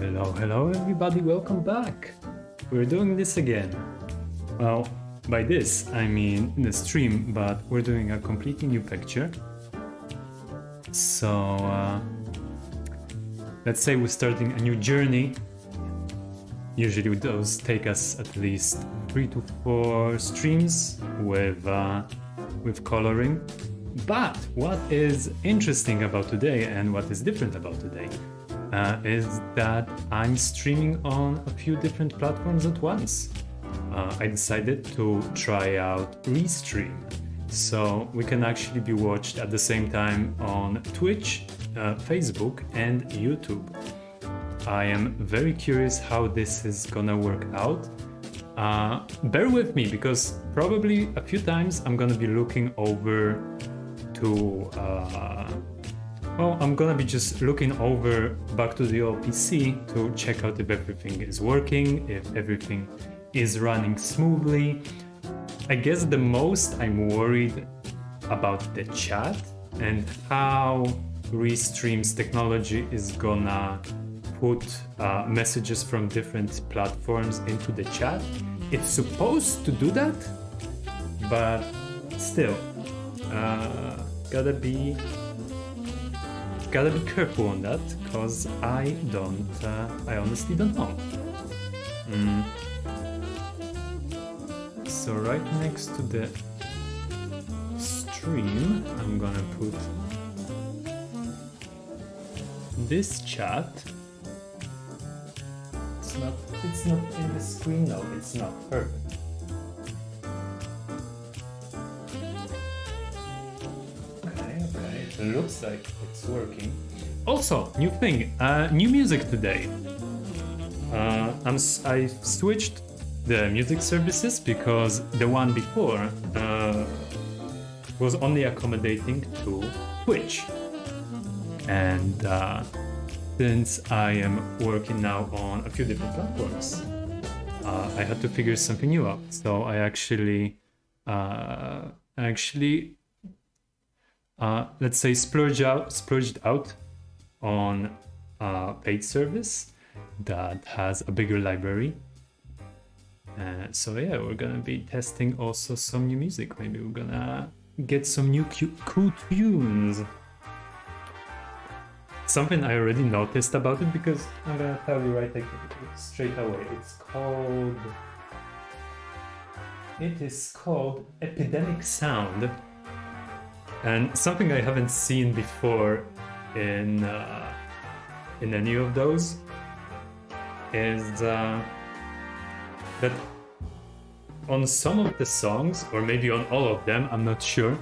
Hello everybody, welcome back! We're doing this again. Well, by this I mean the stream, but we're doing a completely new picture. So, let's say we're starting a new journey. Usually those take us at least 3 to 4 streams with coloring. But what is interesting about today and what is different about today is that I'm streaming on a few different platforms at once. I decided to try out Restream, so we can actually be watched at the same time on Twitch, Facebook and YouTube. I am very curious how this is gonna work out. Bear with me, because probably a few times I'm gonna be looking over to I'm gonna be just looking over back to the old PC to check out if everything is working, if everything is running smoothly. I guess the most I'm worried about the chat and how Restream's technology is gonna put messages from different platforms into the chat. It's supposed to do that, but still, gotta be careful on that, because I honestly don't know. So right next to the stream, I'm gonna put this chat. It's not in the screen, no, it's not perfect. Okay, it looks like it's working. Also, new thing, new music today. I switched the music services because the one before was only accommodating to Twitch. And since I am working now on a few different platforms, I had to figure something new out. So I actually let's say splurged out on a paid service that has a bigger library. So yeah, we're gonna be testing also some new music. Maybe we're gonna get some new cool tunes. Something I already noticed about it, because I'm gonna tell you straight away. It is called Epidemic Sound, and something I haven't seen before in any of those is that on some of the songs, or maybe on all of them, I'm not sure,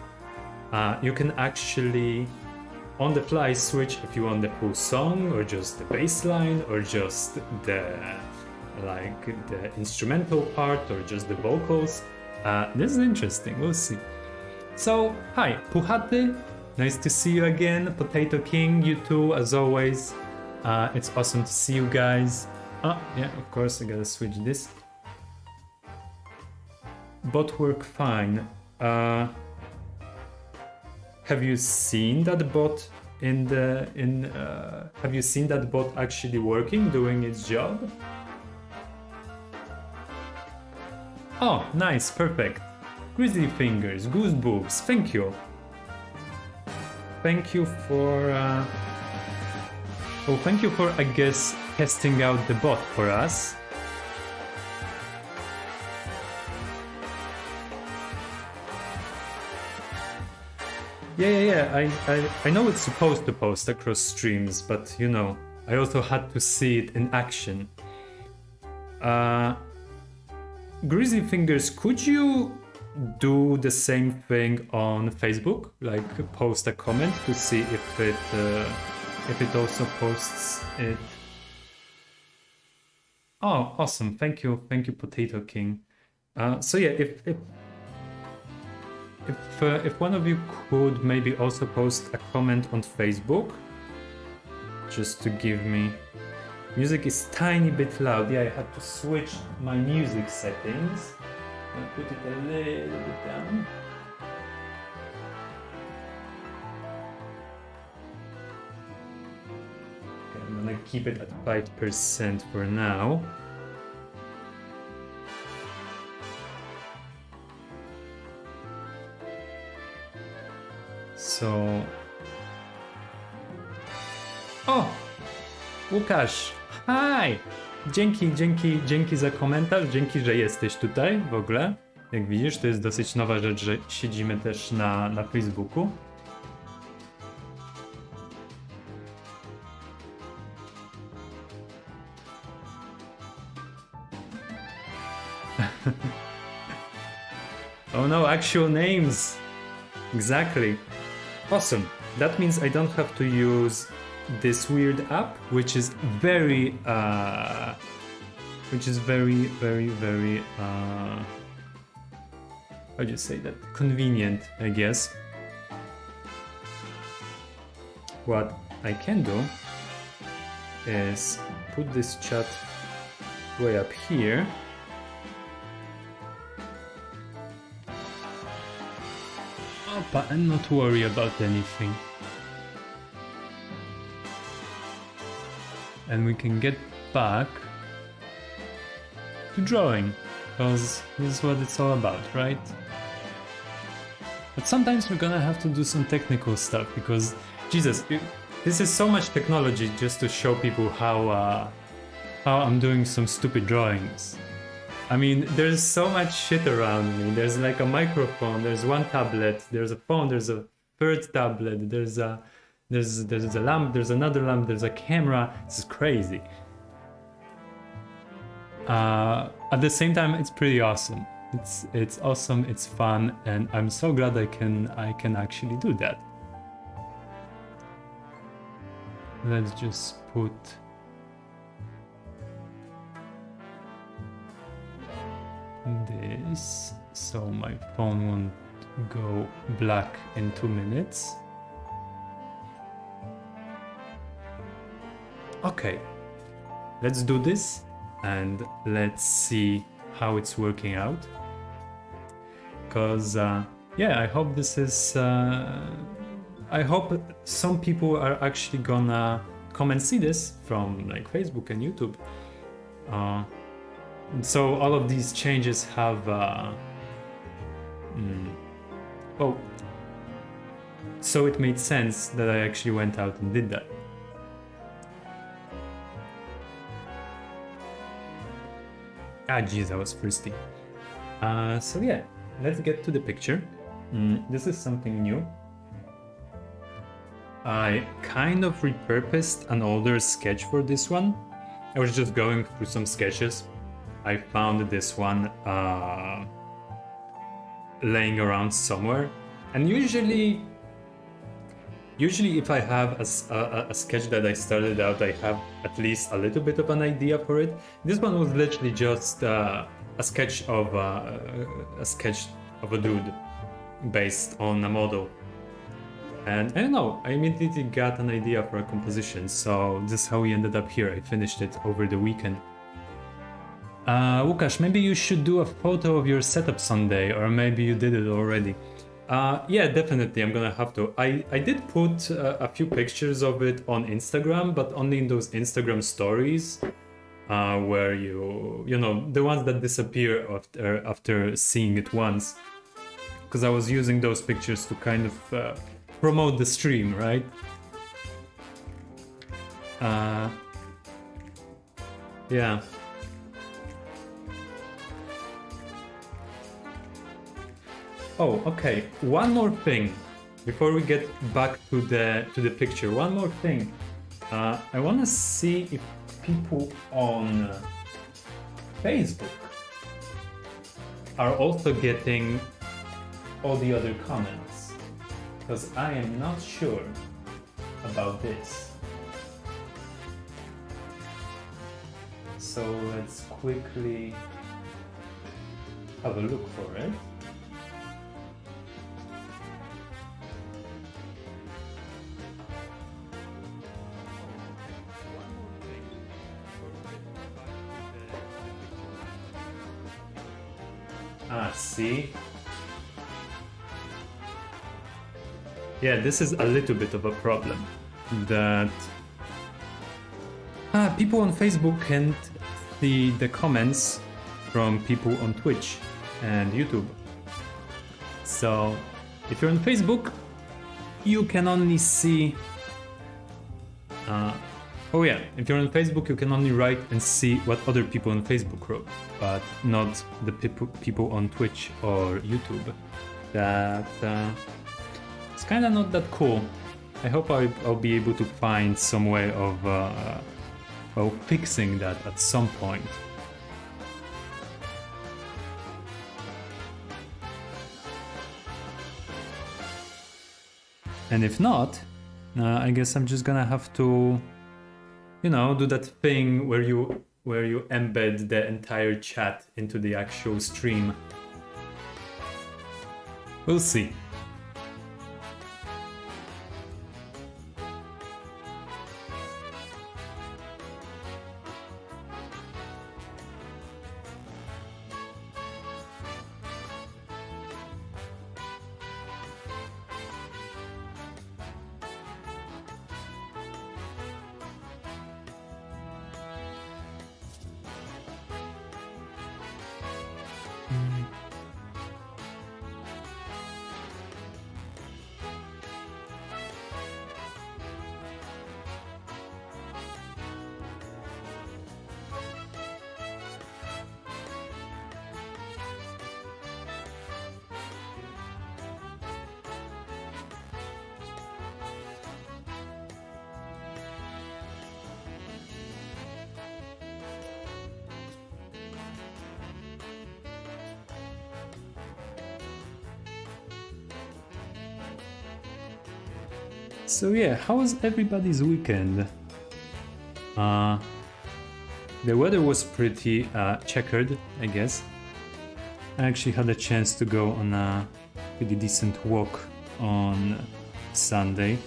you can actually on the fly switch if you want the full song, or just the bass line, or just the instrumental part, or just the vocals. This is interesting, we'll see. So, hi, Puchaty, nice to see you again. Potato King, you too, as always. It's awesome to see you guys. Yeah, of course, I gotta switch this. Bot work fine. Have you seen that bot have you seen that bot actually working, doing its job? Oh, nice, perfect. Grizzly fingers, goose boobs, thank you. Thank you for I guess testing out the bot for us. Yeah, I know it's supposed to post across streams, but you know, I also had to see it in action. Grizzly Fingers, could you do the same thing on Facebook? Like post a comment to see if it also posts it. Oh, awesome, thank you Potato King. So yeah, if one of you could maybe also post a comment on Facebook, just to give me... Music is tiny bit loud. Yeah, I had to switch my music settings. I'll put it a little bit down. Okay, I'm gonna keep it at 5% for now. So... O! Łukasz! Hi! Dzięki za komentarz, dzięki, że jesteś tutaj w ogóle. Jak widzisz, to jest dosyć nowa rzecz, że siedzimy też na Facebooku. Oh no, actual names! Exactly. Awesome. That means I don't have to use this weird app, which is very, how do you say that? Convenient, I guess. What I can do is put this chat way up here. And not worry about anything. And we can get back to drawing, because this is what it's all about, right? But sometimes we're gonna have to do some technical stuff, because, Jesus, this is so much technology just to show people how I'm doing some stupid drawings. I mean, there's so much shit around me. There's like a microphone, there's one tablet, there's a phone, there's a third tablet, there's a lamp, there's another lamp, there's a camera. This is crazy. At the same time, it's pretty awesome. It's awesome, it's fun, and I'm so glad I can actually do that. Let's just put this so my phone won't go black in 2 minutes. Okay, let's do this and let's see how it's working out. Because yeah, I hope this is I hope some people are actually gonna come and see this from like Facebook and YouTube. So all of these changes have oh, so it made sense that I actually went out and did that. Ah, jeez, I was thirsty. So yeah, let's get to the picture. This is something new. I kind of repurposed an older sketch for this one. I was just going through some sketches. I found this one laying around somewhere. And usually if I have a sketch that I started out, I have at least a little bit of an idea for it. This one was literally just a sketch of a dude based on a model. And I don't know, I immediately got an idea for a composition, so this is how we ended up here. I finished it over the weekend. Łukasz, maybe you should do a photo of your setup someday, or maybe you did it already. Yeah, definitely, I'm gonna have to. I did put a few pictures of it on Instagram, but only in those Instagram stories, where you know, the ones that disappear after seeing it once. Because I was using those pictures to kind of promote the stream, right? Yeah. Oh, okay. One more thing before we get back to the picture. One more thing. I want to see if people on Facebook are also getting all the other comments, because I am not sure about this. So let's quickly have a look for it. See? Yeah, this is a little bit of a problem, that People on Facebook can't see the comments from people on Twitch and YouTube. So if you're on Facebook, you can only see if you're on Facebook, you can only write and see what other people on Facebook wrote, but not the people on Twitch or YouTube. It's kind of not that cool. I hope I'll be able to find some way of fixing that at some point. And if not, I guess I'm just gonna have to, do that thing where you embed the entire chat into the actual stream. We'll see. So yeah, how was everybody's weekend? The weather was pretty checkered, I guess. I actually had a chance to go on a pretty decent walk on Sunday,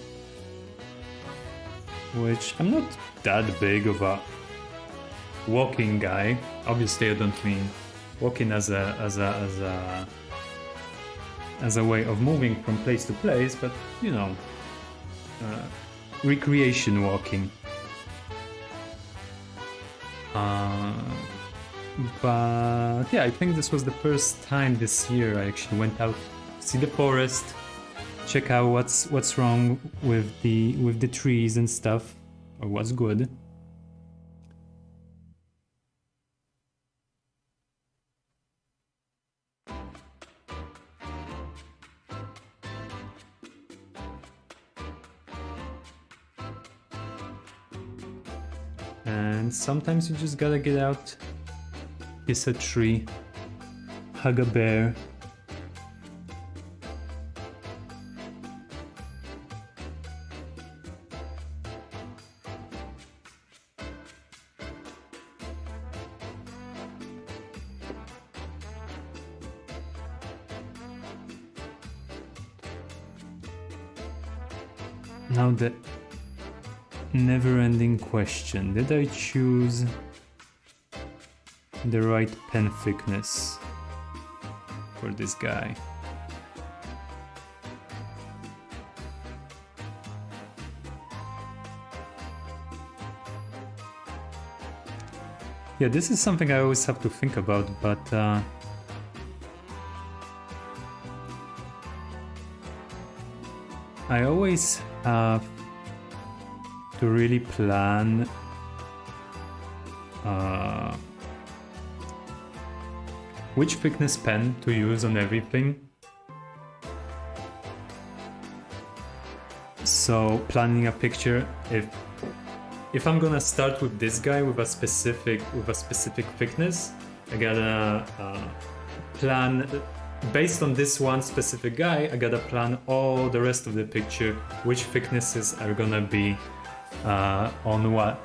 which I'm not that big of a walking guy. Obviously, I don't mean walking as a way of moving from place to place, but recreation walking. But yeah, I think this was the first time this year I actually went out to see the forest, check out what's wrong with the trees and stuff, or what's good. And sometimes you just gotta get out, kiss a tree, hug a bear. Now the never-ending question: did I choose the right pen thickness for this guy? Yeah, this is something I always have to think about, but I always have to really plan which thickness pen to use on everything. So planning a picture, if I'm gonna start with this guy with a specific thickness, I gotta plan based on this one specific guy. I gotta plan all the rest of the picture, which thicknesses are gonna be on what.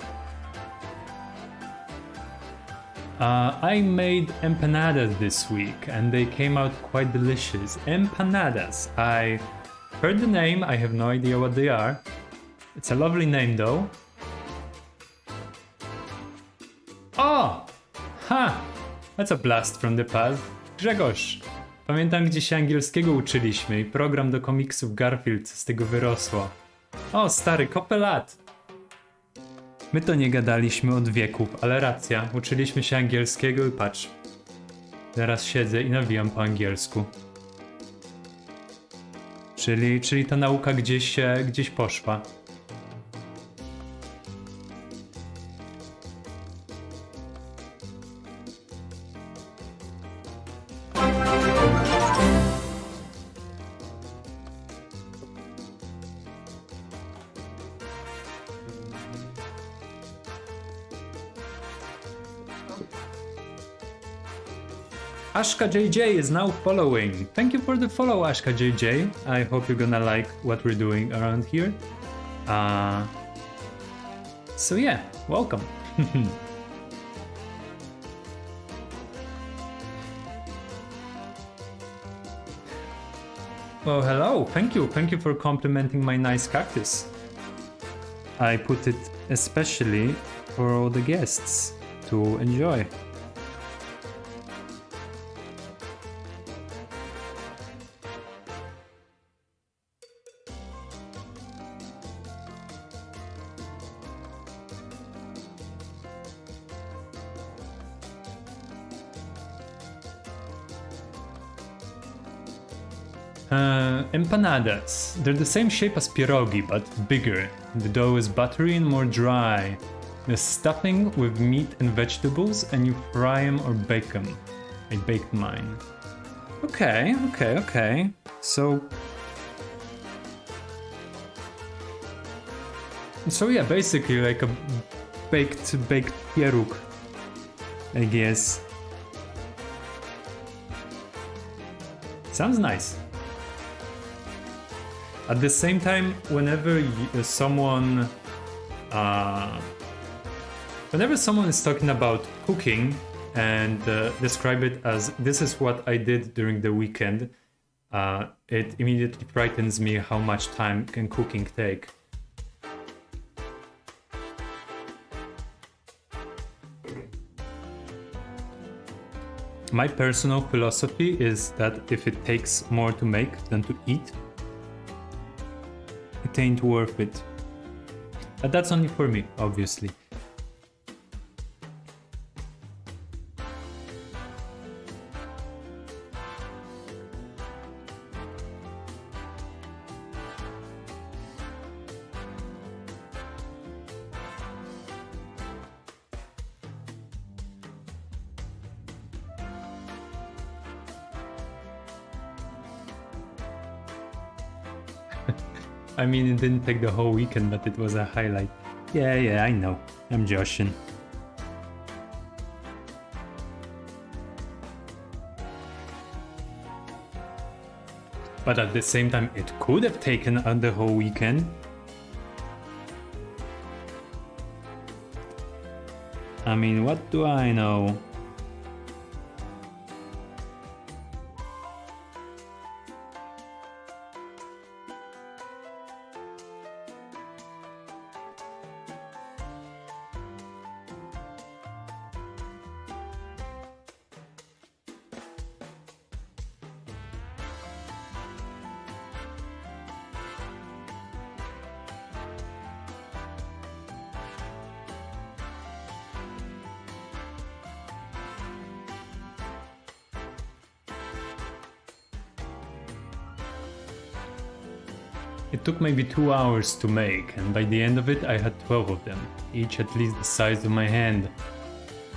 I made empanadas this week and they came out quite delicious. Empanadas. I heard the name, I have no idea what they are. It's a lovely name though. Oh! Ha! That's a blast from the past. Grzegorz. Pamiętam, gdzie się angielskiego uczyliśmy i program do komiksów Garfield z tego wyrosło. O, stary, kopę lat. My to nie gadaliśmy od wieków, ale racja, uczyliśmy się angielskiego i patrz. Teraz siedzę i nawijam po angielsku. Czyli ta nauka gdzieś poszła. Ashka JJ is now following. Thank you for the follow, Ashka JJ. I hope you're gonna like what we're doing around here. So yeah, welcome. Oh, hello. Thank you. Thank you for complimenting my nice cactus. I put it especially for all the guests to enjoy. Empanadas. They're the same shape as pierogi, but bigger. The dough is buttery and more dry. The stuffing with meat and vegetables, and you fry them or bake them. I baked mine. Okay. So yeah, basically like a baked pieróg, I guess. Sounds nice. At the same time, whenever someone is talking about cooking and describe it as this is what I did during the weekend, it immediately frightens me how much time can cooking take. My personal philosophy is that if it takes more to make than to eat, it ain't worth it. But that's only for me, obviously. I mean, it didn't take the whole weekend, but it was a highlight. Yeah, I know. I'm joshing. But at the same time, it could have taken the whole weekend. I mean, what do I know? It took maybe 2 hours to make, and by the end of it I had 12 of them, each at least the size of my hand.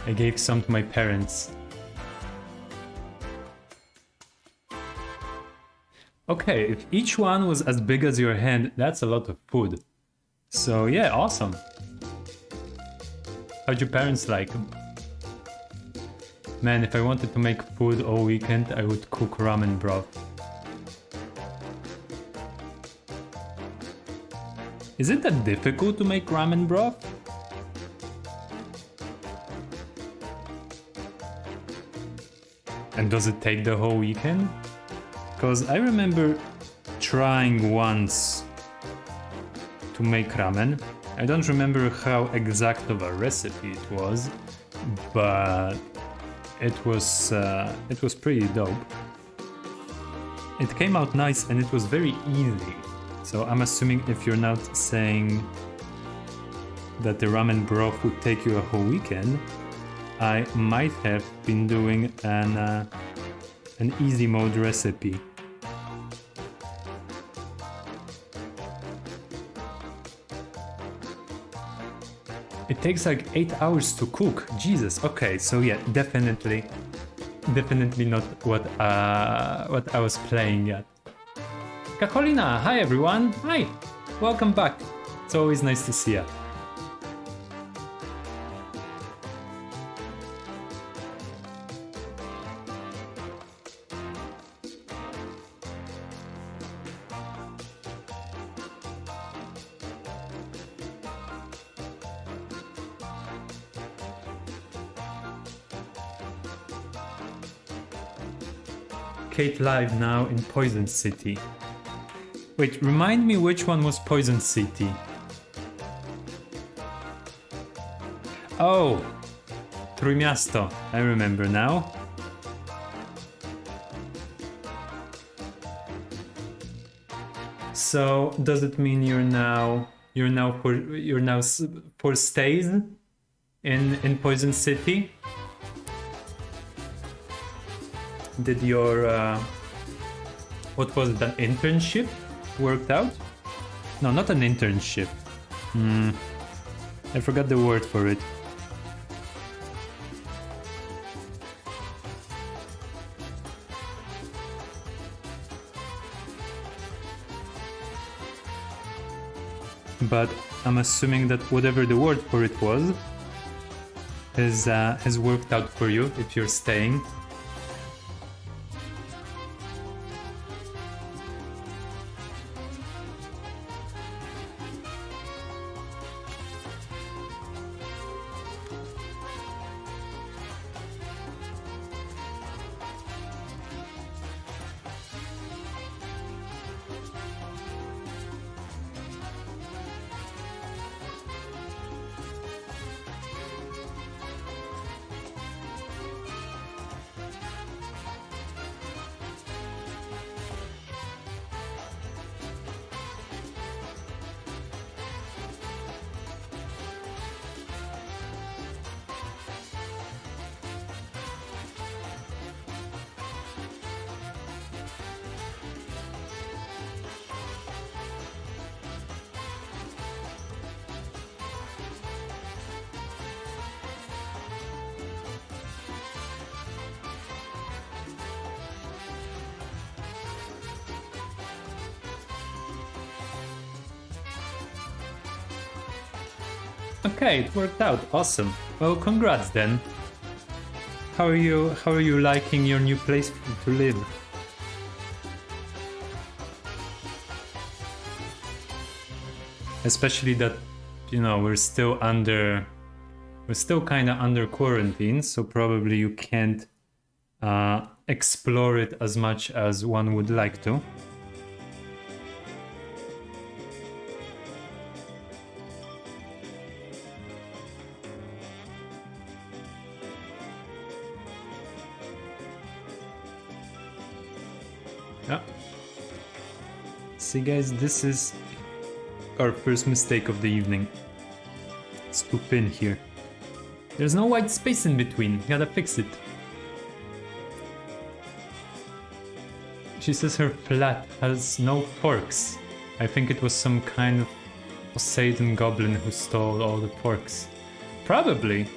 I gave some to my parents. Okay, if each one was as big as your hand, that's a lot of food. So yeah, awesome. How'd your parents like them? Man, if I wanted to make food all weekend, I would cook ramen broth. Is it that difficult to make ramen broth? And does it take the whole weekend? Because I remember trying once to make ramen. I don't remember how exact of a recipe it was, but it was pretty dope. It came out nice and it was very easy. So I'm assuming if you're not saying that the ramen broth would take you a whole weekend, I might have been doing an easy mode recipe. It takes like 8 hours to cook. Jesus. Okay, so yeah, definitely not what I was playing at. Kakolina, hi everyone. Hi, welcome back. It's always nice to see you. Kate live now in Poison City. Wait, remind me which one was Poison City? Oh, Trójmiasto. I remember now. So does it mean you're now for stays in Poison City? Did your what was it, an internship worked out? No, not an internship. I forgot the word for it. But I'm assuming that whatever the word for it was has worked out for you if you're staying. Okay, it worked out. Awesome. Well, congrats then. How are you liking your new place to live? Especially that, you know, we're still kind of under quarantine, so probably you can't explore it as much as one would like to. Yeah. See guys, this is our first mistake of the evening. Scoop in here. There's no white space in between, gotta fix it. She says her flat has no forks. I think it was some kind of Poseidon goblin who stole all the forks. Probably.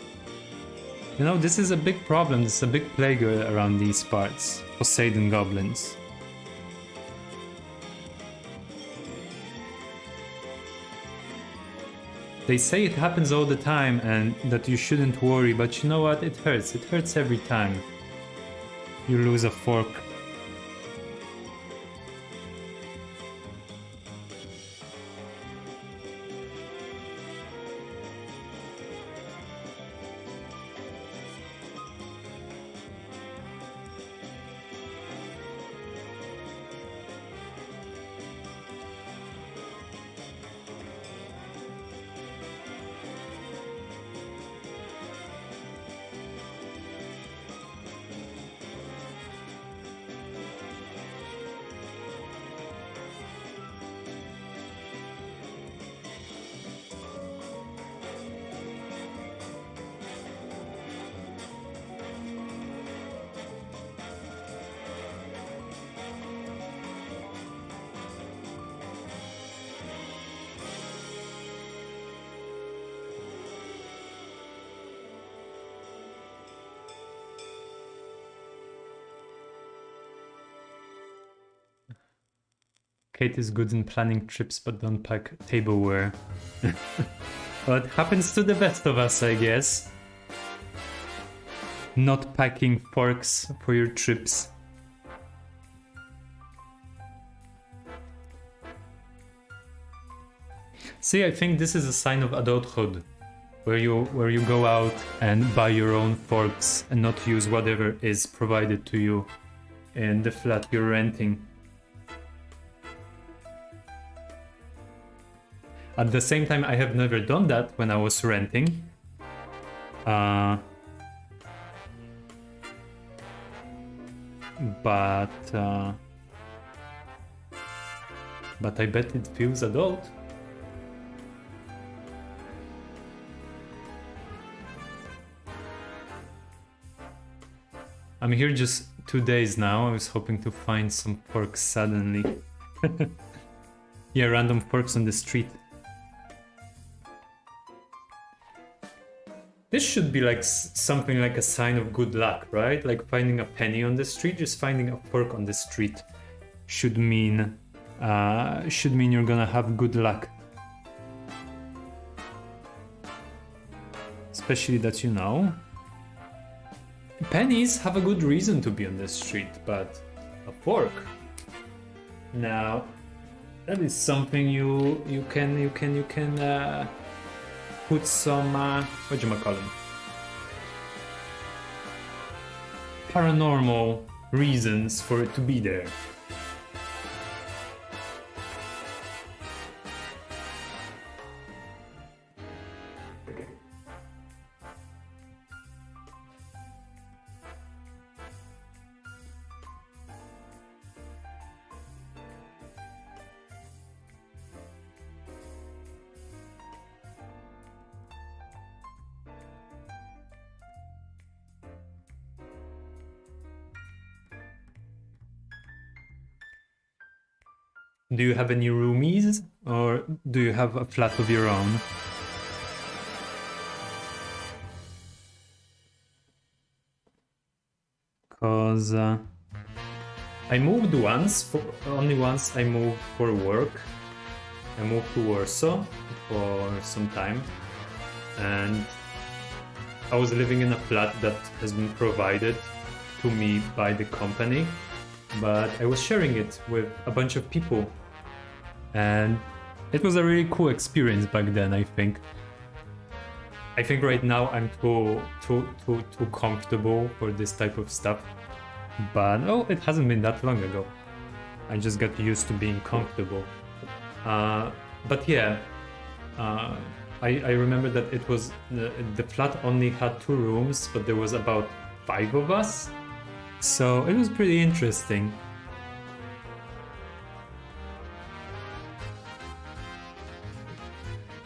You know, this is a big problem, this is a big plague around these parts. Poseidon goblins. They say it happens all the time and that you shouldn't worry, but you know what? It hurts. It hurts every time you lose a fork. Kate is good in planning trips but don't pack tableware. Well, it happens to the best of us, I guess. Not packing forks for your trips. See, I think this is a sign of adulthood, where you go out and buy your own forks and not use whatever is provided to you in the flat you're renting. At the same time, I have never done that when I was renting. But I bet it feels adult. I'm here just 2 days now. I was hoping to find some forks suddenly. Yeah, random forks on the street. This should be like something like a sign of good luck, right? Like finding a penny on the street. Just finding a fork on the street should mean you're gonna have good luck. Especially that, you know, pennies have a good reason to be on the street, but a fork. Now, that is something you can put some paranormal reasons for it to be there. Do you have any roomies, or do you have a flat of your own? Cause I moved once, only once I moved for work. I moved to Warsaw for some time, and I was living in a flat that has been provided to me by the company, but I was sharing it with a bunch of people, and it was a really cool experience back then. I think right now I'm too comfortable for this type of stuff, but it hasn't been that long ago. I just got used to being comfortable. But yeah, I remember that it was the flat only had 2 rooms, but there was about 5 of us, so it was pretty interesting.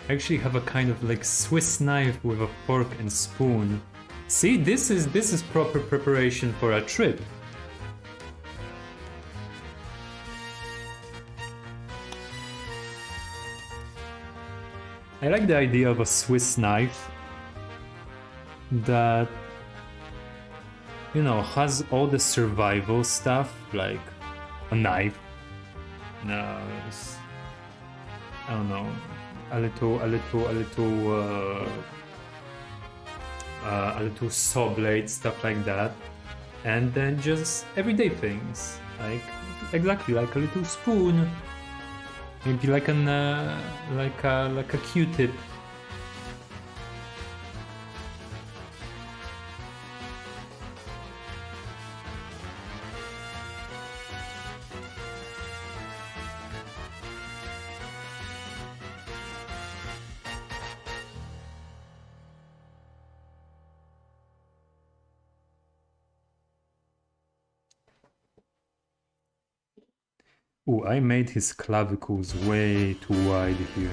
I actually have a kind of like Swiss knife with a fork and spoon. See, this is proper preparation for a trip. I like the idea of a Swiss knife that, you know, has all the survival stuff, like a knife. No, I don't know, a little saw blade, stuff like that, and then just everyday things, like exactly like a little spoon, maybe like a Q-tip. Ooh, I made his clavicles way too wide here.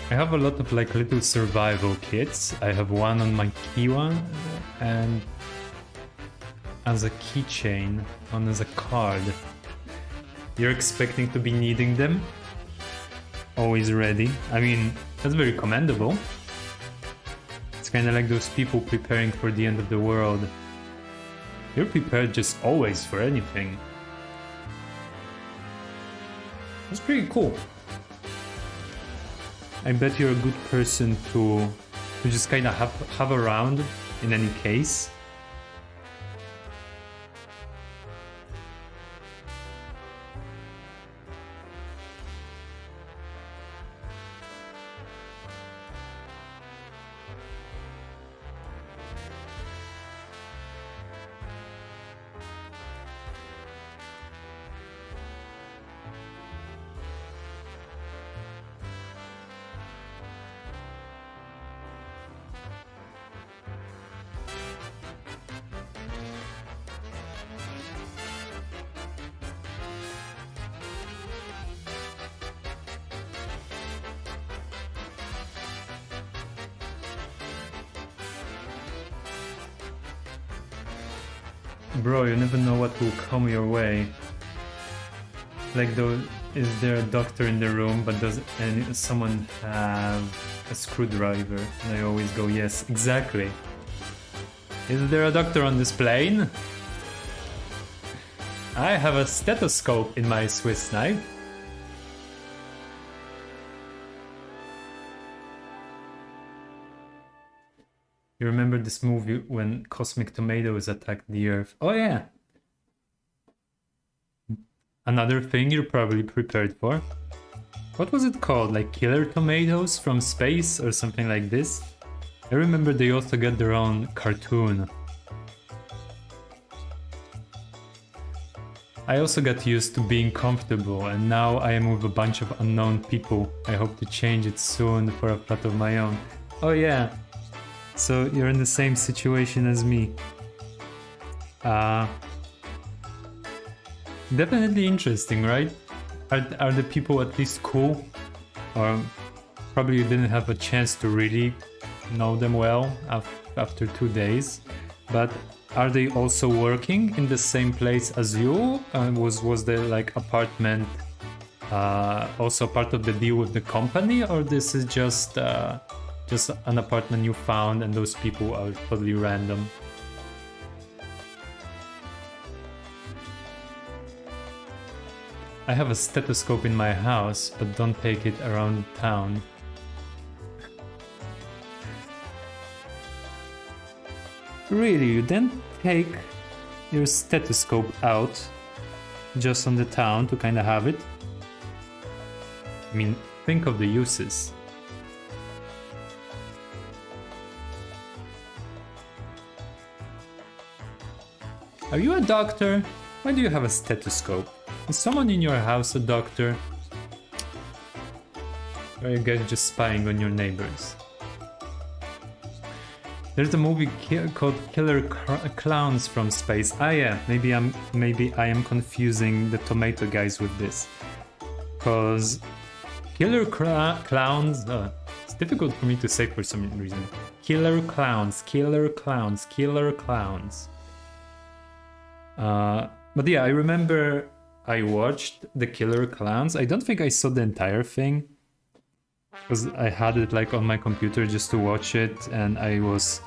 I have a lot of like little survival kits. I have one on my Kiwa and as a keychain, one as a card. You're expecting to be needing them? always ready. I mean, that's very commendable. It's kind of like those people preparing for the end of the world. You're prepared just always for anything. That's pretty cool. I bet you're a good person to just kind of have around in any case. Bro, you never know what will come your way. Like, though, is there a doctor in the room, but does someone have a screwdriver? And I always go, yes, exactly. Is there a doctor on this plane? I have a stethoscope in my Swiss knife. You remember this movie when cosmic tomatoes attacked the Earth? Oh yeah! Another thing you're probably prepared for. What was it called? Like killer tomatoes from space or something like this? I remember they also got their own cartoon. I also got used to being comfortable, and now I am with a bunch of unknown people. I hope to change it soon for a flat of my own. Oh yeah! So you're in the same situation as me. Definitely interesting, right? Are the people at least cool? Or probably you didn't have a chance to really know them well after 2 days. But are they also working in the same place as you? Was the like apartment also part of the deal with the company, or this is just an apartment you found and those people are totally random? I have a stethoscope in my house, but don't take it around town. Really, you didn't take your stethoscope out just on the town to kind of have it? I mean, think of the uses. Are you a doctor? Why do you have a stethoscope? Is someone in your house a doctor? Or are you guys just spying on your neighbors? There's a movie called Killer Clowns from Space. Ah yeah, maybe I am confusing the tomato guys with this. Cause Killer Clowns, it's difficult for me to say for some reason. Killer Clowns, Killer Clowns, Killer Clowns. But yeah, I remember I watched the Killer Clowns. I don't think I saw the entire thing, because I had it like on my computer just to watch it, and I was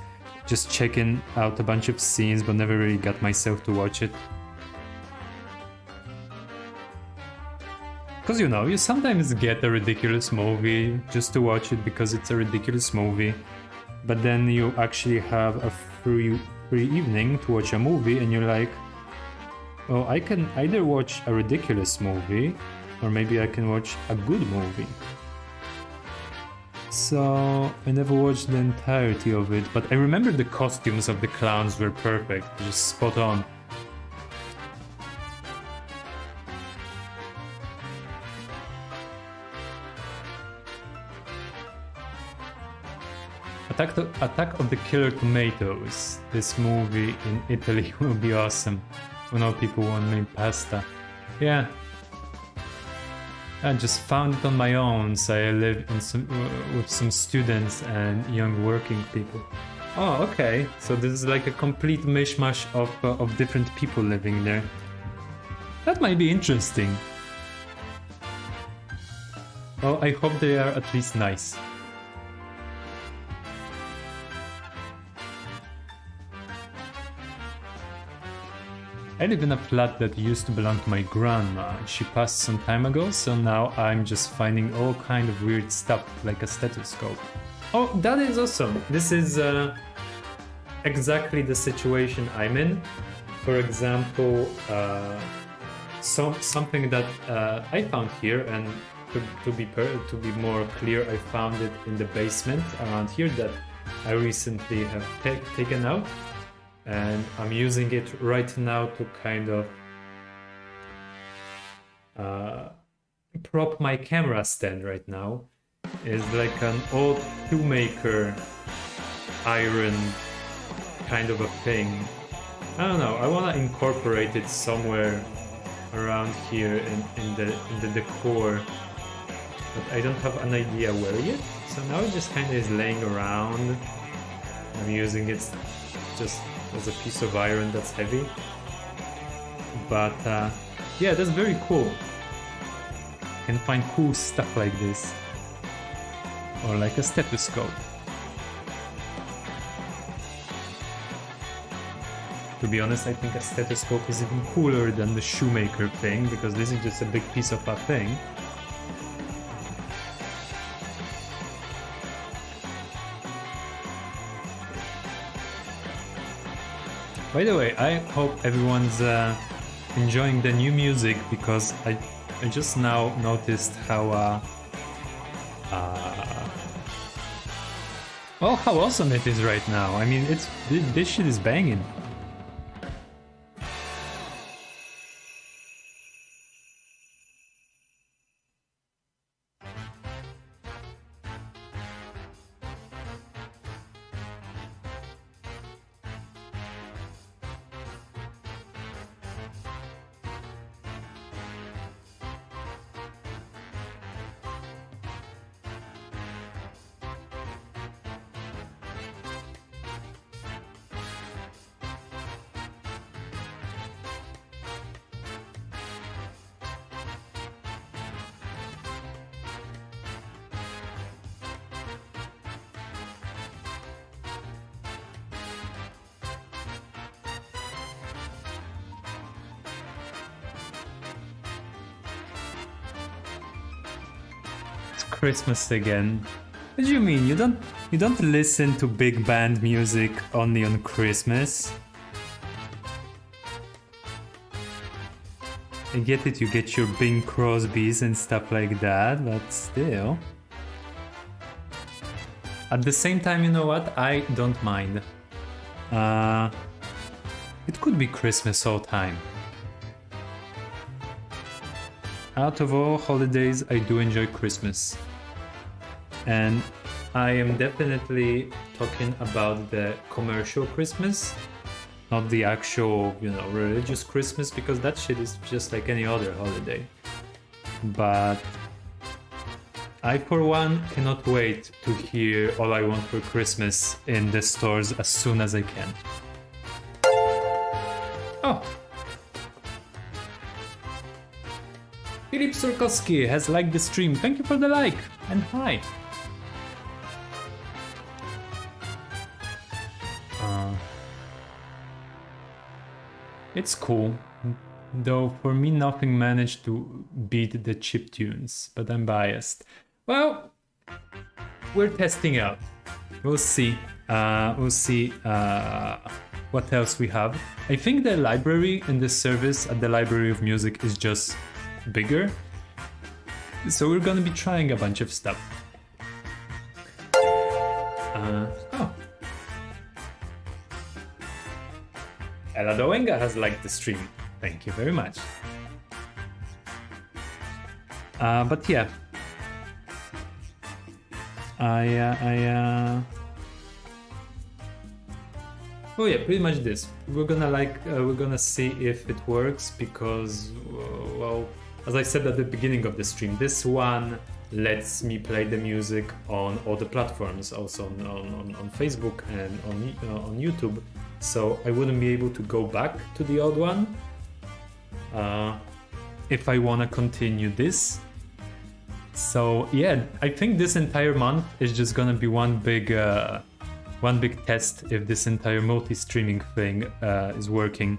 just checking out a bunch of scenes but never really got myself to watch it. Because you know, you sometimes get a ridiculous movie just to watch it because it's a ridiculous movie, but then you actually have a free evening to watch a movie and you're like, well, I can either watch a ridiculous movie or maybe I can watch a good movie. So I never watched the entirety of it, but I remember the costumes of the clowns were perfect, just spot on. Attack of the Killer Tomatoes. This movie in Italy will be awesome. I know people want me pasta. Yeah. I just found it on my own, so I live with some students and young working people. Oh, okay. So this is like a complete mishmash of different people living there. That might be interesting. Oh, I hope they are at least nice. I live in a flat that used to belong to my grandma. She passed some time ago, so now I'm just finding all kind of weird stuff, like a stethoscope. Oh, that is awesome! This is exactly the situation I'm in. For example, something that I found here, and to be more clear, I found it in the basement around here that I recently have taken out. And I'm using it right now to kind of prop my camera stand right now. It's like an old shoemaker iron kind of a thing. I don't know, I want to incorporate it somewhere around here in the decor, but I don't have an idea where yet. So now it just kind of is laying around. I'm using it just as a piece of iron that's heavy, but yeah, that's very cool. You can find cool stuff like this, or like a stethoscope. To be honest, I think a stethoscope is even cooler than the shoemaker thing, because this is just a big piece of a thing. By the way, I hope everyone's enjoying the new music, because I just now noticed how oh, how awesome it is right now. I mean, this shit is banging. Christmas again. What do you mean? You don't listen to big band music only on Christmas? I get it, you get your Bing Crosbys and stuff like that, but still. At the same time, you know what? I don't mind. It could be Christmas all time. Out of all holidays, I do enjoy Christmas. And I am definitely talking about the commercial Christmas, not the actual, religious Christmas, because that shit is just like any other holiday. But I, for one, cannot wait to hear All I Want for Christmas in the stores as soon as I can. Oh! Filip Surkowski has liked the stream. Thank you for the like, and hi! It's cool, though for me nothing managed to beat the chiptunes, but I'm biased. Well, we're testing out. We'll see. What else we have. I think the library and the service at the Library of Music is just bigger. So we're gonna be trying a bunch of stuff. Oh. Ella Doenga has liked the stream. Thank you very much. But yeah. Oh yeah, pretty much this. We're gonna see if it works, because, well, as I said at the beginning of the stream, this one lets me play the music on all the platforms, also on Facebook and on YouTube. So I wouldn't be able to go back to the old one if I wanna continue this. So yeah, I think this entire month is just gonna be one big test if this entire multi-streaming thing is working.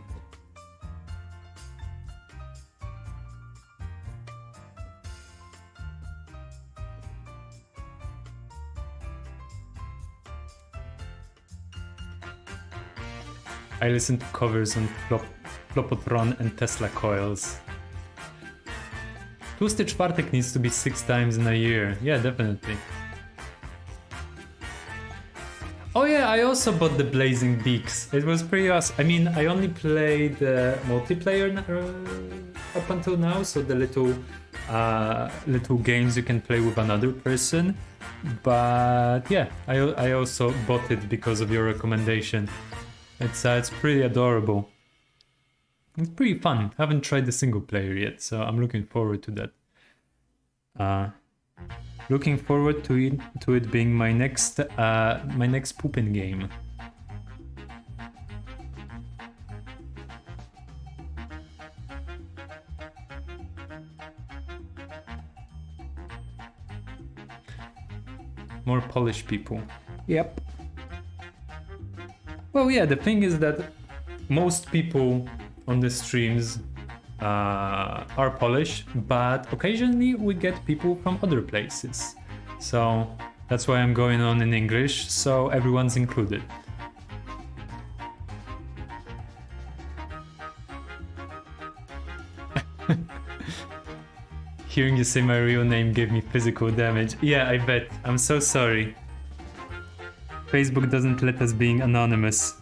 I listen to covers on Flopotron and Tesla coils. Tłusty czwartek needs to be 6 times in a year. Yeah, definitely. Oh yeah, I also bought the Blazing Beaks. It was pretty awesome. I mean, I only played multiplayer up until now, so the little games you can play with another person. But yeah, I also bought it because of your recommendation. It's pretty adorable. It's pretty fun. I haven't tried the single player yet, so I'm looking forward to that. Looking forward to it being my next pooping game. More Polish people. Yep. Well, yeah, the thing is that most people on the streams are Polish, but occasionally we get people from other places. So that's why I'm going on in English, so everyone's included. Hearing you say my real name gave me physical damage. Yeah, I bet. I'm so sorry. Facebook doesn't let us being anonymous.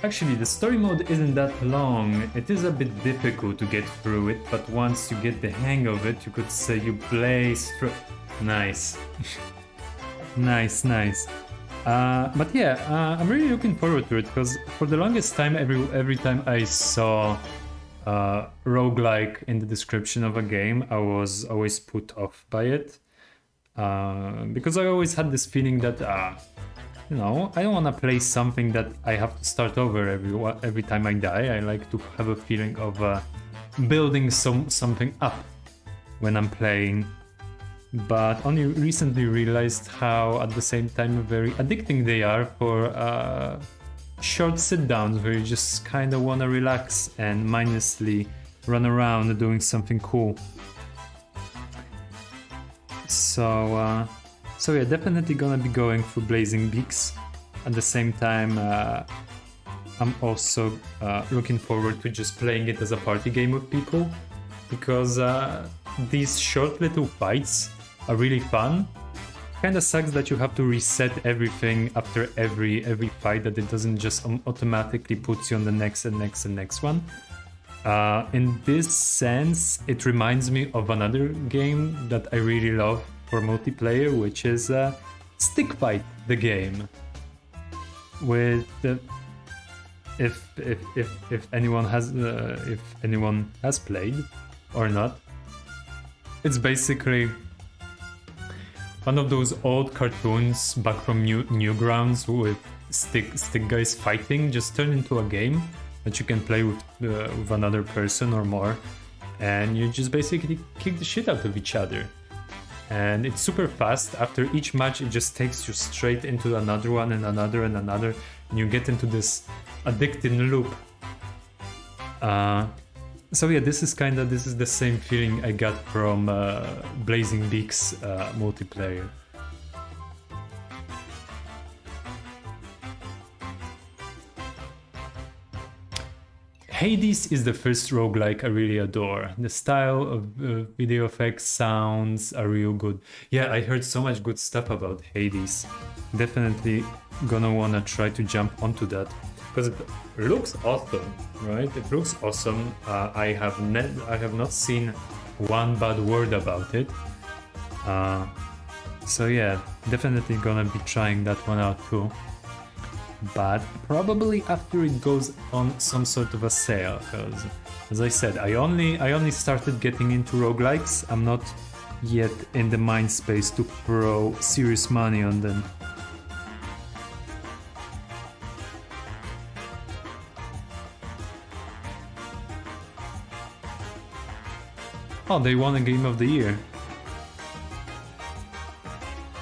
Actually, the story mode isn't that long. It is a bit difficult to get through it, but once you get the hang of it, you could say you blaze through. Nice. nice. But yeah, I'm really looking forward to it, because for the longest time, every time I saw roguelike in the description of a game, I was always put off by it. Because I always had this feeling that you know, I don't want to play something that I have to start over every time I die. I like to have a feeling of building something up when I'm playing. But only recently realized how at the same time very addicting they are for short sit downs where you just kind of want to relax and mindlessly run around doing something cool. So yeah, definitely gonna be going for Blazing Beaks. At the same time, I'm also looking forward to just playing it as a party game with people, because these short little fights are really fun. Kinda sucks that you have to reset everything after every fight, that it doesn't just automatically put you on the next and next one. In this sense, it reminds me of another game that I really love for multiplayer, which is Stick Fight, the game. With if anyone has played or not, it's basically one of those old cartoons back from Newgrounds with stick guys fighting, just turned into a game that you can play with another person or more, and you just basically kick the shit out of each other. And it's super fast. After each match, it just takes you straight into another one and another, and you get into this addicting loop. So yeah, this is the same feeling I got from Blazing Beaks multiplayer. Hades is the first roguelike I really adore. The style of video effects, sounds are real good. Yeah, I heard so much good stuff about Hades. Definitely gonna wanna try to jump onto that, because it looks awesome, right? It looks awesome. I have not seen one bad word about it. So yeah, definitely gonna be trying that one out too. But probably after it goes on some sort of a sale, because as I said, I only started getting into roguelikes. I'm not yet in the mind space to throw serious money on them. Oh, they won a Game of the Year.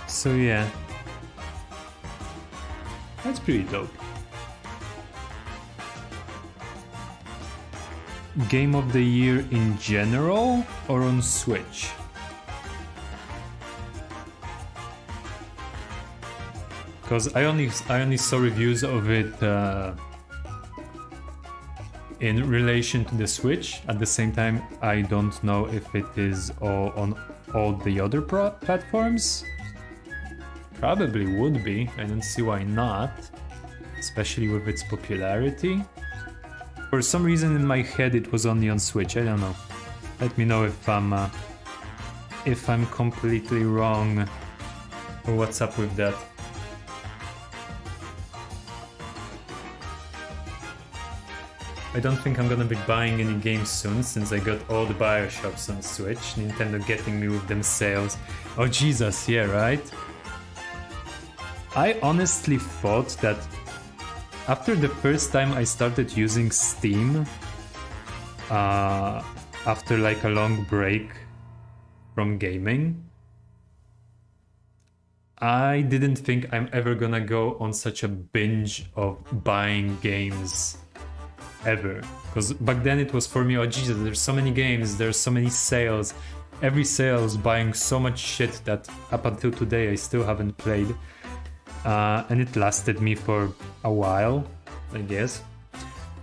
So yeah. That's pretty dope. Game of the Year in general or on Switch? Because I only saw reviews of it in relation to the Switch. At the same time, I don't know if it is on all the other platforms. Probably would be. I don't see why not, especially with its popularity. For some reason in my head it was only on Switch. I don't know. Let me know if I'm completely wrong or what's up with that. I don't think I'm gonna be buying any games soon, since I got all the Bioshocks on Switch. Nintendo getting me with them sales. Oh Jesus, yeah, right? I honestly thought that after the first time I started using Steam, after like a long break from gaming, I didn't think I'm ever gonna go on such a binge of buying games ever. Because back then it was for me, oh Jesus, there's so many games, there's so many sales. Every sale is buying so much shit that up until today I still haven't played. And it lasted me for a while, I guess.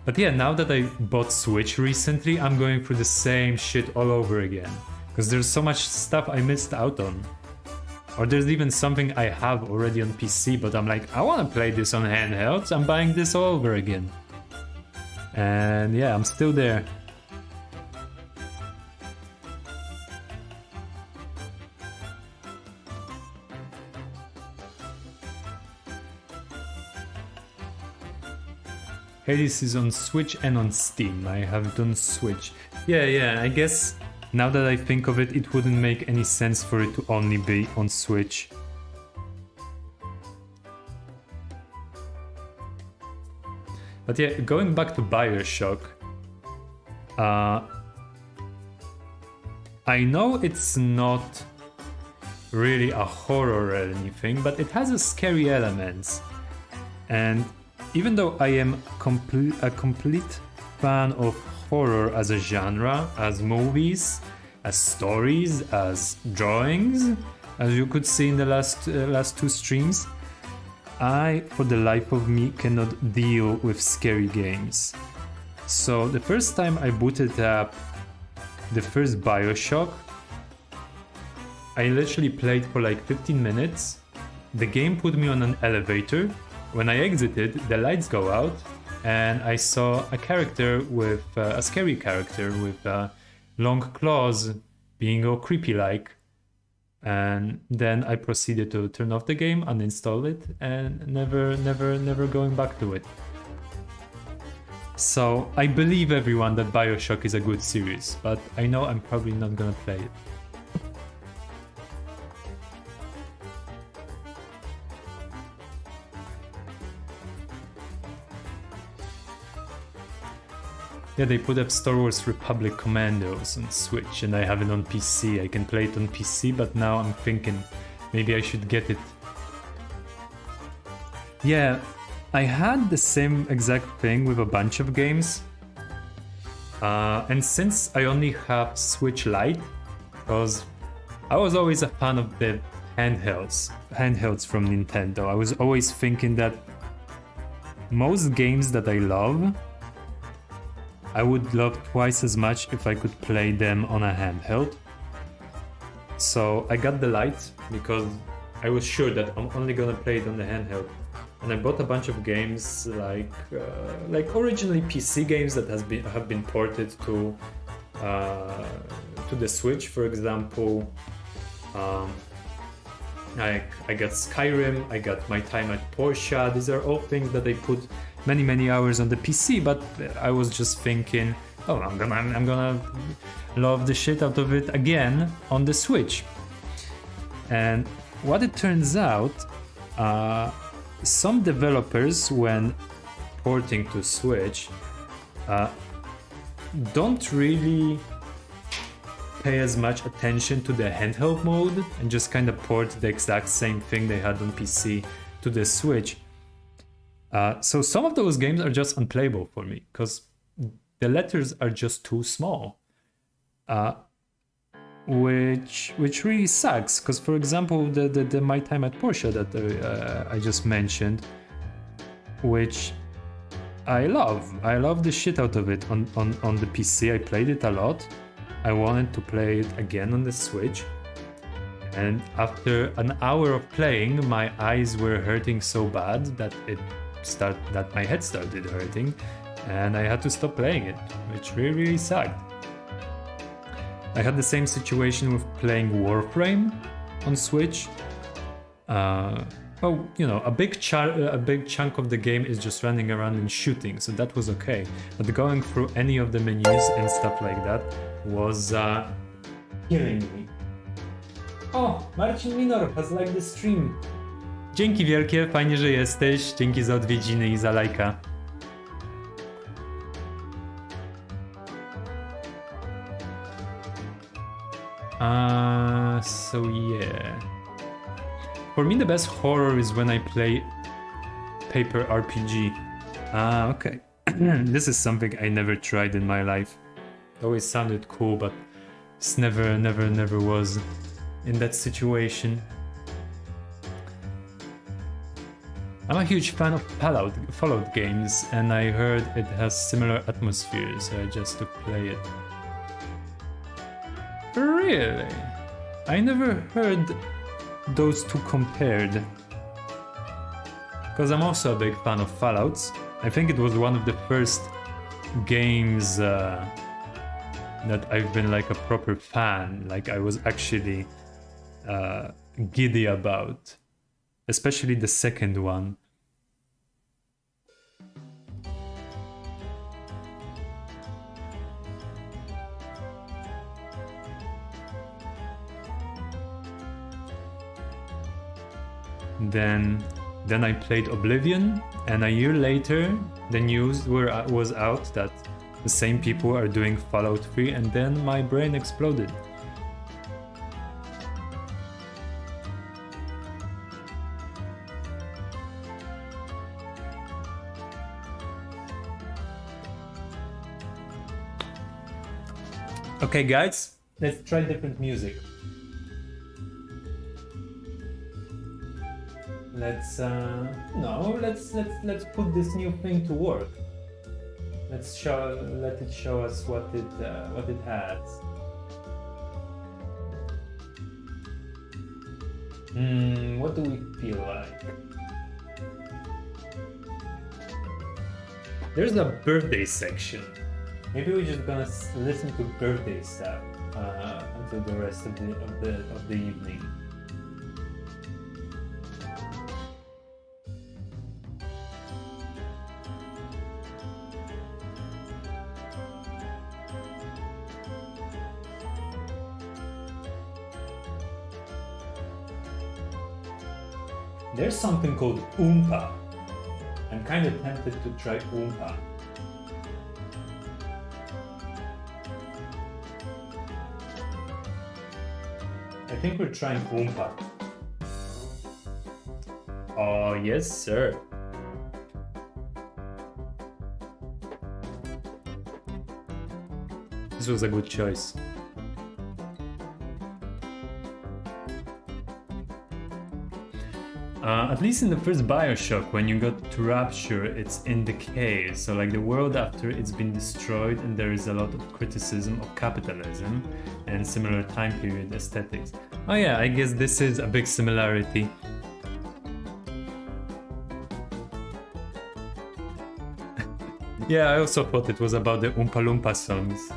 But yeah, now that I bought Switch recently, I'm going through the same shit all over again. Because there's so much stuff I missed out on. Or there's even something I have already on PC, but I'm like, I want to play this on handheld, so I'm buying this all over again. And yeah, I'm still there. Hades is on Switch and on Steam. I have done Switch. Yeah, I guess Now that I think of it, it wouldn't make any sense for it to only be on Switch. But yeah, going back to BioShock, I know it's not really a horror or anything, but it has a scary elements. And even though I am a complete fan of horror as a genre, as movies, as stories, as drawings, as you could see in the last two streams, I, for the life of me, cannot deal with scary games. So the first time I booted up the first BioShock, I literally played for like 15 minutes. The game put me on an elevator. When I exited, the lights go out, and I saw a character with a scary character with long claws, being all creepy like. And then I proceeded to turn off the game, uninstall it, and never going back to it. So I believe everyone that BioShock is a good series, but I know I'm probably not gonna play it. Yeah, they put up Star Wars Republic Commandos on Switch, and I have it on PC. I can play it on PC, but now I'm thinking maybe I should get it. Yeah, I had the same exact thing with a bunch of games. And since I only have Switch Lite, because I was always a fan of the handhelds from Nintendo. I was always thinking that most games that I love, I would love twice as much if I could play them on a handheld. So I got the Lite because I was sure that I'm only gonna play it on the handheld. And I bought a bunch of games like originally PC games that have been ported to the Switch. For example, I got Skyrim, I got My Time at Porsche. These are all things that I put many hours on the PC, but I was just thinking, oh, I'm gonna love the shit out of it again on the Switch. And what it turns out, some developers, when porting to Switch, don't really pay as much attention to the handheld mode and just kind of port the exact same thing they had on PC to the Switch. So some of those games are just unplayable for me because the letters are just too small, which really sucks. Because for example, the My Time at Porsche that I just mentioned, which I love the shit out of it on the PC. I played it a lot. I wanted to play it again on the Switch, and after an hour of playing, my eyes were hurting so bad that my head started hurting, and I had to stop playing it, which really sucked. I had the same situation with playing Warframe on Switch. Well, you know, a big chunk of the game is just running around and shooting, so that was okay. But going through any of the menus and stuff like that was killing me. Oh, Marcin Minor has liked the stream. Dzięki wielkie, fajnie, że jesteś. Dzięki za odwiedziny i za lajka. So yeah. For me, the best horror is when I play paper RPG. Okay. This is something I never tried in my life. It always sounded cool, but just never was in that situation. I'm a huge fan of Fallout games, and I heard it has similar atmosphere, so I just to play it. Really? I never heard those two compared. Because I'm also a big fan of Fallouts. I think it was one of the first games that I've been like a proper fan, like I was actually giddy about. Especially the second one. Then I played Oblivion, and a year later the news was out that the same people are doing Fallout 3, and then my brain exploded. Okay guys, let's try different music. Let's put this new thing to work. Let it show us what it has. What do we feel like? There's a birthday section. Maybe we're just gonna listen to birthday stuff until the rest of the evening. There's something called Oompa. I'm kind of tempted to try Oompa. I think we're trying Oompa. Oh, yes, sir. This was a good choice. At least in the first Bioshock, when you got to Rapture, it's in decay. So like the world after it's been destroyed, and there is a lot of criticism of capitalism and similar time period aesthetics. Oh yeah, I guess this is a big similarity. Yeah, I also thought it was about the Oompa Loompa songs.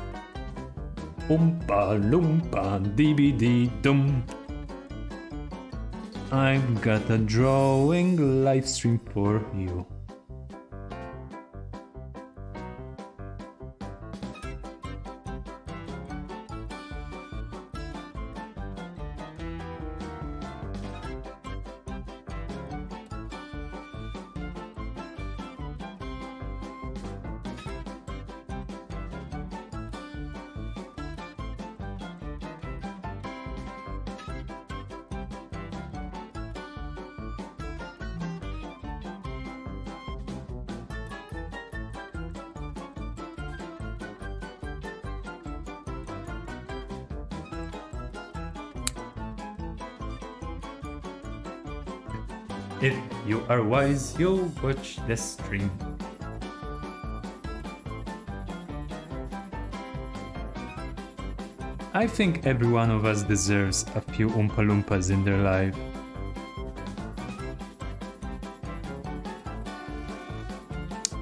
Oompa Loompa DBD dum. I've got a drawing live stream for you. If you are wise, you'll watch the stream. I think every one of us deserves a few Oompa Loompas in their life.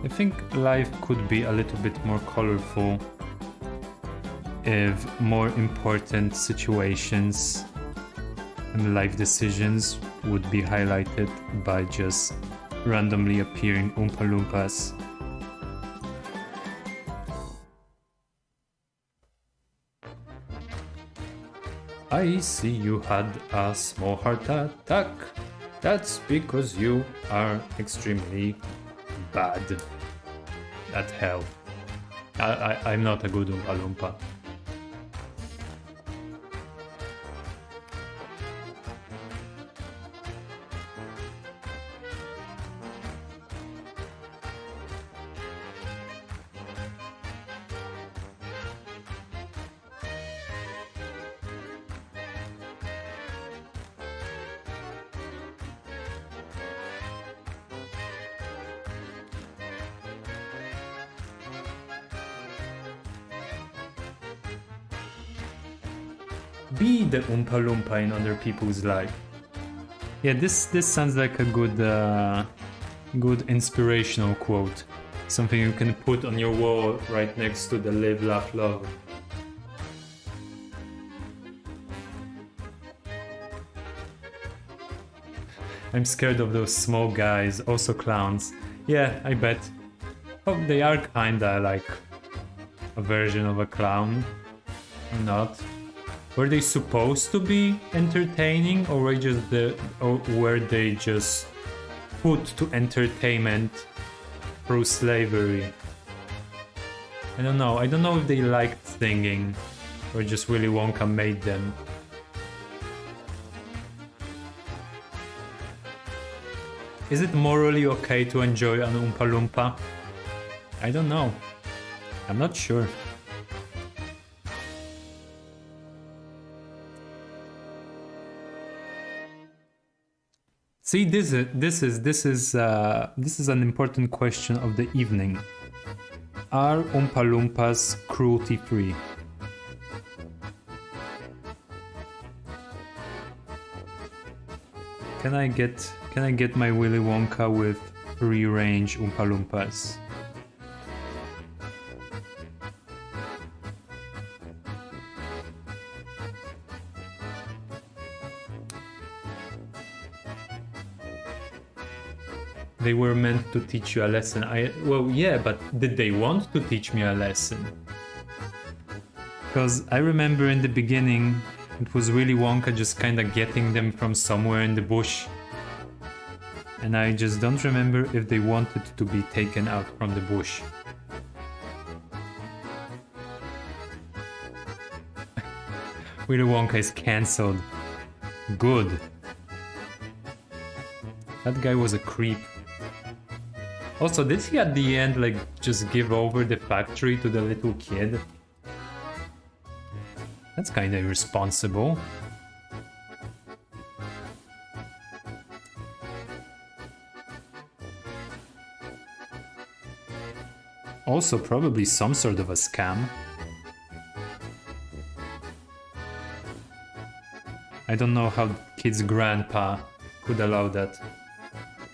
I think life could be a little bit more colorful if more important situations and life decisions would be highlighted by just randomly appearing Oompa Loompas. I see you had a small heart attack. That's because you are extremely bad at health. I'm not a good Oompa Loompa. Be the Oompa Loompa in other people's life. Yeah, this sounds like a good inspirational quote. Something you can put on your wall right next to the Live, Laugh, Love. I'm scared of those small guys, also clowns. Yeah, I bet. Oh, they are kinda like a version of a clown. Or not. Were they supposed to be entertaining, or were they just put to entertainment through slavery? I don't know. I don't know if they liked singing or just Willy Wonka made them. Is it morally okay to enjoy an Oompa Loompa? I don't know. I'm not sure. See, this is an important question of the evening. Are Oompa Loompas cruelty free? Can I get my Willy Wonka with free range Oompa Loompas? They were meant to teach you a lesson. Well, yeah, but did they want to teach me a lesson? Because I remember in the beginning, it was Willy Wonka just kinda getting them from somewhere in the bush. And I just don't remember if they wanted to be taken out from the bush. Willy Wonka is cancelled. Good. That guy was a creep. Also, did he at the end like just give over the factory to the little kid? That's kinda irresponsible. Also probably some sort of a scam. I don't know how kid's grandpa could allow that.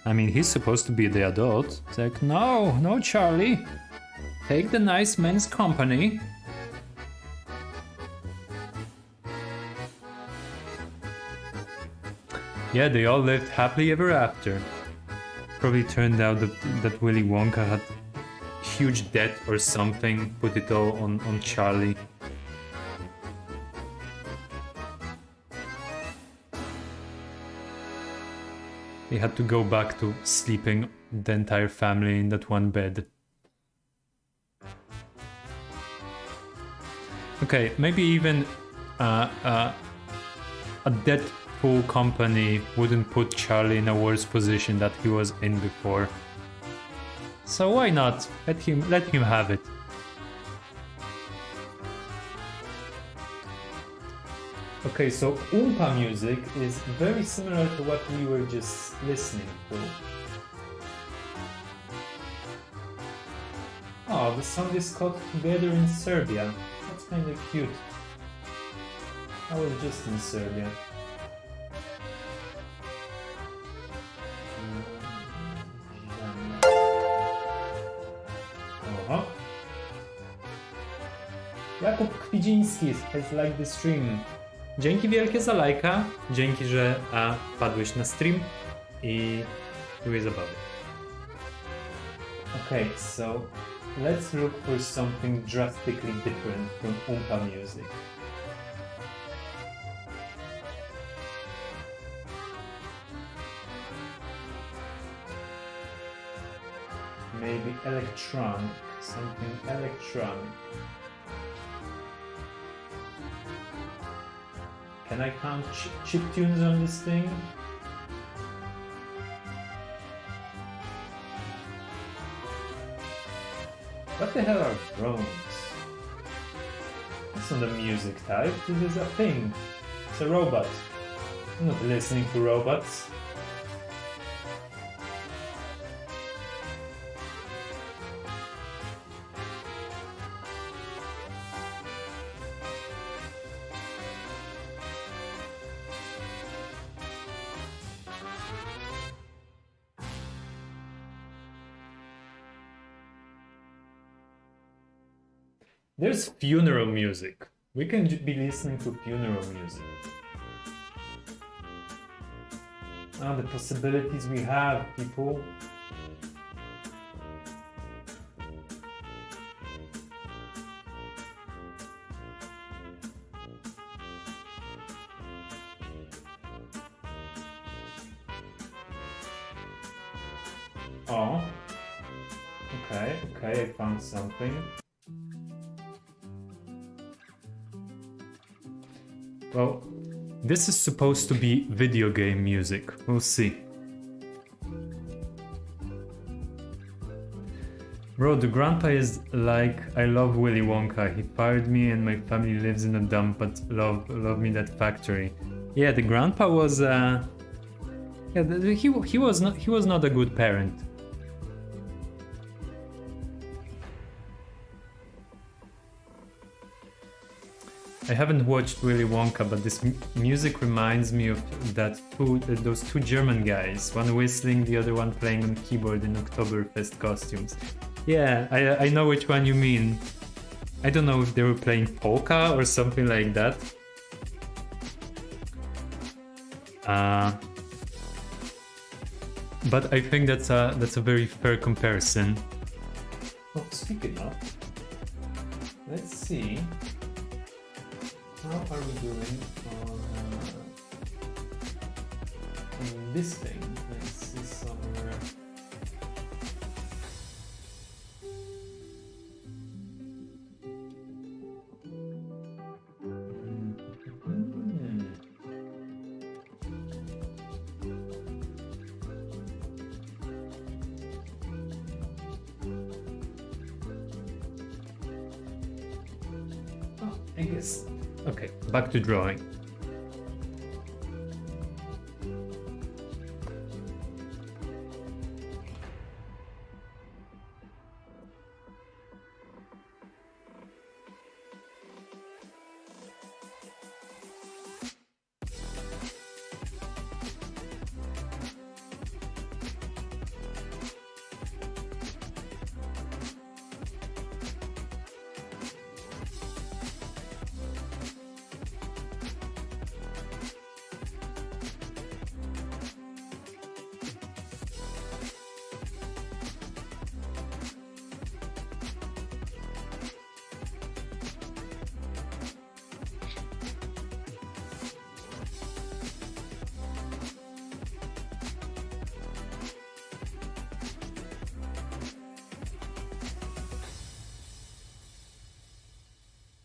I mean, he's supposed to be the adult. It's like, no, Charlie. Take the nice man's company. Yeah, they all lived happily ever after. Probably turned out that Willy Wonka had huge debt or something, put it all on Charlie. They had to go back to sleeping the entire family in that one bed. Okay, maybe even a Deadpool company wouldn't put Charlie in a worse position that he was in before. So why not? Let him have it. Okay, so Oompa music is very similar to what we were just listening to. Oh, the song is called Together in Serbia. That's kind of cute. I was just in Serbia. Uh-huh. Jakub Kwidziński has liked the stream. Dzięki wielkie za lajka, dzięki, że wpadłeś na stream i miłej zabawy. Okay, so let's look for something drastically different from Oompa music. Maybe electronic, something electronic. Can I count chiptunes on this thing? What the hell are drones? That's not a music type, this is a thing. It's a robot. I'm not listening to robots. There's funeral music. We can be listening to funeral music. Ah, the possibilities we have, people. Oh. Okay, I found something. Well, this is supposed to be video game music. We'll see. Bro, the grandpa is like, I love Willy Wonka. He fired me and my family lives in a dump, but love me that factory. Yeah, the grandpa was yeah, he was not a good parent. I haven't watched Willy Wonka, but this music reminds me of those two German guys, one whistling, the other one playing on keyboard in Oktoberfest costumes. Yeah, I know which one you mean. I don't know if they were playing polka or something like that. But I think that's a very fair comparison. Oh, speaking of, let's see. How are we doing on this thing? Let's see somewhere. Oh, I guess. Okay, back to drawing.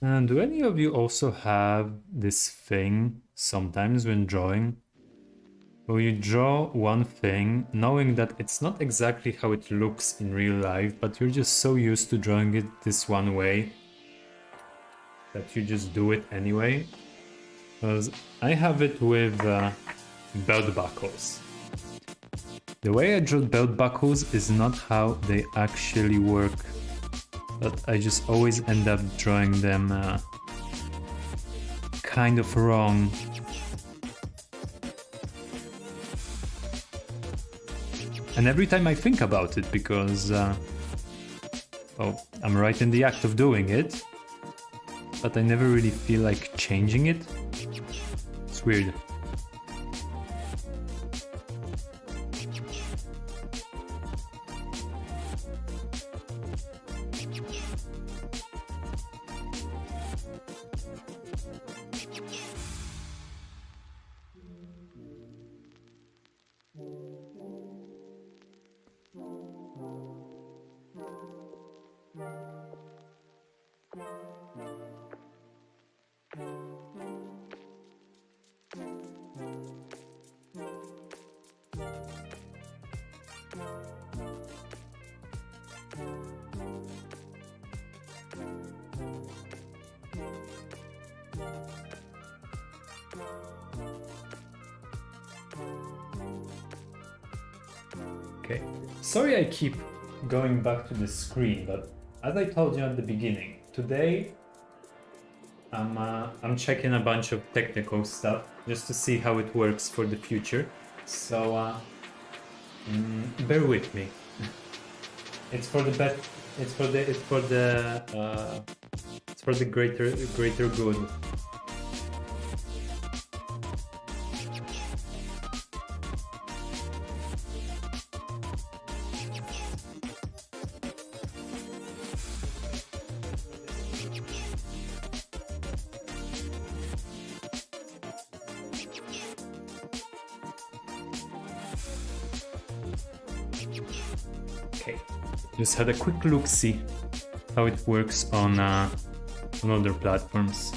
And do any of you also have this thing sometimes when drawing? Where you draw one thing knowing that it's not exactly how it looks in real life, but you're just so used to drawing it this one way that you just do it anyway? Because I have it with belt buckles. The way I draw belt buckles is not how they actually work. But I just always end up drawing them kind of wrong. And every time I think about it, because I'm right in the act of doing it, but I never really feel like changing it. It's weird. Okay, sorry I keep going back to the screen, but as I told you at the beginning, today I'm checking a bunch of technical stuff just to see how it works for the future. So bear with me. It's for the best. It's for the greater good. Okay, just had a quick look-see how it works on other platforms.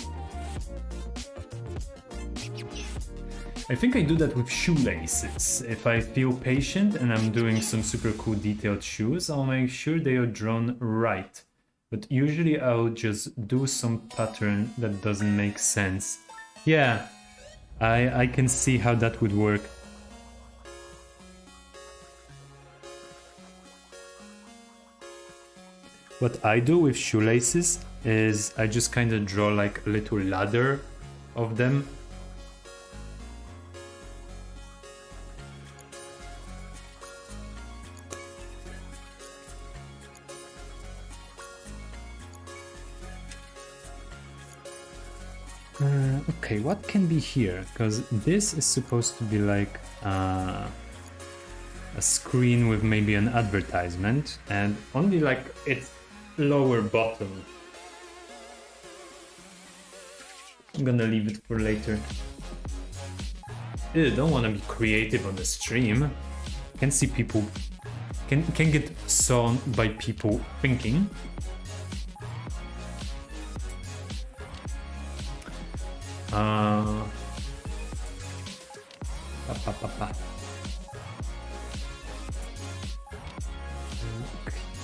I think I do that with Shoelaces. If I feel patient and I'm doing some super cool detailed shoes, I'll make sure they are drawn right. But usually I'll just do some pattern that doesn't make sense. Yeah, I can see how that would work. What I do with Shoelaces is I just kind of draw like a little ladder of them. Okay, what can be here? Because this is supposed to be like a screen with maybe an advertisement, and only like its lower bottom. I'm gonna leave it for later. Ew, don't want to be creative on the stream. Can see people can get sawn by people thinking.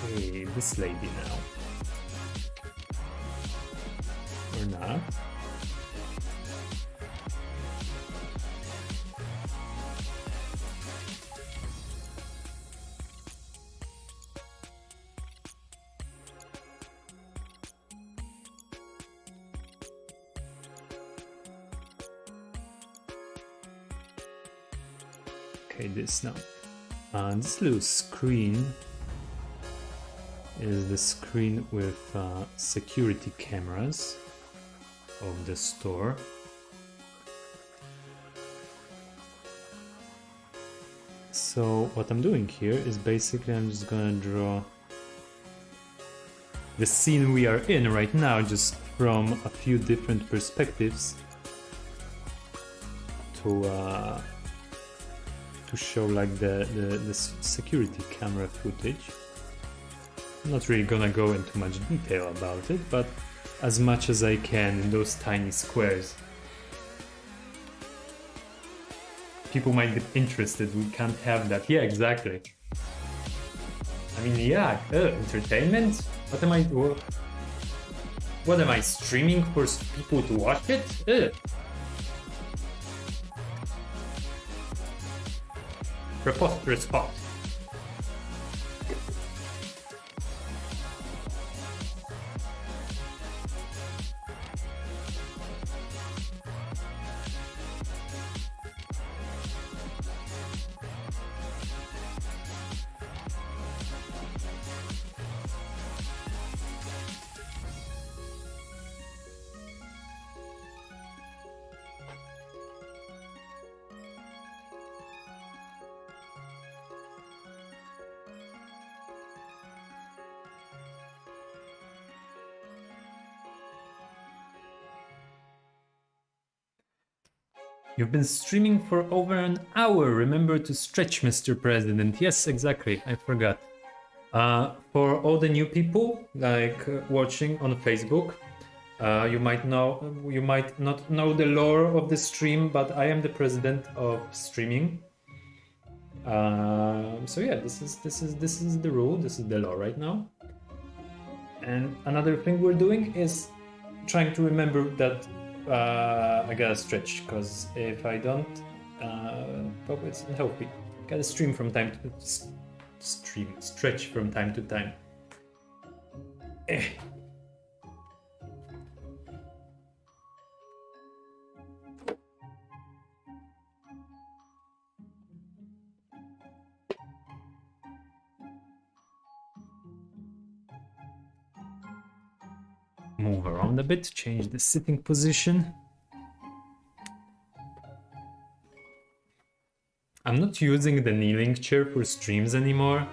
Okay, this lady now. Or not. Okay, this now. This little screen is the screen with security cameras of the store. So what I'm doing here is basically I'm just gonna draw the scene we are in right now, just from a few different perspectives to show like the security camera footage. I'm not really gonna go into much detail about it, but as much as I can in those tiny squares. People might get interested, we can't have that. Yeah, exactly. I mean, yeah, entertainment? What am I streaming for people to watch it? Preposterous thought. You've been streaming for over an hour. Remember to stretch, Mr. President. Yes, exactly. I forgot. For all the new people like watching on Facebook, you might not know the lore of the stream, but I am the president of streaming. So yeah, this is the rule. This is the law right now. And another thing we're doing is trying to remember that I gotta stretch, because if I don't, probably it's unhealthy. Gotta stream from time to stretch from time to time. Move around a bit, change the sitting position. I'm not using the kneeling chair for streams anymore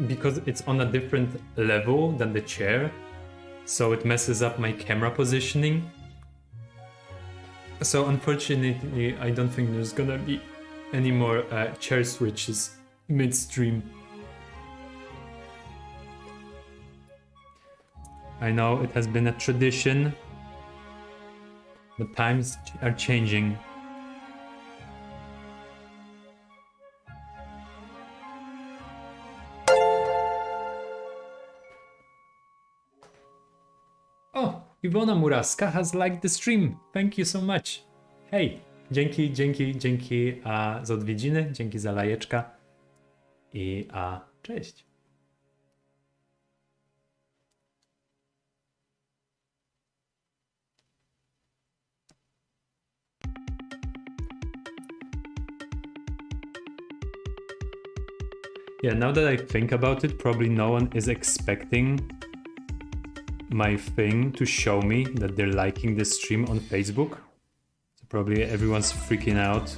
because it's on a different level than the chair, so it messes up my camera positioning. So unfortunately, I don't think there's gonna be any more chair switches mid-stream. I know it has been a tradition, but times are changing. Oh, Iwona Muraska has liked the stream. Thank you so much. Hej, dzięki za odwiedziny, dzięki za lajeczka i cześć. Yeah, now that I think about it, probably no one is expecting my thing to show me that they're liking the stream on Facebook. So probably everyone's freaking out.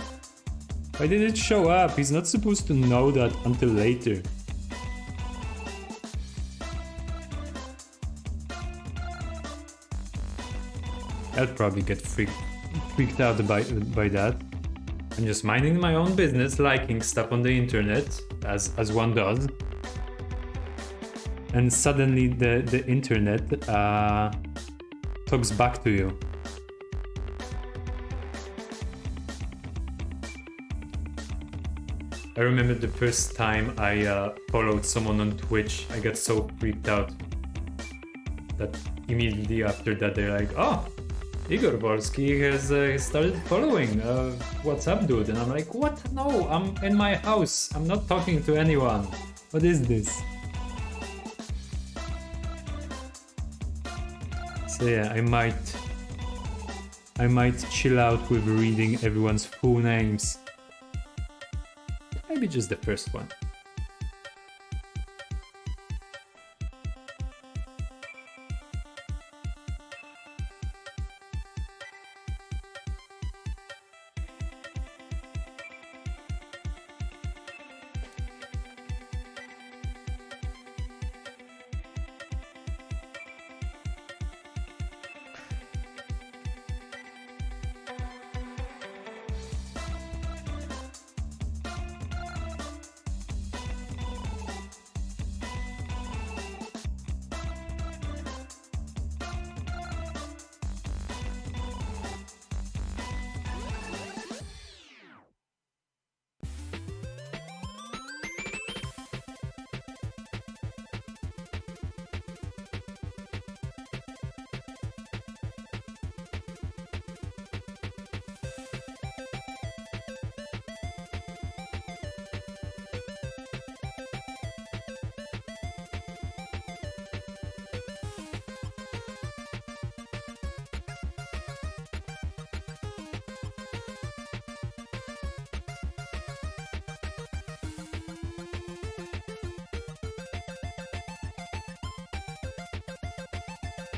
Why did it show up? He's not supposed to know that until later. I'll probably get freaked out by that. I'm just minding my own business, liking stuff on the internet, as one does. And suddenly the internet talks back to you. I remember the first time I followed someone on Twitch, I got so freaked out that immediately after that they're like, oh, Igor Polski has started following. What's up, dude? And I'm like, what? No, I'm in my house. I'm not talking to anyone. What is this? So yeah, I might chill out with reading everyone's full names. Maybe just the first one.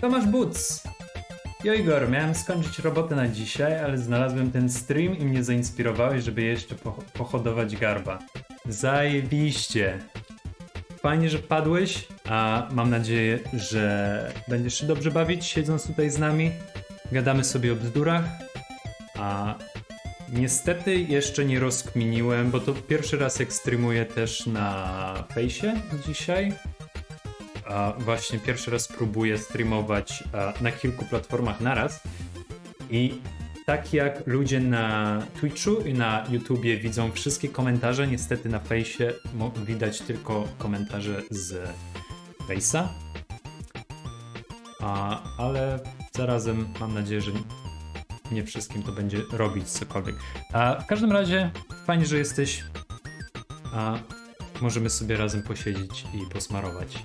Tomasz Boots. Jo Igor, miałem skończyć robotę na dzisiaj, ale znalazłem ten stream i mnie zainspirowałeś, żeby jeszcze pohodować garba. Zajebiście. Fajnie, że wpadłeś, a mam nadzieję, że będziesz się dobrze bawić, siedząc tutaj z nami. Gadamy sobie o bzdurach, a niestety jeszcze nie rozkminiłem, bo to pierwszy raz jak streamuję też na fejsie dzisiaj. Właśnie pierwszy raz próbuję streamować na kilku platformach naraz i tak jak ludzie na Twitchu i na YouTubie widzą wszystkie komentarze, niestety na fejsie widać tylko komentarze z fejsa, ale zarazem mam nadzieję, że nie wszystkim to będzie robić cokolwiek. W każdym razie fajnie, że jesteś, możemy sobie razem posiedzieć i posmarować.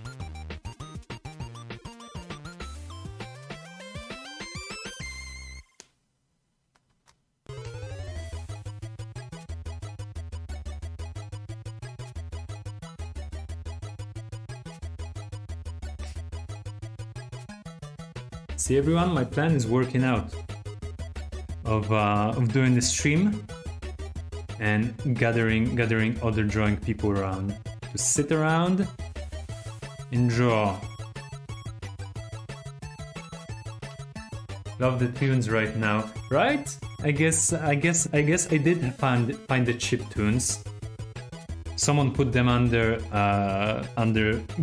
See everyone, my plan is working out of doing the stream and gathering other drawing people around to sit around and draw. Love the tunes right now, right? I guess I did find the chip tunes. someone put them under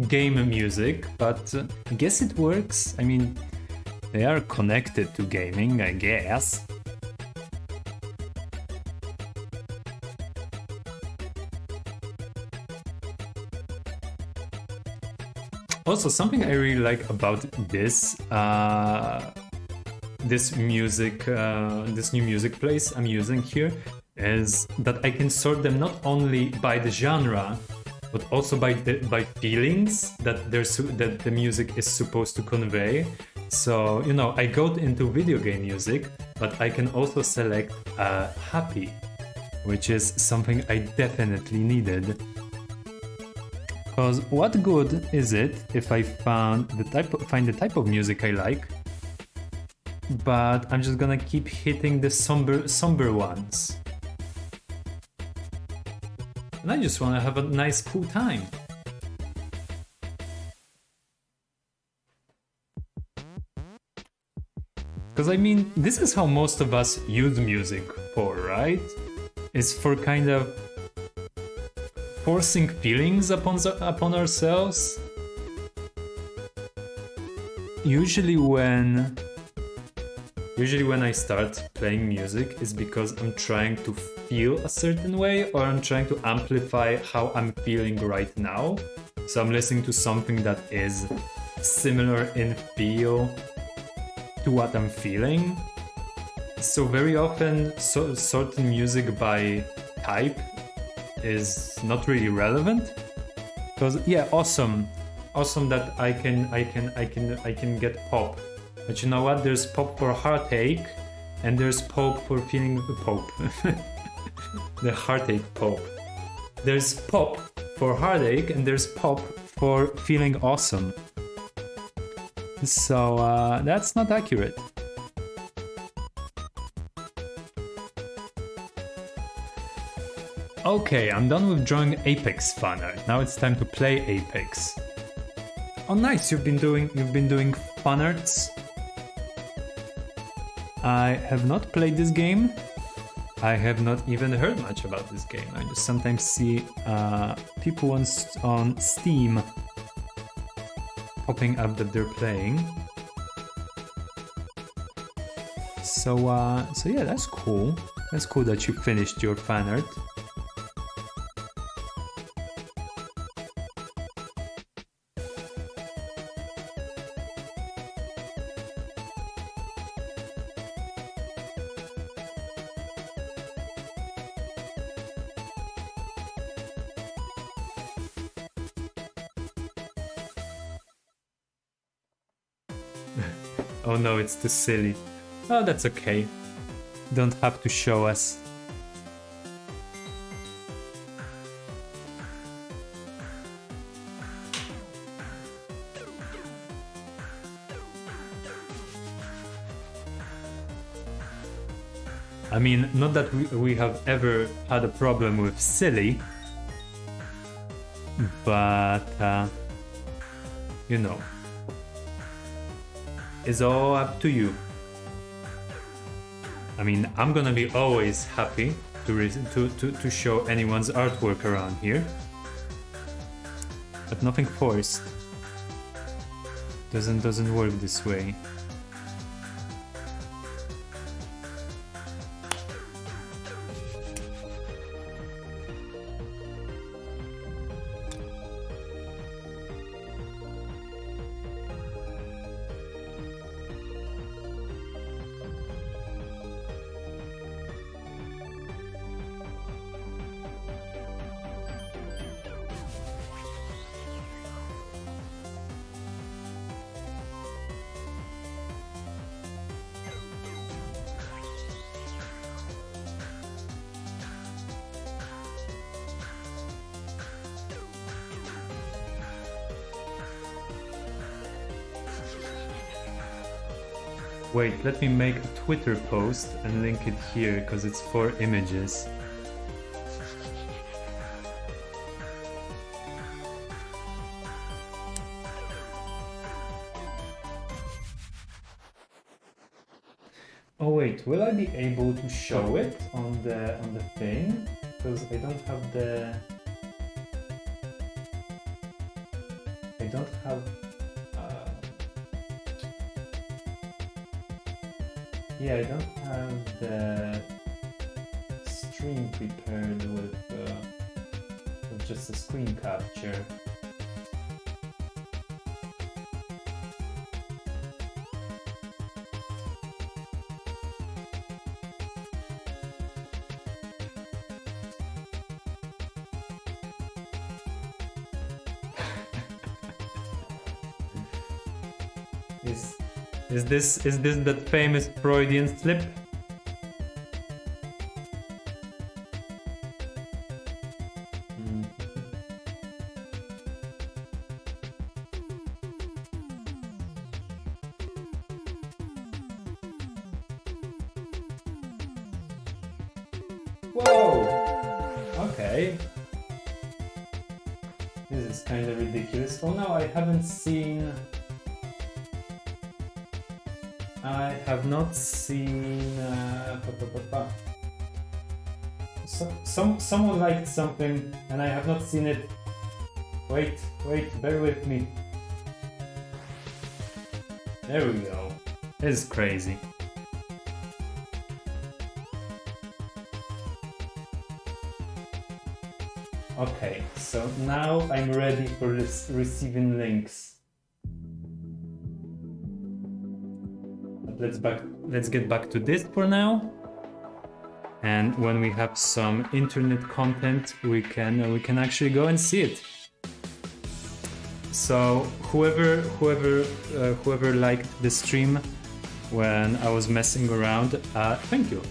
game music, but I guess it works. I mean, they are connected to gaming, I guess. Also, something I really like about this this new music place I'm using here is that I can sort them not only by the genre, but also by feelings that the music is supposed to convey. So, you know, I go into video game music, but I can also select happy, which is something I definitely needed. Because what good is it if I find the type of music I like, but I'm just gonna keep hitting the somber ones, and I just want to have a nice cool time. Because I mean, this is how most of us use music for, right? It's for kind of forcing feelings upon ourselves. Usually when I start playing music is because I'm trying to feel a certain way, or I'm trying to amplify how I'm feeling right now. So I'm listening to something that is similar in feel to what I'm feeling. So very often certain music by type is not really relevant, because yeah, awesome that I can get pop, but you know what, there's pop for heartache and there's pop for feeling the heartache pop. There's pop for heartache and there's pop for feeling awesome. So that's not accurate. Okay, I'm done with drawing Apex fan art. Now it's time to play Apex. Oh nice, you've been doing fan arts. I have not played this game. I have not even heard much about this game. I just sometimes see people on Steam popping up that they're playing. So yeah, that's cool. That's cool that you finished your fan art. Oh no, it's too silly. Oh, that's okay. Don't have to show us. I mean, not that we have ever had a problem with silly, but you know, it's all up to you. I mean, I'm gonna be always happy to show anyone's artwork around here, but nothing forced. Doesn't work this way. Wait, let me make a Twitter post and link it here, because it's 4 images. Oh wait, will I be able to show it on the thing? Because I don't have the Yeah, I don't have the stream prepared with just a screen capture. Is this that famous Freudian slip? Whoa! Okay. This is kind of ridiculous. Oh no, I haven't seen... I have not seen... someone liked something and I have not seen it. Wait, bear with me. There we go. This is crazy. Okay, so now I'm ready for receiving links. But let's get back to this for now. And when we have some internet content, we can actually go and see it. So whoever liked the stream when I was messing around, thank you.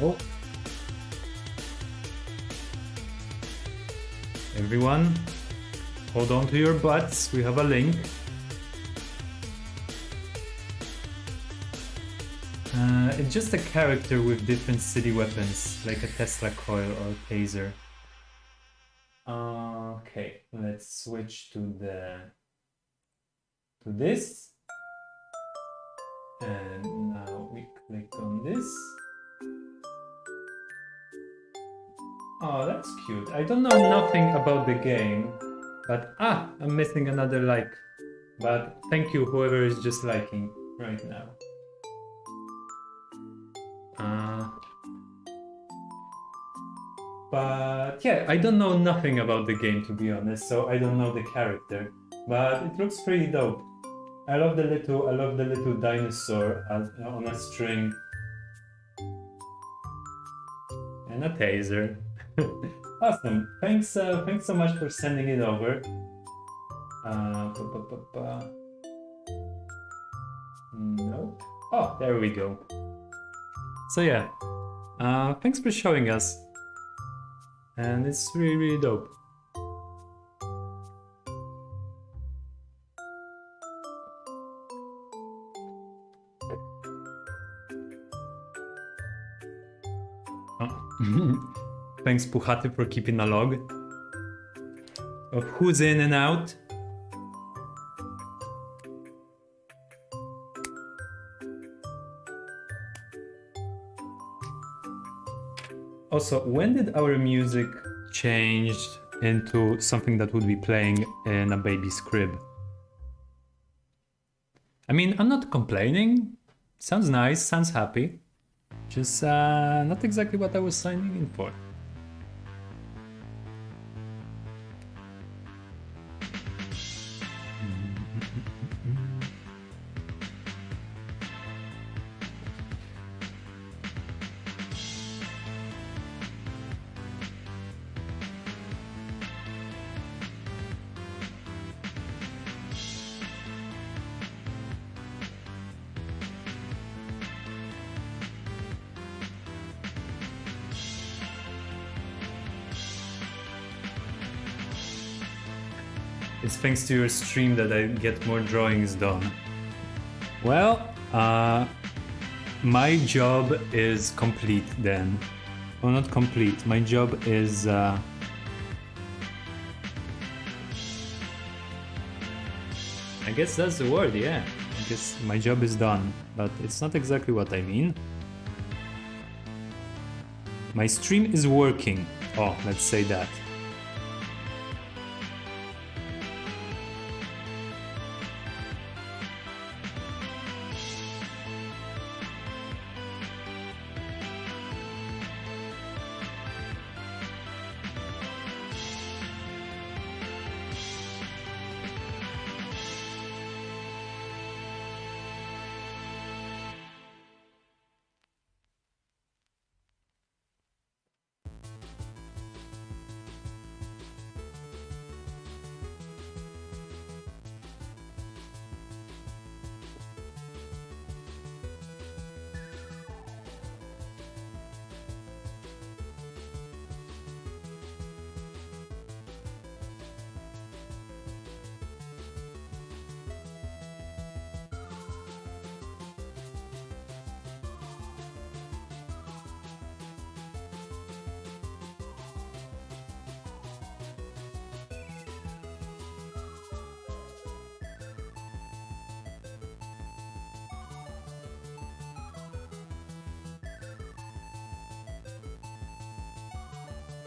Oh. Everyone, hold on to your butts. We have a link. It's just a character with different city weapons, like a Tesla coil or taser. Okay, let's switch to this. And now we click on this. Oh, that's cute. I don't know nothing about the game, but I'm missing another like. But thank you, whoever is just liking right now. But yeah, I don't know nothing about the game, to be honest, so I don't know the character. But it looks pretty dope. I love the little dinosaur on a string. And a taser. Awesome. Thanks so much for sending it over. Nope. Oh, there we go. So yeah, thanks for showing us. And it's really, really dope. Thanks Puchaty for keeping a log of who's in and out. Also, when did our music change into something that would be playing in a baby's crib? I mean, I'm not complaining. Sounds nice, sounds happy. Just not exactly what I was signing in for. It's thanks to your stream that I get more drawings done. Well, my job is complete then. Well, not complete. My job is... I guess that's the word, yeah. I guess my job is done, but it's not exactly what I mean. My stream is working. Oh, let's say that.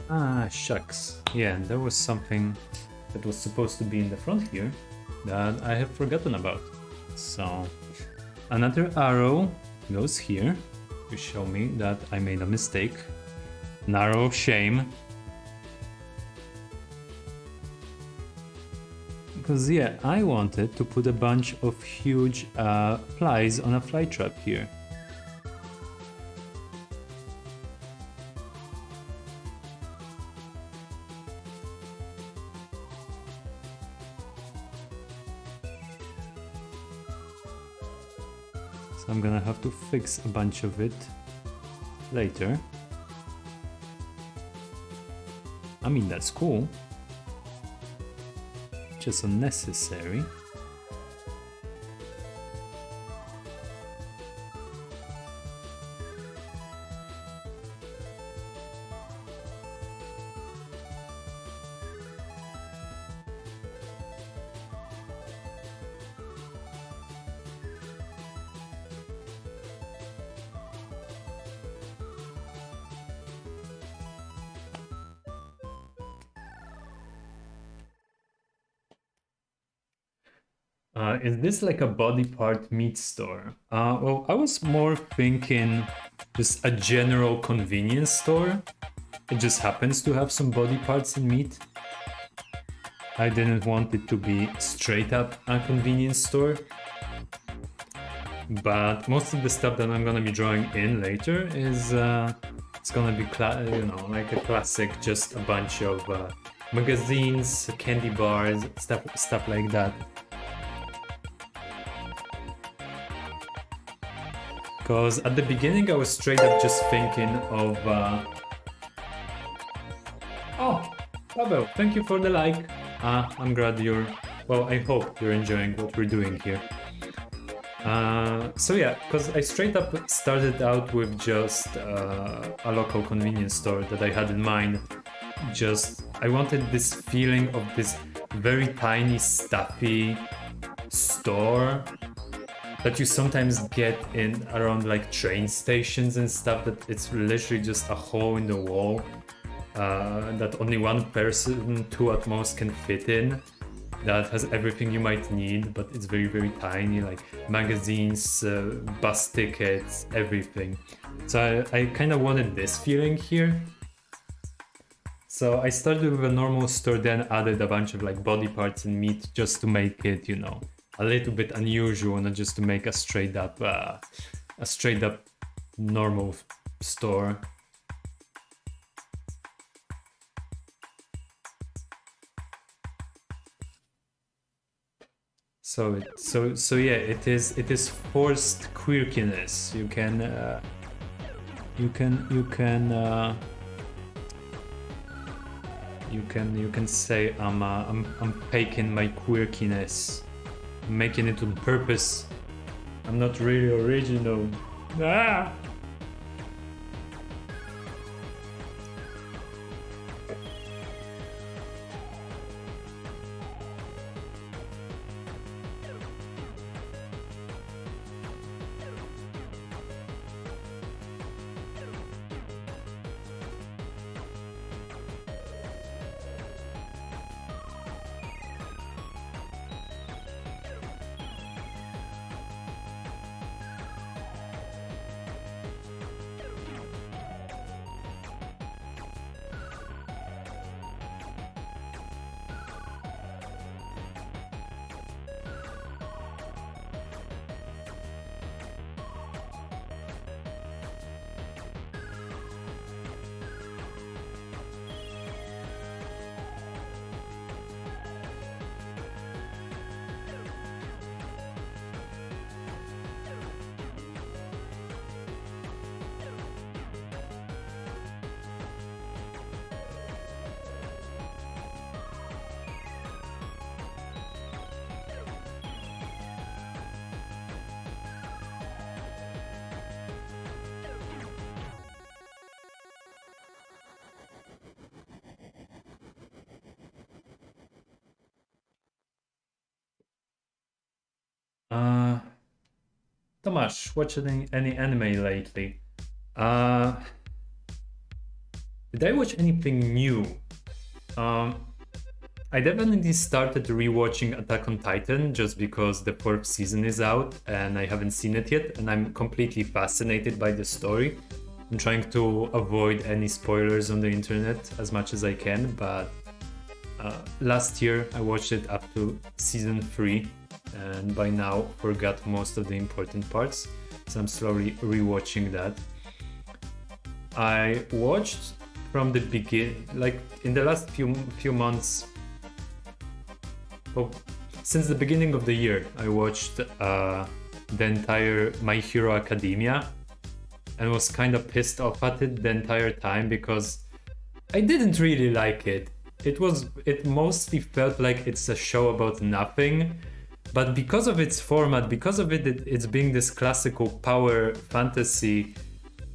Ah, shucks. Yeah, there was something that was supposed to be in the front here that I have forgotten about. So, another arrow goes here to show me that I made a mistake. An arrow of shame. Because yeah, I wanted to put a bunch of huge flies on a fly trap here. So I'm gonna have to fix a bunch of it later. I mean, that's cool. Just unnecessary. Is this like a body part meat store? Well, I was more thinking just a general convenience store. It just happens to have some body parts and meat. I didn't want it to be straight up a convenience store. But most of the stuff that I'm gonna be drawing in later is it's gonna be like a classic, just a bunch of magazines, candy bars, stuff like that. Because at the beginning I was straight up just thinking of oh, Pavel, thank you for the like. I'm glad well, I hope you're enjoying what we're doing here. So yeah, because I straight up started out with just a local convenience store that I had in mind. I wanted this feeling of this very tiny, stuffy store that you sometimes get in around like train stations and stuff, that it's literally just a hole in the wall that only one person, two at most, can fit in, that has everything you might need, but it's very, very tiny, like magazines, bus tickets, everything. So I kind of wanted this feeling here. So I started with a normal store, then added a bunch of like body parts and meat just to make it, a little bit unusual, not just to make a straight up normal store. So yeah, it is forced quirkiness. You can say I'm faking my quirkiness, making it on purpose. I'm not really original. Tomasz, watched any anime lately? Did I watch anything new? I definitely started rewatching Attack on Titan just because the 4th season is out and I haven't seen it yet, and I'm completely fascinated by the story. I'm trying to avoid any spoilers on the internet as much as I can, but last year I watched it up to season 3 and by now forgot most of the important parts, so I'm slowly rewatching that. I watched from the beginning, like in the last few months, since the beginning of the year, I watched the entire My Hero Academia, and was kind of pissed off at it the entire time because I didn't really like it. It mostly felt like it's a show about nothing, but because of its format, because of it's being this classical power fantasy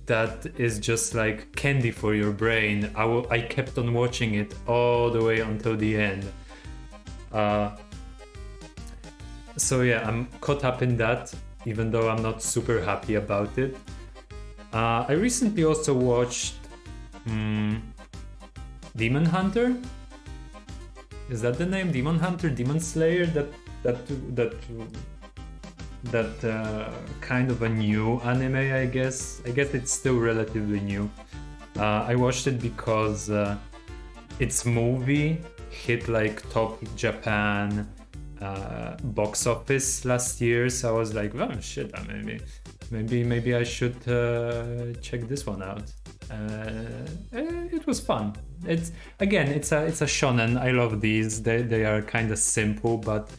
that is just like candy for your brain, I kept on watching it all the way until the end. So yeah, I'm caught up in that, even though I'm not super happy about it. I recently also watched Demon Hunter. Is that the name? Demon Hunter, Demon Slayer? That kind of a new anime, I guess. I guess it's still relatively new. I watched it because its movie hit like top Japan box office last year, so I was like, oh shit, maybe I should check this one out. It was fun. It's a shonen. I love these. They are kind of simple, but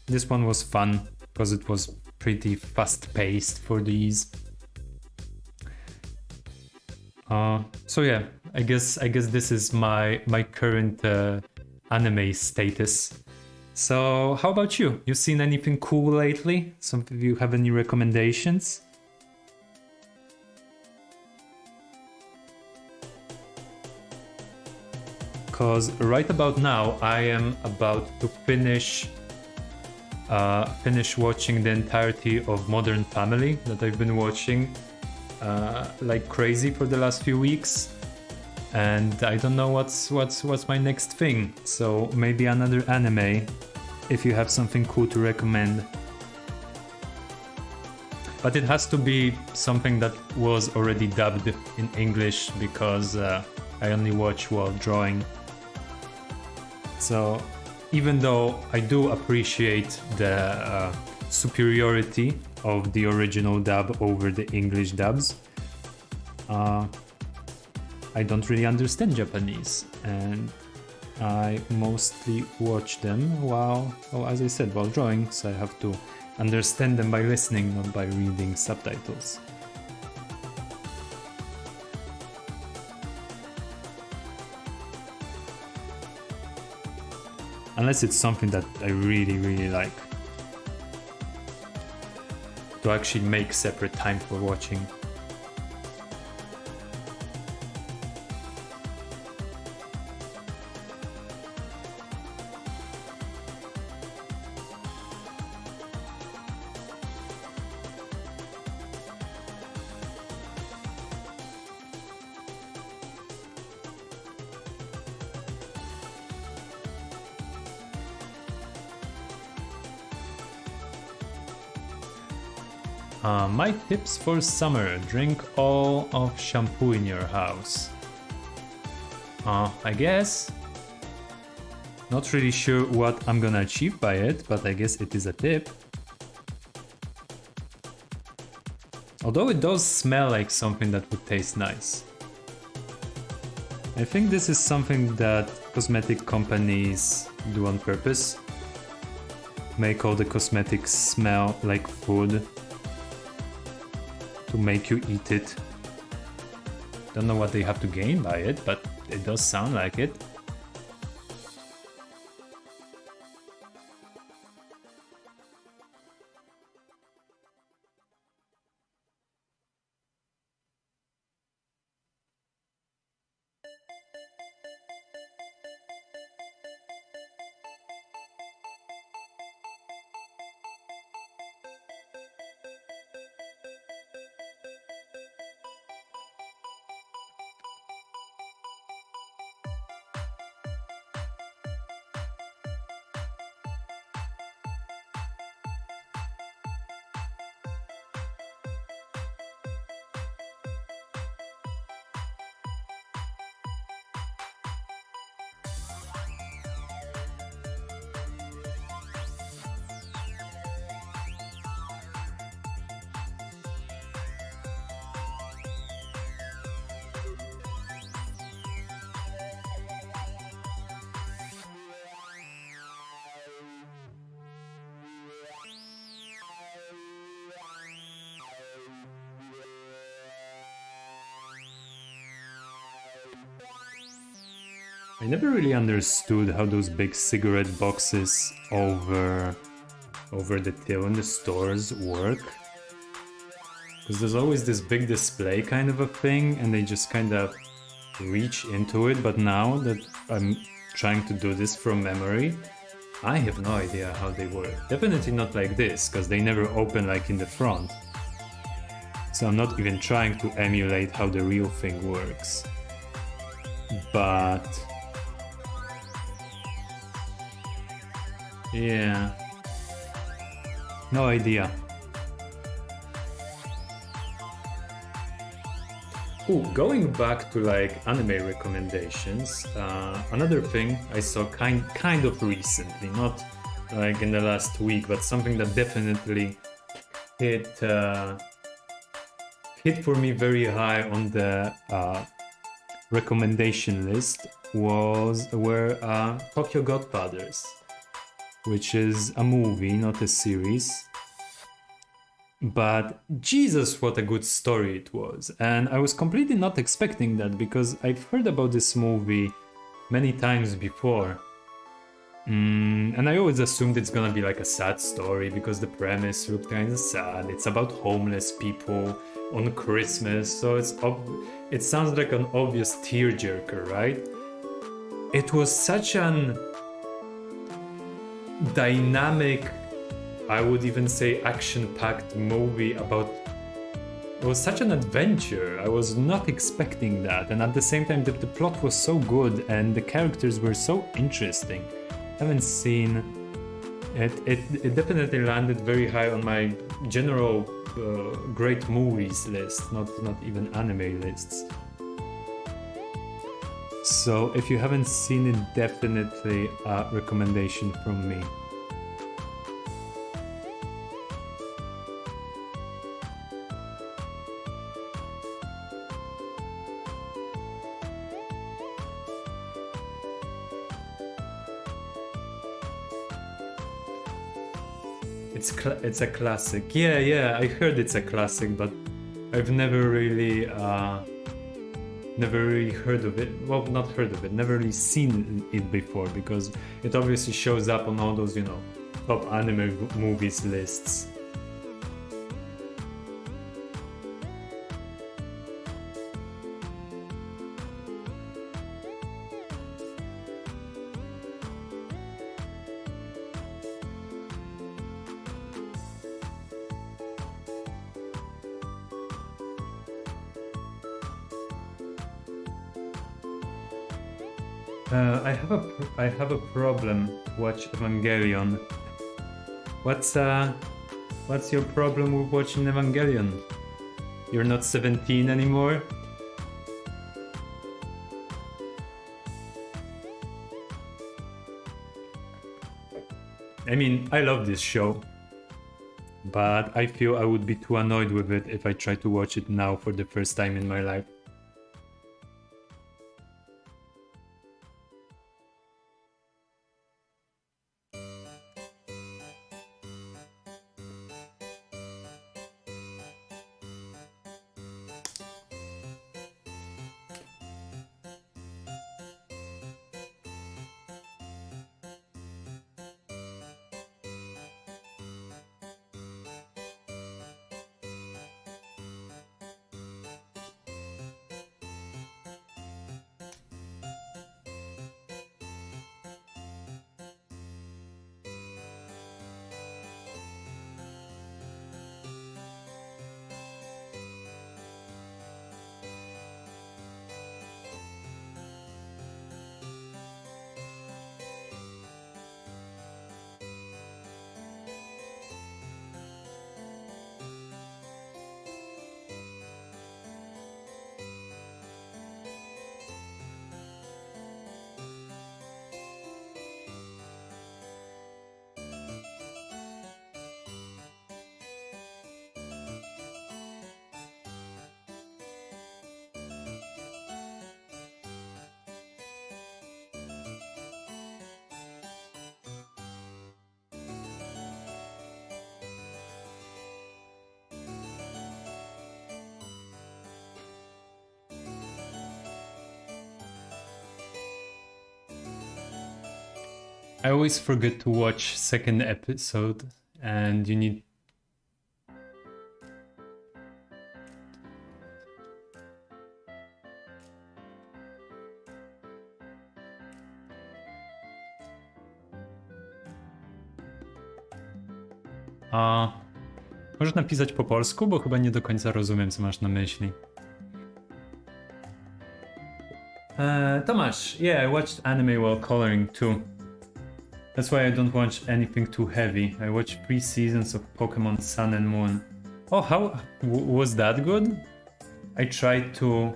this one was fun because it was pretty fast paced for these. So yeah, I guess this is my current anime status. So how about you? You seen anything cool lately? Some of you have any recommendations? Because right about now I am about to finish watching the entirety of Modern Family that I've been watching like crazy for the last few weeks, and I don't know what's my next thing. So maybe another anime if you have something cool to recommend. But it has to be something that was already dubbed in English because I only watch while drawing. So even though I do appreciate the superiority of the original dub over the English dubs, I don't really understand Japanese, and I mostly watch them while drawing, so I have to understand them by listening, not by reading subtitles. Unless it's something that I really, really like. To actually make separate time for watching. My tips for summer: drink all of shampoo in your house. I guess. Not really sure what I'm gonna achieve by it, but I guess it is a tip. Although it does smell like something that would taste nice. I think this is something that cosmetic companies do on purpose. Make all the cosmetics smell like food to make you eat it. Don't know what they have to gain by it, but it does sound like it. I never really understood how those big cigarette boxes over the till in the stores work. Because there's always this big display kind of a thing, and they just kind of reach into it, but now that I'm trying to do this from memory, I have no idea how they work. Definitely not like this, because they never open like in the front. So I'm not even trying to emulate how the real thing works. But... yeah. No idea. Ooh, going back to like anime recommendations, another thing I saw kind of recently, not like in the last week, but something that definitely hit for me very high on the recommendation list were Tokyo Godfathers, which is a movie, not a series. But Jesus, what a good story it was. And I was completely not expecting that, because I've heard about this movie many times before. And I always assumed it's gonna be like a sad story, because the premise looked kind of sad. It's about homeless people on Christmas, so it sounds like an obvious tearjerker, right? It was such an dynamic, I would even say action-packed movie about... It was such an adventure. I was not expecting that, and at the same time the plot was so good and the characters were so interesting. Haven't seen it. It definitely landed very high on my general great movies list, not even anime lists. So if you haven't seen it, definitely a recommendation from me. It's a classic. Yeah, I heard it's a classic, but I've never really heard of it. Well, not heard of it, never really seen it before, because it obviously shows up on all those, you know, top anime movies lists. I have a problem. Watch Evangelion. What's your problem with watching Evangelion? You're not 17 anymore? I mean, I love this show, but I feel I would be too annoyed with it if I try to watch it now for the first time in my life. I always forget to watch second episode, and you need... Możesz napisać po polsku, bo chyba nie do końca rozumiem, co masz na myśli. Tomasz, yeah, I watched anime while coloring too. That's why I don't watch anything too heavy. I watched 3 seasons of Pokemon Sun and Moon. Oh, how was that good? I tried to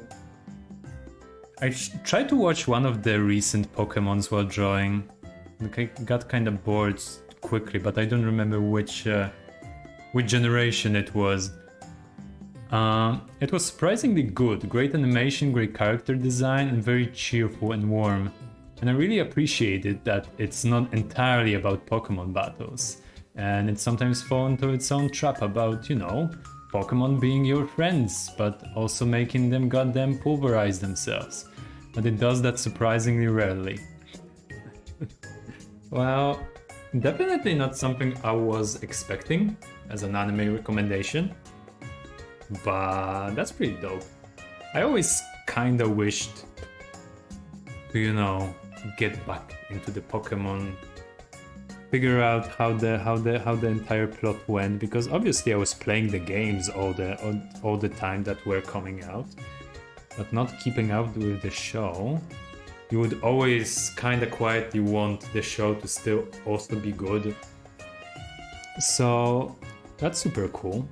watch one of the recent Pokemons while drawing. I got kind of bored quickly, but I don't remember which generation it was. It was surprisingly good. Great animation, great character design, and very cheerful and warm. And I really appreciated that it's not entirely about Pokemon battles. And it sometimes falls into its own trap about, you know, Pokemon being your friends, but also making them goddamn pulverize themselves. But it does that surprisingly rarely. Well, definitely not something I was expecting as an anime recommendation. But that's pretty dope. I always kinda wished to, you know, get back into the Pokemon, figure out how the entire plot went, because obviously I was playing the games all the time that were coming out, but not keeping up with the show. You would always kinda quietly want the show to still also be good. So that's super cool.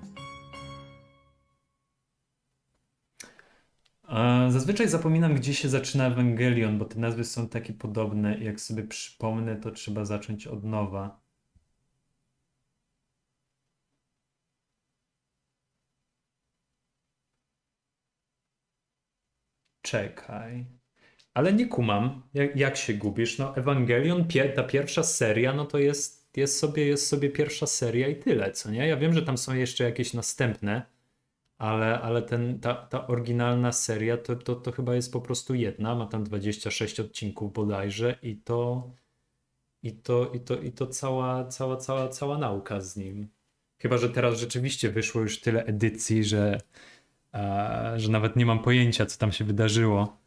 Zazwyczaj zapominam, gdzie się zaczyna Ewangelion, bo te nazwy są takie podobne i jak sobie przypomnę, to trzeba zacząć od nowa. Czekaj. Ale nie kumam, jak się gubisz. No Ewangelion, ta pierwsza seria, no to jest sobie pierwsza seria i tyle, co nie? Ja wiem, że tam są jeszcze jakieś następne, ale ta oryginalna seria to chyba jest po prostu jedna, ma tam 26 odcinków bodajże i to cała nauka z nim. Chyba że teraz rzeczywiście wyszło już tyle edycji, że nawet nie mam pojęcia, co tam się wydarzyło.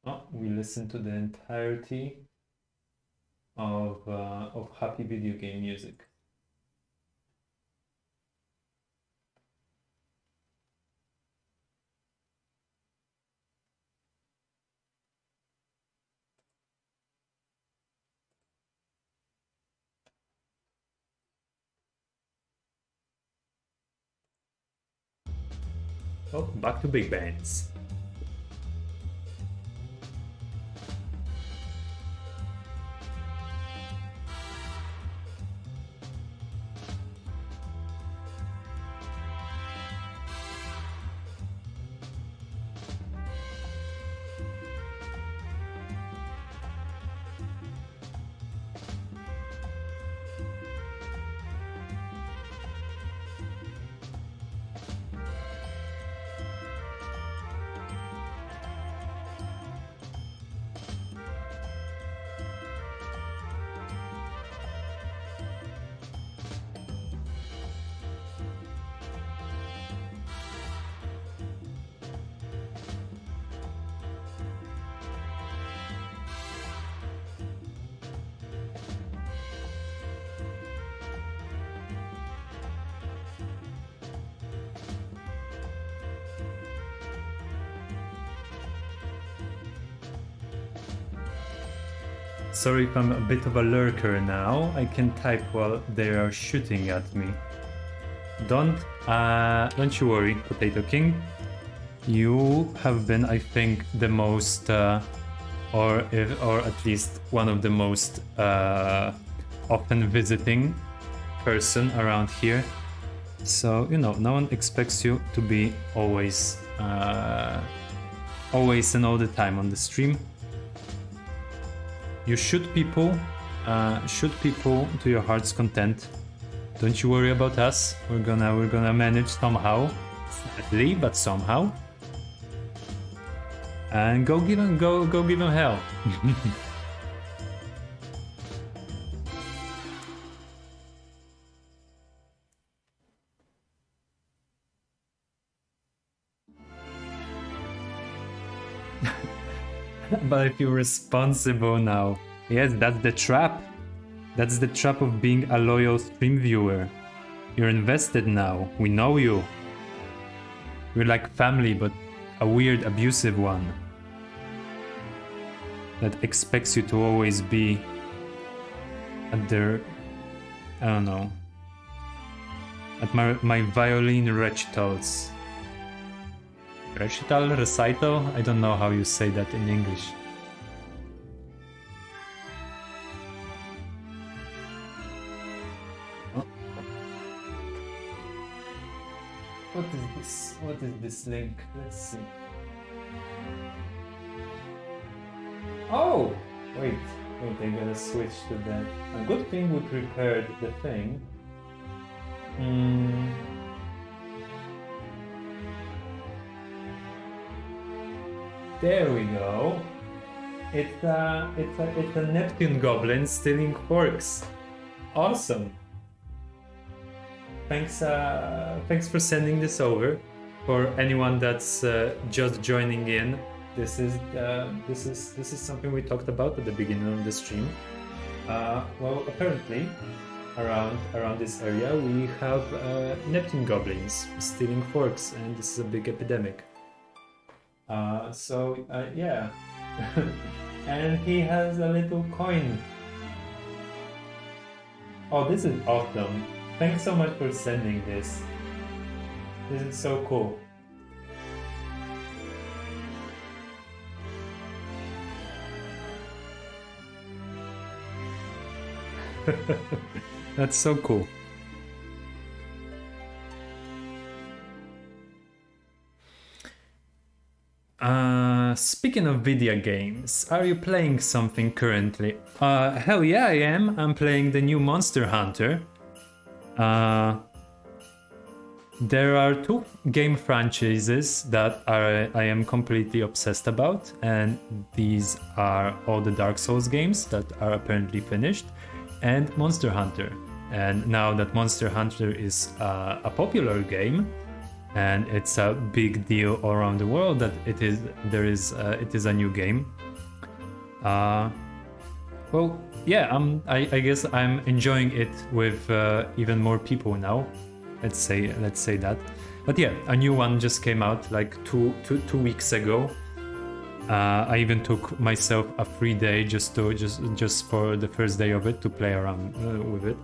Oh, we listened to the entirety of happy video game music. Oh, back to big bands. Sorry if I'm a bit of a lurker now. I can type while they are shooting at me. Don't you worry, Potato King. You have been, I think, the most, or at least one of the most often visiting person around here. So, you know, no one expects you to be always always and all the time on the stream. You shoot people to your heart's content. Don't you worry about us. We're gonna manage somehow, sadly, but somehow. And go give him hell. But I feel responsible now. Yes, that's the trap. That's the trap of being a loyal stream viewer. You're invested now. We know you. You're like family, but a weird, abusive one. That expects you to always be at their... I don't know. At my violin recitals. Recital? I don't know how you say that in English. What is this? What is this link? Let's see. Oh! Wait, I gotta switch to that. A good thing we prepared the thing. There we go. It's a Neptune goblin stealing forks. Awesome. Thanks for sending this over. For anyone that's just joining in, this is something we talked about at the beginning of the stream. Well, apparently, around this area we have Neptune goblins stealing forks, and this is a big epidemic. Yeah. And he has a little coin. Oh, this is awesome. Thanks so much for sending this. This is so cool. That's so cool. Speaking of video games, are you playing something currently? Hell yeah, I am. I'm playing the new Monster Hunter. There are two game franchises that I am completely obsessed about, and these are all the Dark Souls games that are apparently finished, and Monster Hunter. And now that Monster Hunter is a popular game, and it's a big deal all around the world that it is a new game. Well, yeah, I guess I'm enjoying it with even more people now. Let's say that. But yeah, a new one just came out like two weeks ago. I even took myself a free day just for the first day of it to play around with it.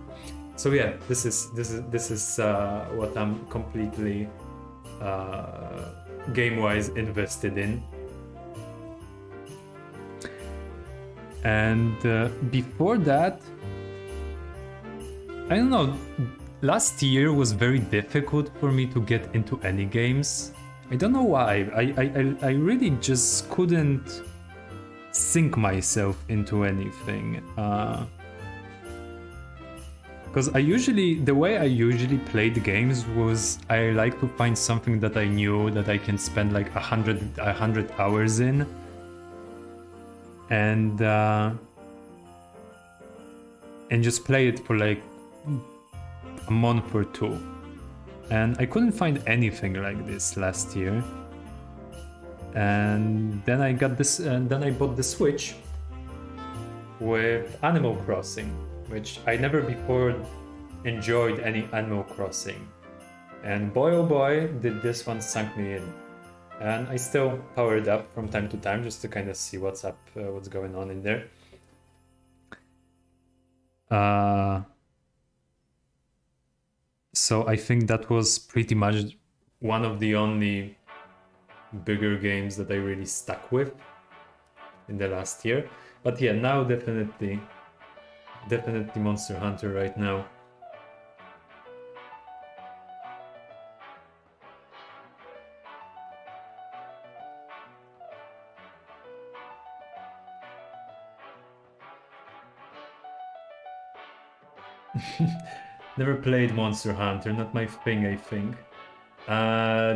So yeah, this is what I'm completely game-wise invested in. And before that, I don't know, last year was very difficult for me to get into any games. I don't know why. I really just couldn't sink myself into anything. Because the way I usually played games was I like to find something that I knew that I can spend like 100 hours in, and just play it for like a month or two. And I couldn't find anything like this last year. And then I got this, and then I bought the Switch with Animal Crossing, which I never before enjoyed any Animal Crossing. And boy oh boy, did this one sunk me in. And I still power it up from time to time just to kind of see what's up, what's going on in there. So I think that was pretty much one of the only bigger games that I really stuck with in the last year. But yeah, now definitely Monster Hunter right now. Never played Monster Hunter, not my thing, I think.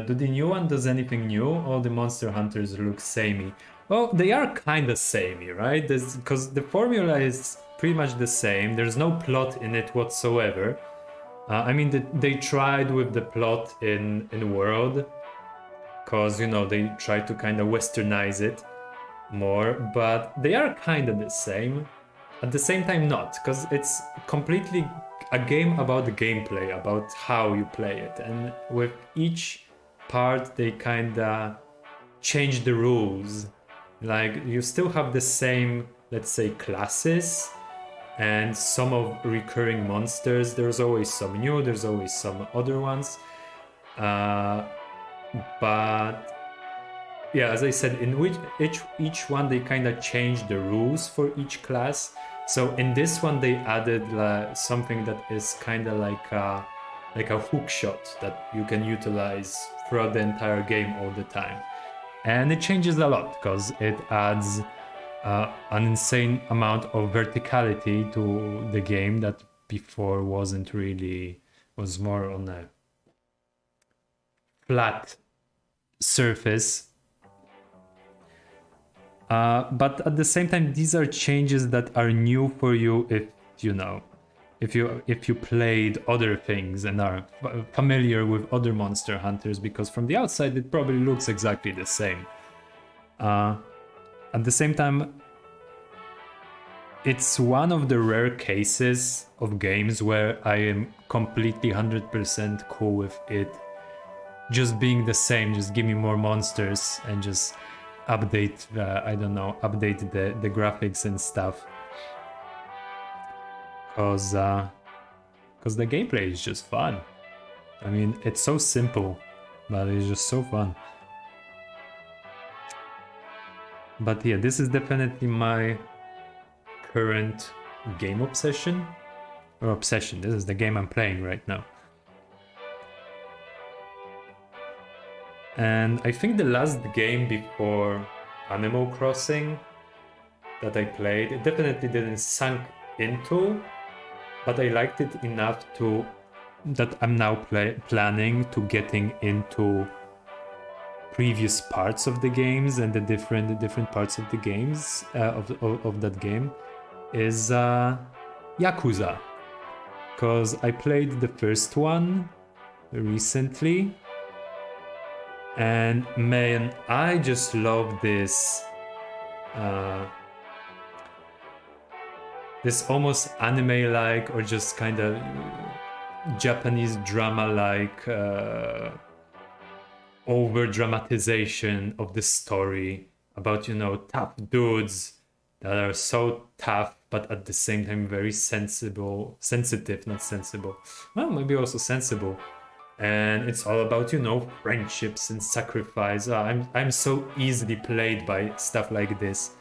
Do the new one does anything new? All the Monster Hunters look samey. Well, they are kind of samey, right? Because the formula is pretty much the same. There's no plot in it whatsoever. I mean, they tried with the plot in World, because, you know, they tried to kind of westernize it more, but they are kind of the same. At the same time, not, because it's completely a game about the gameplay, about how you play it. And with each part, they kind of change the rules. Like, you still have the same, let's say, classes and some of recurring monsters. There's always some new, there's always some other ones. But yeah, as I said, in which each one they kind of changed the rules for each class. So in this one they added something that is kind of like a hook shot that you can utilize throughout the entire game all the time. And it changes a lot because it adds an insane amount of verticality to the game that before wasn't really, was more on a flat surface. But at the same time, these are changes that are new for you if you played other things and are familiar with other Monster Hunters, because from the outside it probably looks exactly the same. At the same time, it's one of the rare cases of games where I am completely 100% cool with it just being the same. Just give me more monsters and just update update the graphics and stuff, because the gameplay is just fun. I mean, it's so simple, but it's just so fun. But yeah, this is definitely my current game obsession. This is the game I'm playing right now. And I think the last game before Animal Crossing that I played, it definitely didn't sink into, but I liked it enough that I'm now planning to getting into previous parts of the games and the different parts of the games of that game is Yakuza, because I played the first one recently. And man, I just love this almost anime-like or just kind of Japanese drama-like over-dramatization of the story about, tough dudes that are so tough, but at the same time very sensitive, not sensible. Well, maybe also sensible. And it's all about, friendships and sacrifice. I'm so easily played by stuff like this.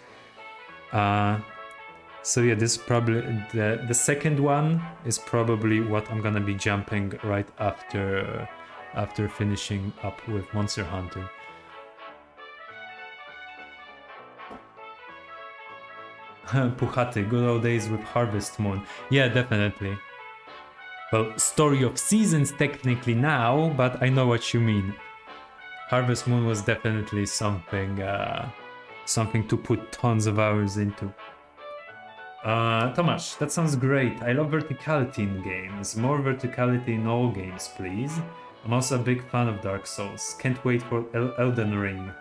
So yeah, this is probably the second one is probably what I'm gonna be jumping right after finishing up with Monster Hunter. Puchaty, good old days with Harvest Moon. Yeah, definitely. Well, Story of Seasons technically now, but I know what you mean. Harvest Moon was definitely something to put tons of hours into. Tomasz, that sounds great. I love verticality in games. More verticality in all games, please. I'm also a big fan of Dark Souls. Can't wait for Elden Ring.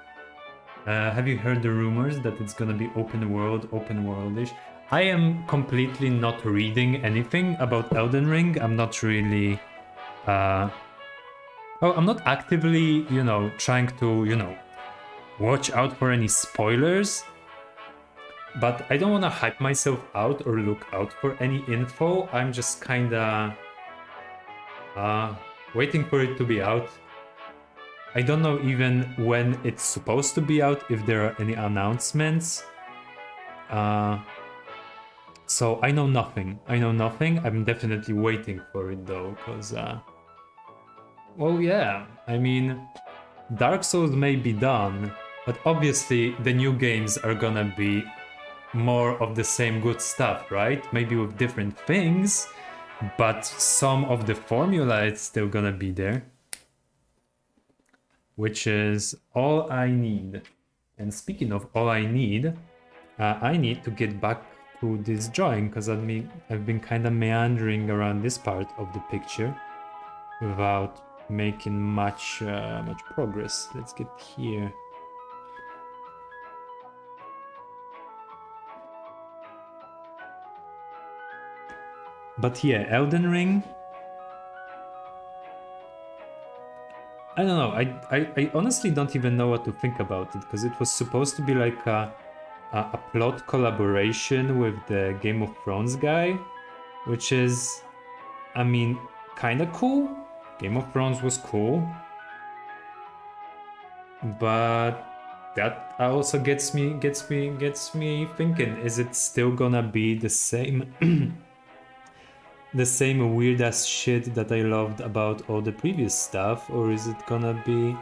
Have you heard the rumors that it's gonna be open worldish? I am completely not reading anything about Elden Ring. I'm not really... I'm not actively, trying to, watch out for any spoilers. But I don't want to hype myself out or look out for any info. I'm just kinda... waiting for it to be out. I don't know even when it's supposed to be out, if there are any announcements. So I know nothing. I'm definitely waiting for it though, because well, yeah, I mean, Dark Souls may be done, but obviously the new games are gonna be more of the same good stuff, right? Maybe with different things, but some of the formula is still gonna be there, which is all I need. And speaking of all I need to get back to this drawing, because I've been kind of meandering around this part of the picture without making much progress. Let's get here. But yeah, Elden Ring. I don't know. I honestly don't even know what to think about it, because it was supposed to be like a plot collaboration with the Game of Thrones guy, which is, I mean, kind of cool. Game of Thrones was cool, but that also gets me thinking: is it still gonna be the same? The same weird ass shit that I loved about all the previous stuff, or is it gonna be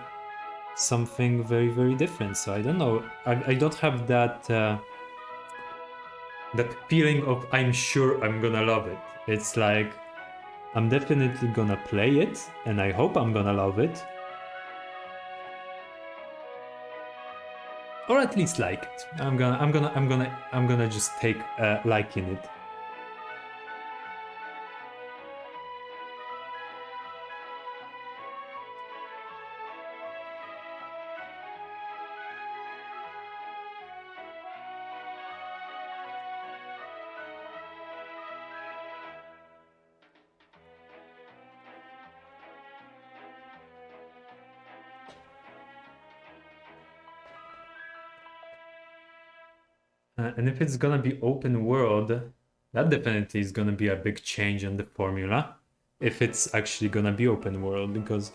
something very, very different? So I don't know. I don't have that that feeling of I'm sure I'm gonna love it. It's like I'm definitely gonna play it, and I hope I'm gonna love it, or at least like it. I'm gonna just take liking it. And if it's gonna be open world, that definitely is gonna be a big change in the formula. If it's actually gonna be open world, because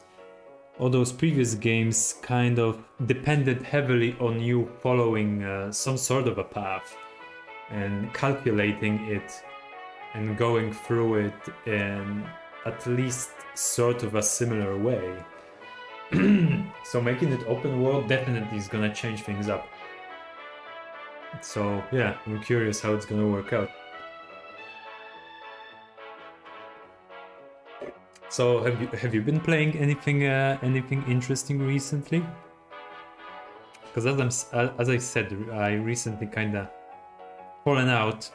all those previous games kind of depended heavily on you following some sort of a path and calculating it and going through it in at least sort of a similar way. So making it open world definitely is gonna change things up. So yeah, I'm curious how it's gonna work out. So have you been playing anything interesting recently? Because as I said, I recently kind of fallen out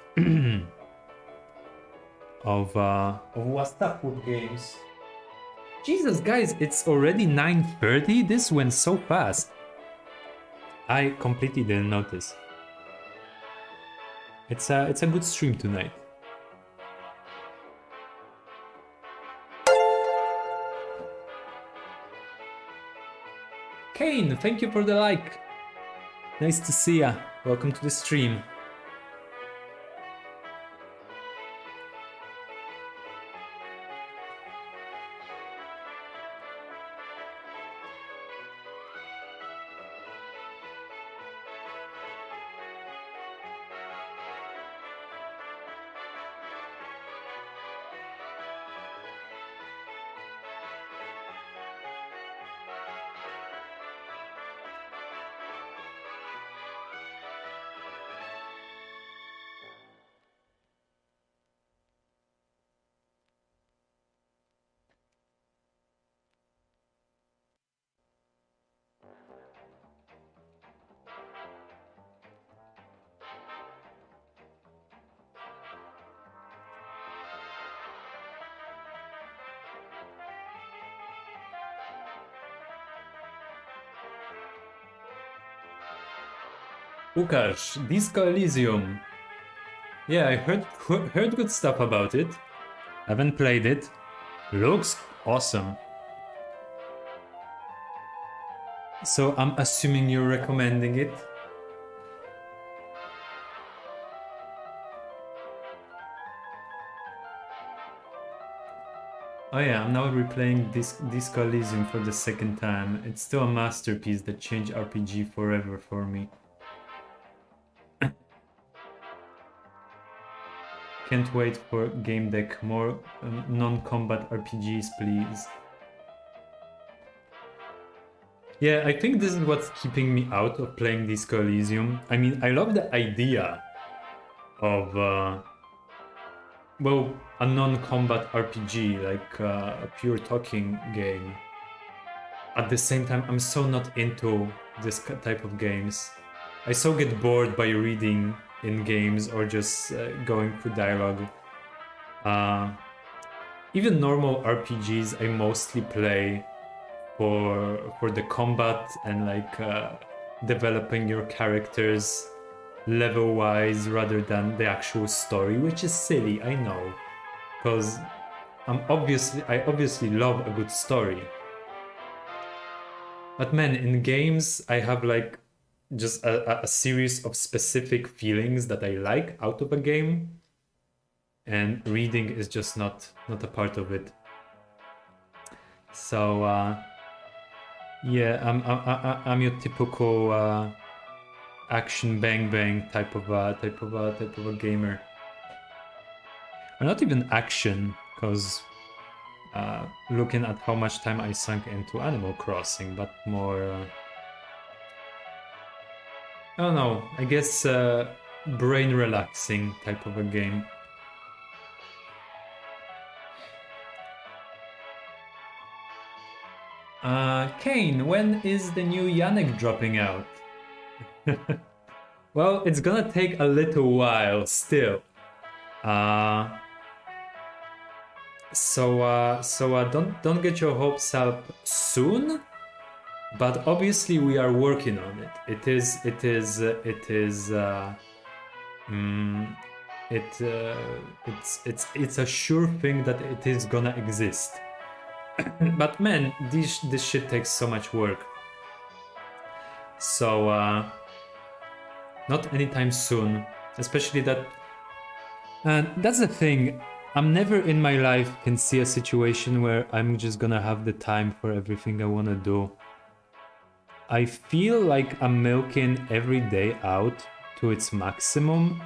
of what's up with games. Jesus, guys, it's already 9:30. This went so fast. I completely didn't notice. It's a good stream tonight. Kane, thank you for the like. Nice to see ya. Welcome to the stream. Łukasz, Disco Elysium. Yeah, I heard good stuff about it. Haven't played it. Looks awesome. So I'm assuming you're recommending it. Oh yeah, I'm now replaying Disco Elysium for the second time. It's still a masterpiece that changed RPG forever for me. Can't wait for game deck. More non-combat RPGs, please. Yeah, I think this is what's keeping me out of playing Disco Elysium. I mean, I love the idea of well, a non-combat RPG, like a pure talking game. At the same time, I'm so not into this type of games. I so get bored by reading in games or just going through dialogue. Even normal RPGs, I mostly play for the combat and like developing your characters level wise rather than the actual story, which is silly, I know, because I obviously love a good story. But man, in games I have like just a series of specific feelings that I like out of a game, and reading is just not a part of it. So yeah, I'm your typical action bang bang type of a gamer. Or not even action, because looking at how much time I sunk into Animal Crossing, but more I don't know, I guess brain relaxing type of a game. Kane, when is the new Yannick dropping out? Well, it's gonna take a little while still. So don't get your hopes up soon, but obviously we are working on it. It's a sure thing that it is gonna exist. But man, this shit takes so much work. So not anytime soon, especially that. And that's the thing. I'm never in my life can see a situation where I'm just gonna have the time for everything I wanna do. I feel like I'm milking every day out to its maximum.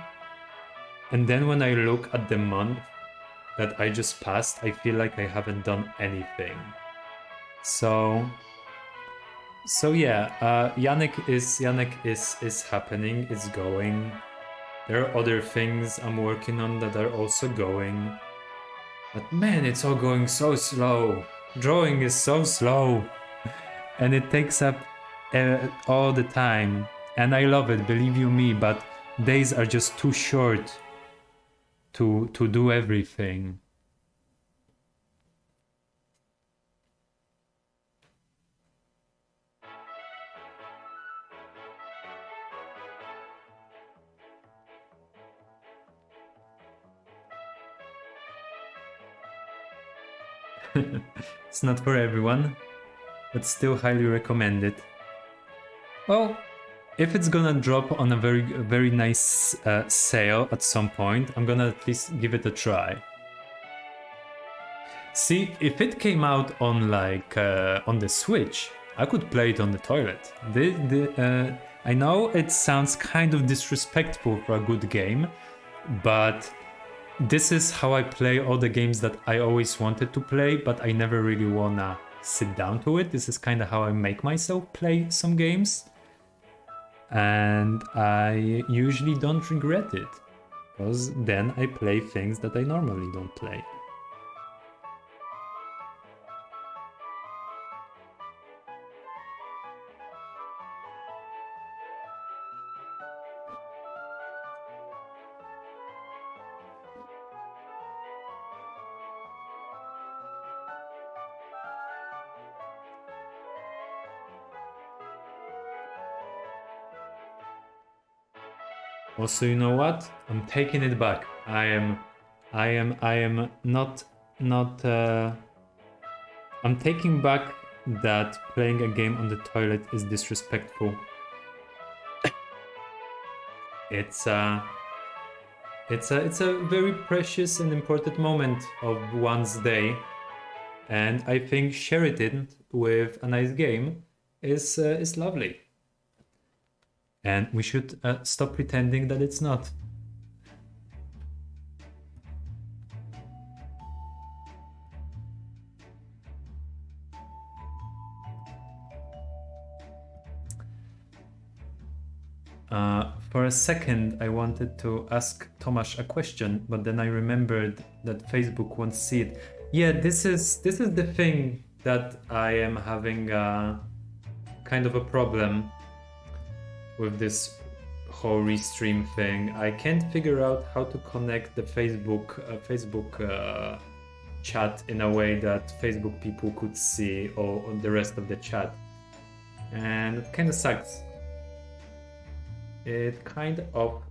And then when I look at the month that I just passed, I feel like I haven't done anything. So yeah, Yannick is happening, it's going. There are other things I'm working on that are also going. But man, it's all going so slow. Drawing is so slow. And it takes up all the time. And I love it, believe you me, but days are just too short to do everything. It's not for everyone, but still highly recommend it. Well, if it's gonna drop on a very nice sale at some point, I'm gonna at least give it a try. See, if it came out on like on the Switch, I could play it on the toilet. I know it sounds kind of disrespectful for a good game, but this is how I play all the games that I always wanted to play, but I never really wanna sit down to it. This is kind of how I make myself play some games. And I usually don't regret it, because then I play things that I normally don't play. Also, you know what? I'm taking it back. I am not. I'm taking back that playing a game on the toilet is disrespectful. It's a very precious and important moment of one's day, and I think sharing it with a nice game is lovely. And we should stop pretending that it's not. For a second, I wanted to ask Tomasz a question, but then I remembered that Facebook won't see it. Yeah, this is the thing that I am having a kind of a problem with this whole restream thing. I can't figure out how to connect the Facebook chat in a way that Facebook people could see or the rest of the chat, and it kind of sucks. It kind of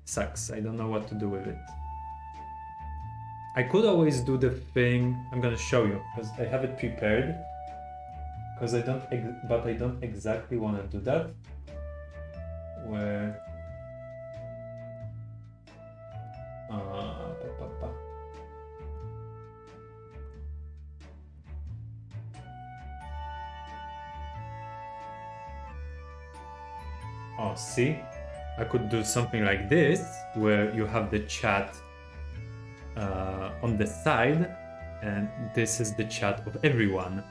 sucks. I don't know what to do with it. I could always do the thing. I'm gonna show you because I have it prepared. Because I don't exactly want to do that. Where oh, see, I could do something like this where you have the chat on the side, and this is the chat of everyone.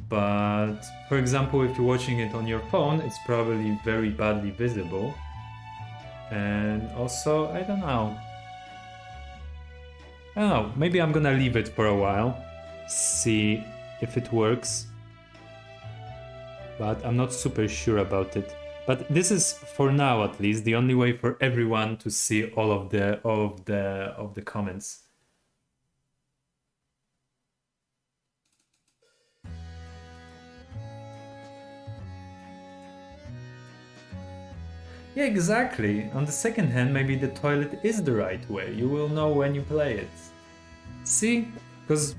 But for example, if you're watching it on your phone, it's probably very badly visible. And also, I don't know, maybe I'm gonna leave it for a while, see if it works, but I'm not super sure about it. But this is, for now at least, the only way for everyone to see all of the comments. Yeah, exactly. On the second hand, maybe the toilet is the right way. You will know when you play it. See? Because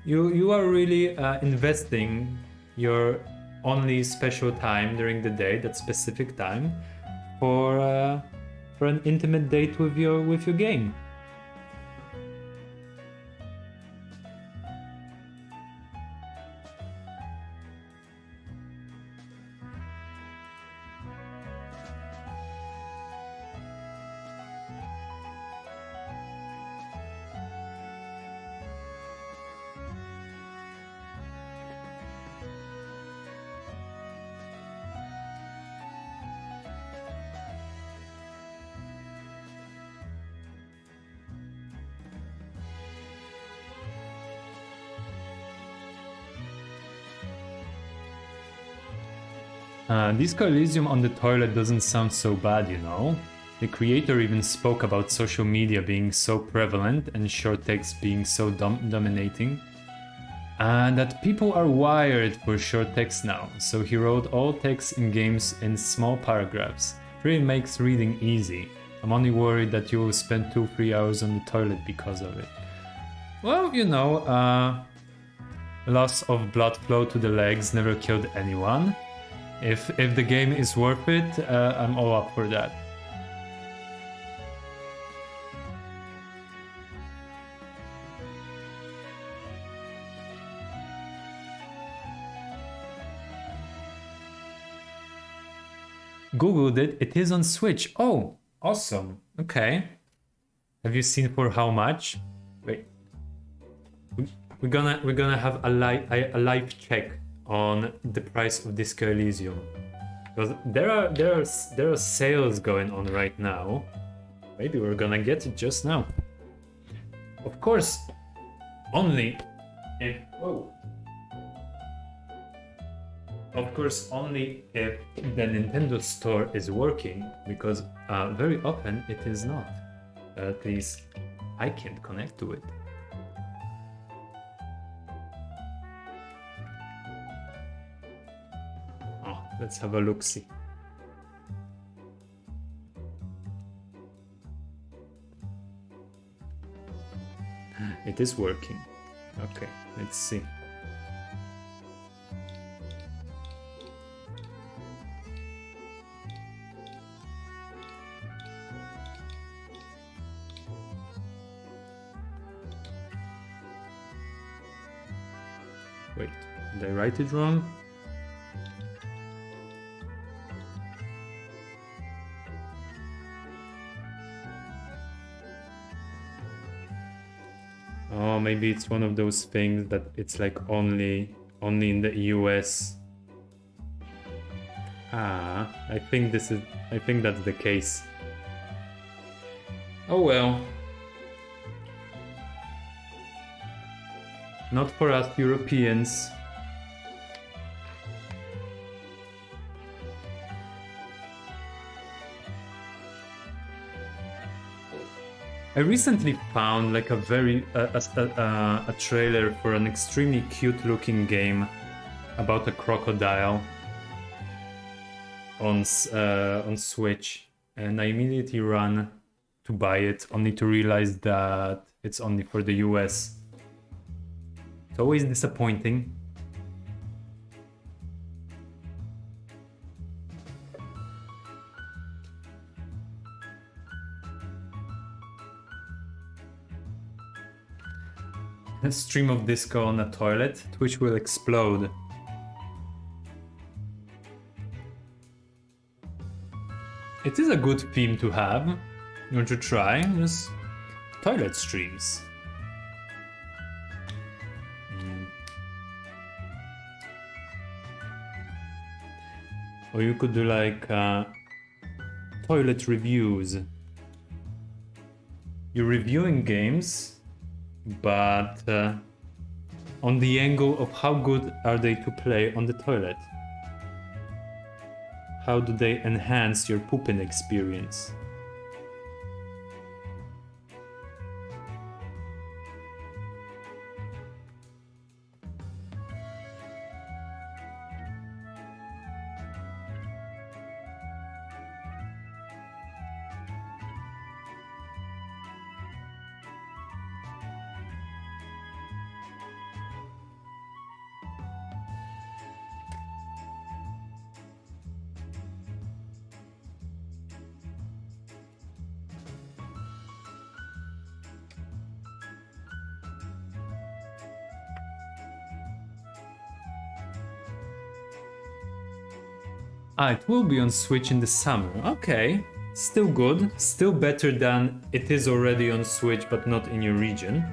you are really investing your only special time during the day, that specific time, for an intimate date with your game. Disco Elysium on the toilet doesn't sound so bad, you know? The creator even spoke about social media being so prevalent and short text being so dominating, and that people are wired for short text now, so he wrote all text in games in small paragraphs. It really makes reading easy. I'm only worried that you will spend 2-3 hours on the toilet because of it. Well, you know, loss of blood flow to the legs never killed anyone. If the game is worth it, I'm all up for that. Googled it. It is on Switch. Oh, awesome. Okay. Have you seen for how much? Wait. We're gonna have a live check on the price of Disco Elysium, because there are sales going on right now. Maybe we're gonna get it just now. Of course, only if the Nintendo Store is working, because very often it is not. At least I can't connect to it. Let's have a look-see. It is working. Okay, let's see. Wait, did I write it wrong? Oh, maybe it's one of those things that it's like only only in the US. I think that's the case. Oh well. Not for us Europeans. I recently found like a trailer for an extremely cute looking game about a crocodile on Switch, and I immediately ran to buy it, only to realize that it's only for the US. It's always disappointing. A stream of disco on a toilet, Twitch will explode. It is a good theme to have. You want to try? Just toilet streams. Or you could do like toilet reviews. You're reviewing games, but on the angle of how good are they to play on the toilet. How do they enhance your pooping experience? It will be on Switch in the summer. Okay, still good. Still better than it is already on Switch, but not in your region.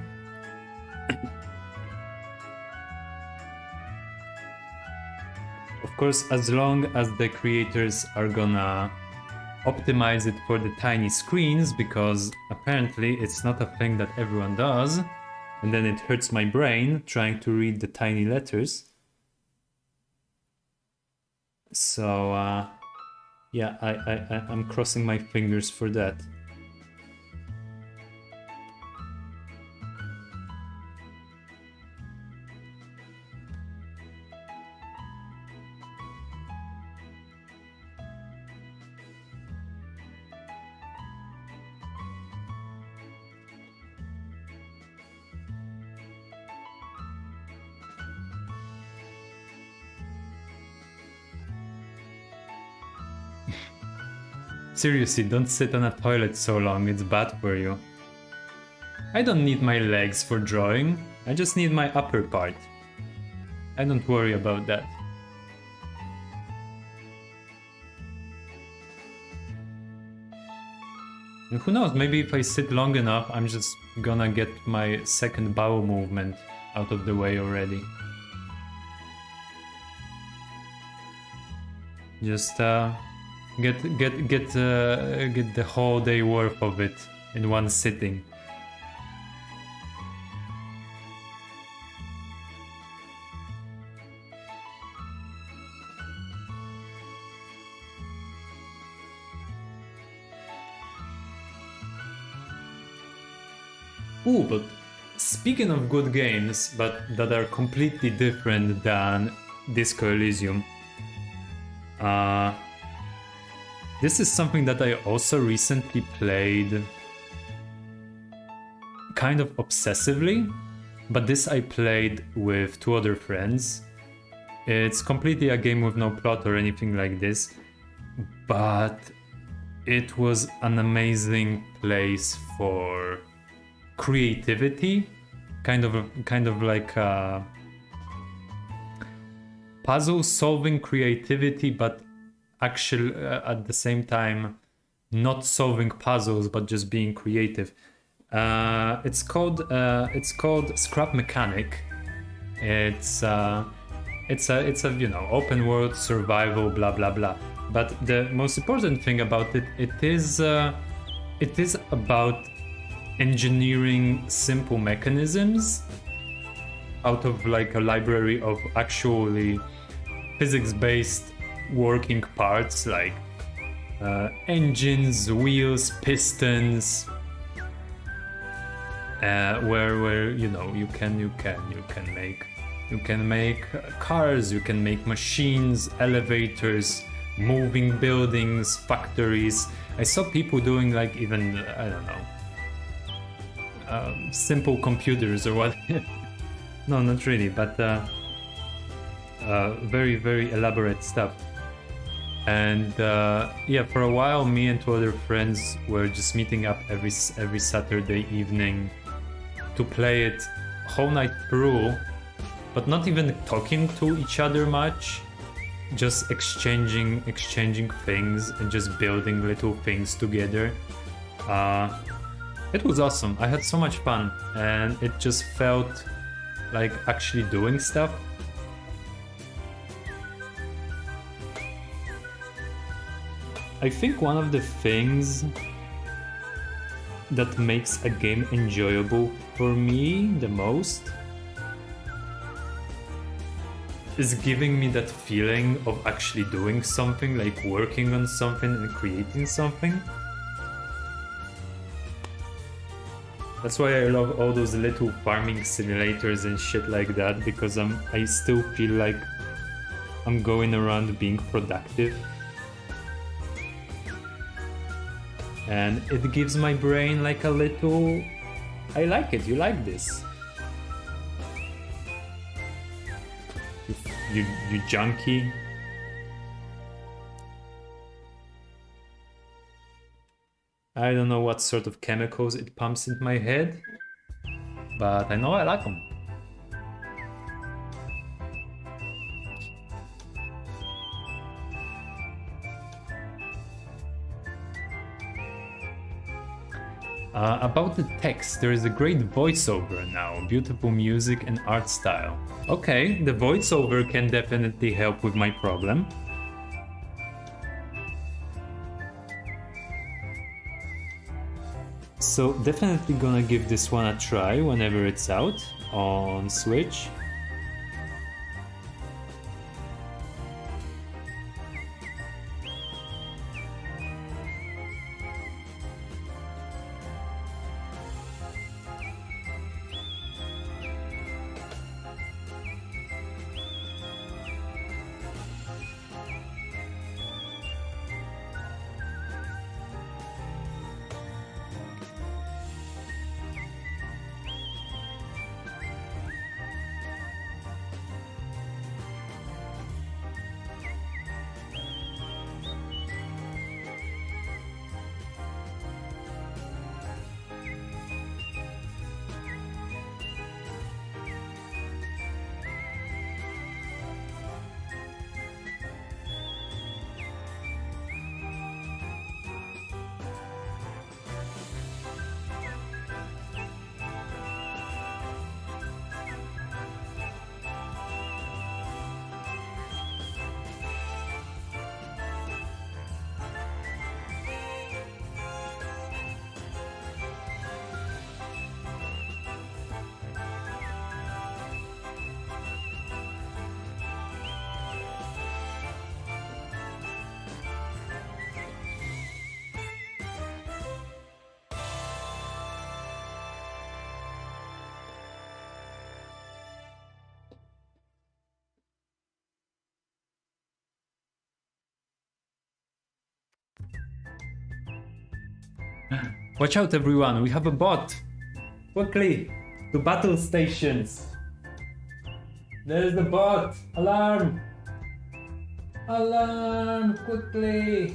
Of course, as long as the creators are gonna optimize it for the tiny screens, because apparently it's not a thing that everyone does, and then it hurts my brain trying to read the tiny letters. So yeah, I'm crossing my fingers for that. Seriously, don't sit on a toilet so long, it's bad for you. I don't need my legs for drawing, I just need my upper part. I don't worry about that. And who knows, maybe if I sit long enough, I'm just gonna get my second bowel movement out of the way already. Just get the whole day worth of it in one sitting. Ooh, but speaking of good games, but that are completely different than Disco Elysium, this is something that I also recently played kind of obsessively, but this I played with two other friends. It's completely a game with no plot or anything like this, but it was an amazing place for creativity, kind of like puzzle solving creativity, but actually at the same time not solving puzzles but just being creative. It's called Scrap Mechanic. It's it's a you know, open world survival, blah blah blah. But the most important thing about it, it is about engineering simple mechanisms out of like a library of actually physics-based working parts, like engines, wheels, pistons, where you know, you can make cars, you can make machines, elevators, moving buildings, factories. I saw people doing like even, I don't know, simple computers or what. No, not really, but very, very elaborate stuff. And yeah, for a while, me and two other friends were just meeting up every Saturday evening to play it whole night through, but not even talking to each other much, just exchanging things and just building little things together. It was awesome. I had so much fun, and it just felt like actually doing stuff. I think one of the things that makes a game enjoyable for me the most is giving me that feeling of actually doing something, like working on something and creating something. That's why I love all those little farming simulators and shit like that, because I still feel like I'm going around being productive. And it gives my brain like a little... I like it, you like this. You junkie. I don't know what sort of chemicals it pumps into my head, but I know I like them. About the text, there is a great voiceover now, beautiful music and art style. Okay, the voiceover can definitely help with my problem. So definitely gonna give this one a try whenever it's out on Switch. Watch out everyone, we have a bot! Quickly! To battle stations! There's the bot! Alarm! Alarm! Quickly!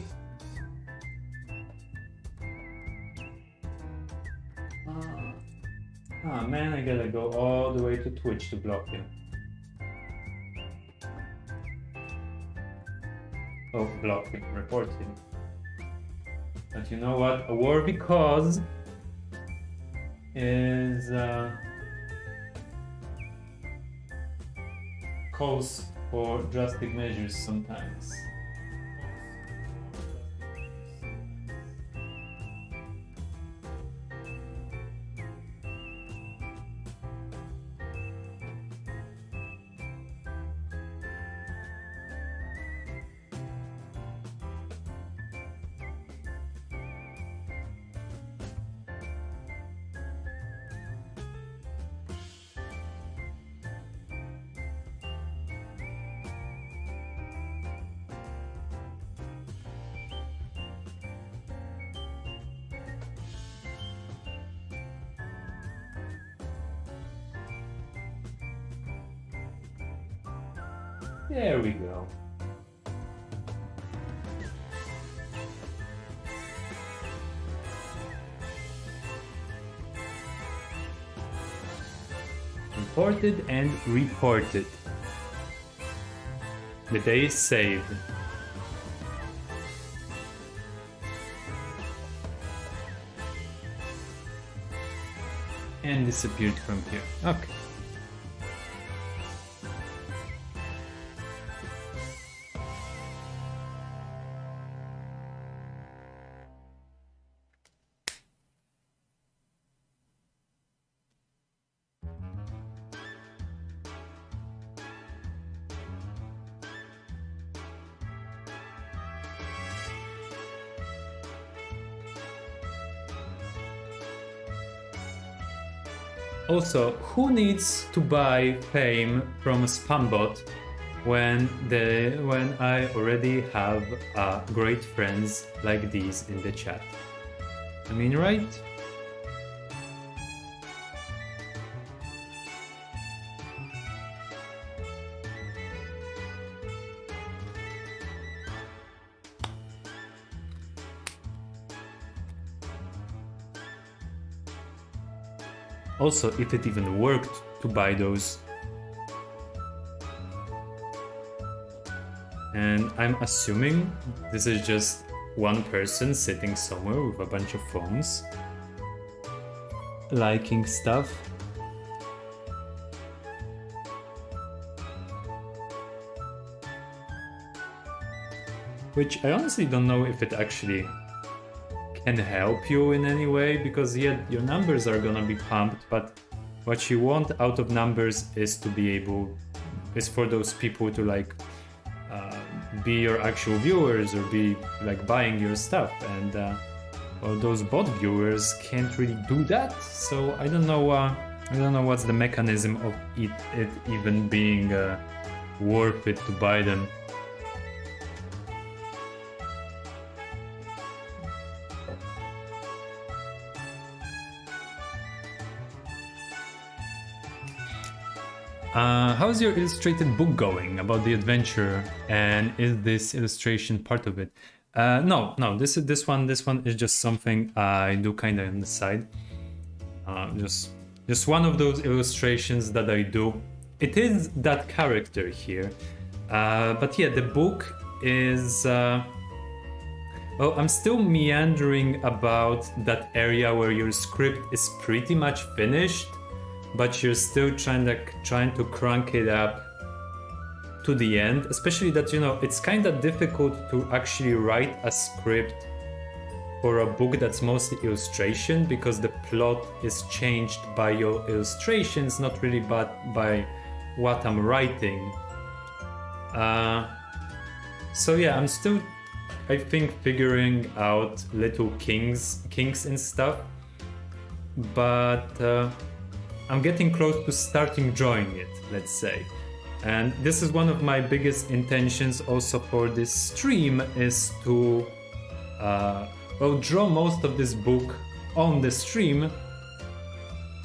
Ah man, I gotta go all the way to Twitch to block him. Oh, block him, report him. But you know what? A worthy cause is calls for drastic measures sometimes. There we go. Reported and reported. The day is saved. And disappeared from here. Okay. Also, who needs to buy fame from a spam bot when I already have great friends like these in the chat? I mean, right? Also, if it even worked to buy those. And I'm assuming this is just one person sitting somewhere with a bunch of phones, liking stuff. Which I honestly don't know if it actually can help you in any way, because yeah, your numbers are gonna be pumped, but what you want out of numbers is for those people to like be your actual viewers or be like buying your stuff, and well, those bot viewers can't really do that. So I don't know what's the mechanism of it even being worth it to buy them. How's your illustrated book going about the adventure, and is this illustration part of it? No, this one is just something I do kind of on the side. Just one of those illustrations that I do. It is that character here, but yeah, the book is. Well, I'm still meandering about that area where your script is pretty much finished, but you're still trying to crank it up to the end. Especially that, you know, it's kind of difficult to actually write a script for a book that's mostly illustration, because the plot is changed by your illustrations, not really by what I'm writing. So yeah, I'm still, I think, figuring out little kinks and stuff, but I'm getting close to starting drawing it, let's say. And this is one of my biggest intentions also for this stream, is to draw most of this book on the stream,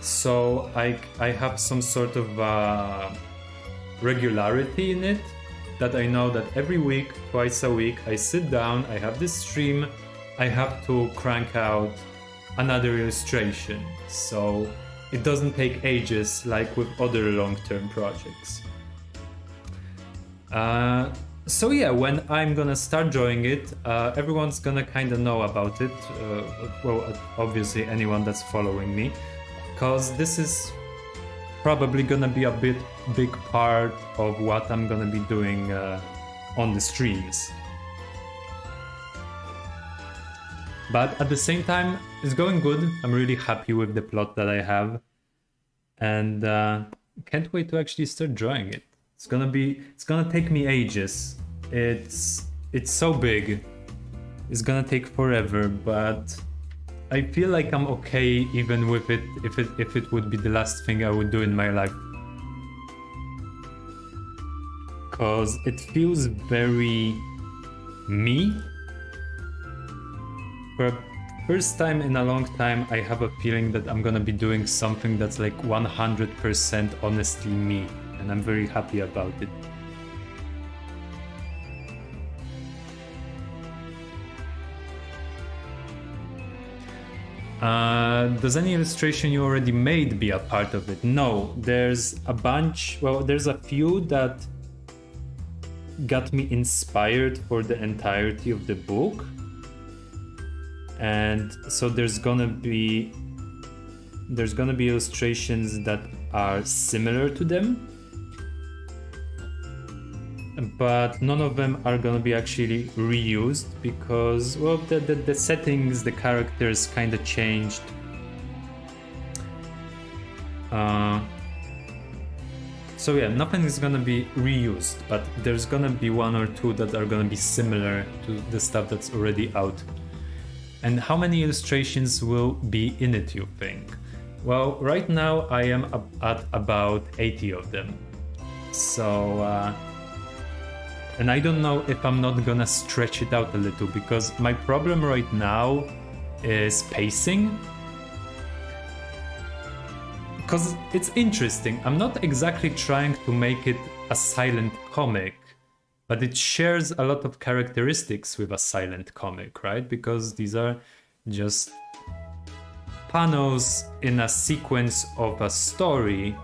so I have some sort of regularity in it, that I know that every week, twice a week, I sit down, I have this stream, I have to crank out another illustration, so it doesn't take ages like with other long-term projects. So yeah, when I'm gonna start drawing it, everyone's gonna kind of know about it. Well, obviously anyone that's following me, because this is probably gonna be a big part of what I'm gonna be doing on the streams. But at the same time, it's going good. I'm really happy with the plot that I have, and can't wait to actually start drawing it. It's gonna take me ages. It's so big. It's gonna take forever, but I feel like I'm okay even with it if it would be the last thing I would do in my life. Cause it feels very me. For the first time in a long time, I have a feeling that I'm gonna be doing something that's like 100% honestly me, and I'm very happy about it. Does any illustration you already made be a part of it? No, there's a bunch, well, there's a few that got me inspired for the entirety of the book. And so there's gonna be illustrations that are similar to them, but none of them are gonna be actually reused because, well, the settings, the characters kind of changed. So yeah, nothing is gonna be reused, but there's gonna be one or two that are gonna be similar to the stuff that's already out. And how many illustrations will be in it, you think? Well, right now I am at about 80 of them. So, and I don't know if I'm not gonna stretch it out a little, because my problem right now is pacing. Because it's interesting, I'm not exactly trying to make it a silent comic, but it shares a lot of characteristics with a silent comic, right? Because these are just panels in a sequence of a story.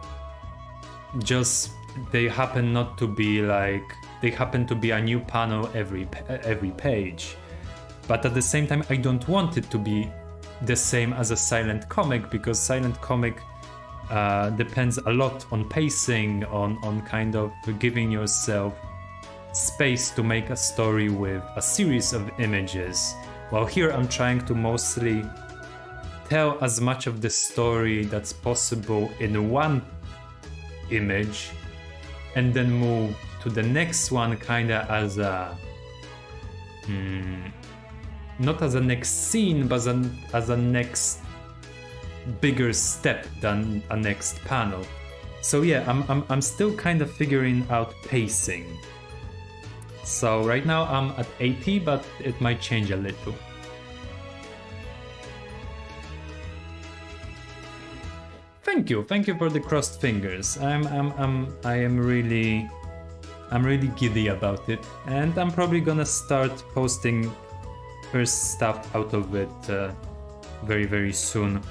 Just they happen not to be like, they happen to be a new panel every page. But at the same time, I don't want it to be the same as a silent comic, because silent comic depends a lot on pacing, on kind of giving yourself space to make a story with a series of images. While here I'm trying to mostly tell as much of the story that's possible in one image and then move to the next one kinda as a not as a next scene, but as a next bigger step than a next panel. So yeah, I'm still kind of figuring out pacing. So right now I'm at 80, but it might change a little. Thank you for the crossed fingers. I'm really giddy about it, and I'm probably gonna start posting first stuff out of it very soon.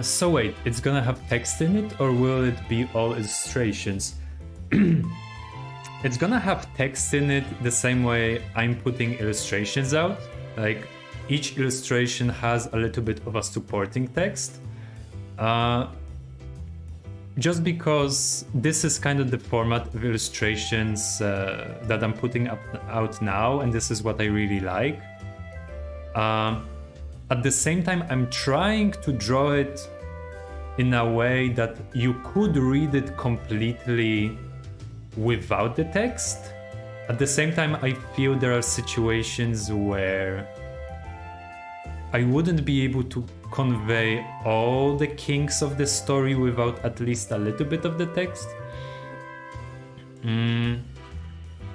So wait, it's gonna have text in it, or will it be all illustrations? It's gonna have text in it the same way I'm putting illustrations out. Like, each illustration has a little bit of a supporting text. Just because this is kind of the format of illustrations that I'm putting out now, and this is what I really like. At the same time, I'm trying to draw it in a way that you could read it completely without the text. At the same time, I feel there are situations where I wouldn't be able to convey all the kinks of the story without at least a little bit of the text.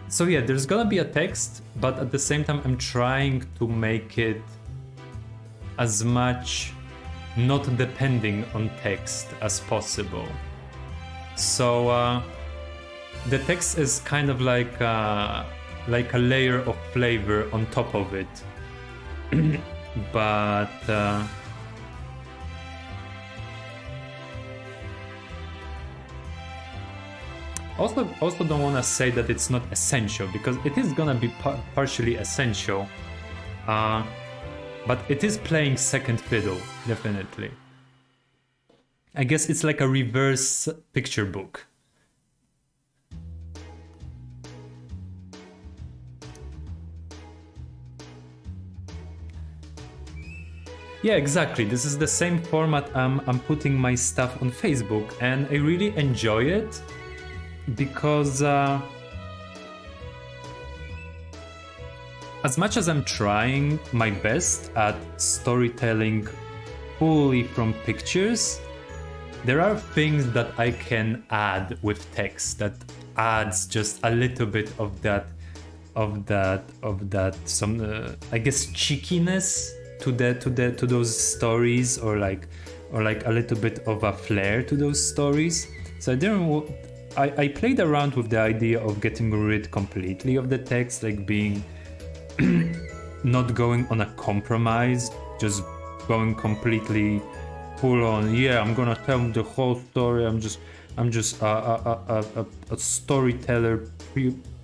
So yeah, there's gonna be a text, but at the same time I'm trying to make it as much not depending on text as possible. So the text is kind of like a layer of flavor on top of it. But also don't want to say that it's not essential, because it is gonna be partially essential, but it is playing second fiddle, definitely. I guess it's like a reverse picture book. Yeah, exactly. This is the same format I'm putting my stuff on Facebook, and I really enjoy it because as much as I'm trying my best at storytelling fully from pictures, there are things that I can add with text that adds just a little bit of that some I guess cheekiness to those stories, or like a little bit of a flair to those stories. So I played around with the idea of getting rid completely of the text, like being not going on a compromise, just going completely full on. Yeah, I'm gonna tell the whole story. I'm just a storyteller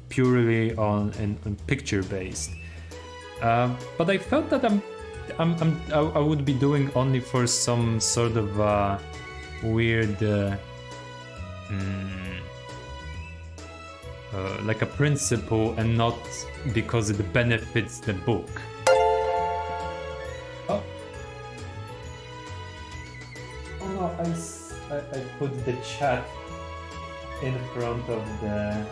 purely on picture based. But I felt that I would be doing only for some sort of weird, like a principle, and not because it benefits the book. Oh no, I put the chat in front of the.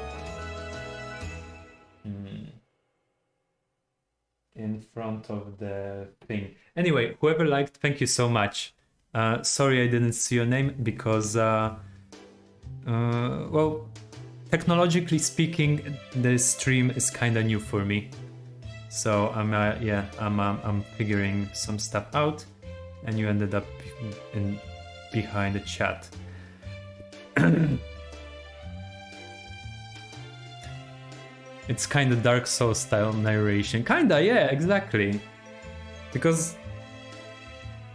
In front of the thing. Anyway, whoever liked, thank you so much. Sorry I didn't see your name because, well, technologically speaking, the stream is kind of new for me. So I'm figuring some stuff out, and you ended up behind the chat. It's kind of Dark Souls style narration. Kinda, yeah, exactly. Because